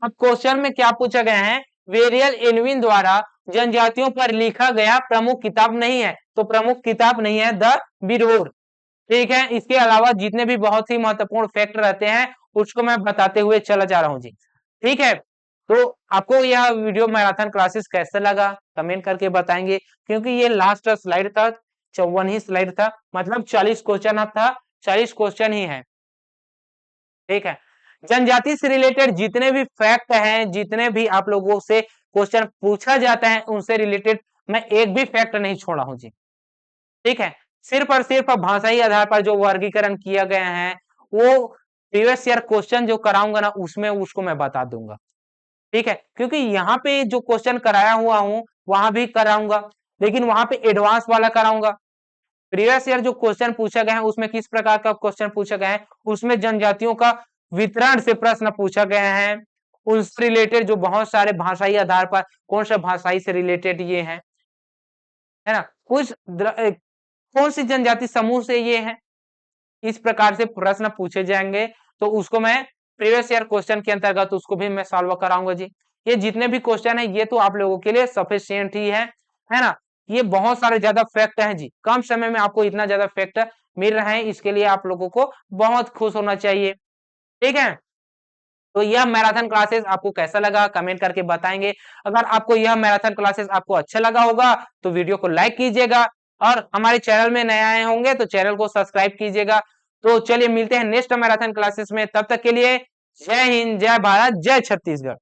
अब क्वेश्चन में क्या पूछा गया है? वेरियल एल्विन द्वारा जनजातियों पर लिखा गया प्रमुख किताब नहीं है, तो प्रमुख किताब नहीं है द बिरहोर। ठीक है, इसके अलावा जितने भी बहुत ही महत्वपूर्ण फैक्ट रहते हैं उसको मैं बताते हुए चला जा रहा हूं जी। ठीक है, तो आपको यह वीडियो मैराथन क्लासेस कैसा लगा कमेंट करके बताएंगे, क्योंकि ये लास्ट स्लाइड था, 54 ही स्लाइड था, मतलब 40 क्वेश्चन था, 40 क्वेश्चन ही है। ठीक है, जनजाति से रिलेटेड जितने भी फैक्ट हैं, जितने भी आप लोगों से क्वेश्चन पूछा जाता है उनसे रिलेटेड मैं एक भी फैक्ट नहीं छोड़ा हूं जी। ठीक है, सिर्फ और सिर्फ भाषाई आधार पर जो वर्गीकरण किया गया है वो प्रीवियस ईयर क्वेश्चन जो कराऊंगा ना उसमें उसको मैं बता दूंगा। ठीक है, क्योंकि यहाँ पे जो क्वेश्चन कराया हुआ हूँ वहां भी कराऊंगा, लेकिन वहां पे एडवांस वाला कराऊंगा। प्रीवियस ईयर जो क्वेश्चन पूछा गया है उसमें किस प्रकार का क्वेश्चन पूछा गया है, उसमें जनजातियों का वितरण से प्रश्न पूछा गया है, उनसे रिलेटेड जो बहुत सारे भाषाई आधार पर कौन सा भाषाई से रिलेटेड ये है ना, कुछ कौन सी जनजाति समूह से ये है, इस प्रकार से प्रश्न पूछे जाएंगे। तो उसको मैं प्रीवियस ईयर क्वेश्चन के अंतर्गत उसको भी मैं सॉल्व कराऊंगा जी। ये जितने भी क्वेश्चन है ये तो आप लोगों के लिए सफिशियंट ही है ना। ये बहुत सारे ज्यादा फैक्ट हैं जी, कम समय में आपको इतना ज्यादा फैक्ट मिल रहा है, इसके लिए आप लोगों को बहुत खुश होना चाहिए। ठीक है, तो यह मैराथन क्लासेस आपको कैसा लगा कमेंट करके बताएंगे। अगर आपको यह मैराथन क्लासेस आपको अच्छा लगा होगा तो वीडियो को लाइक कीजिएगा, और हमारे चैनल में नए आए होंगे तो चैनल को सब्सक्राइब कीजिएगा। तो चलिए मिलते हैं नेक्स्ट मैराथन क्लासेस में, तब तक के लिए जय हिंद, जय भारत, जय छत्तीसगढ़।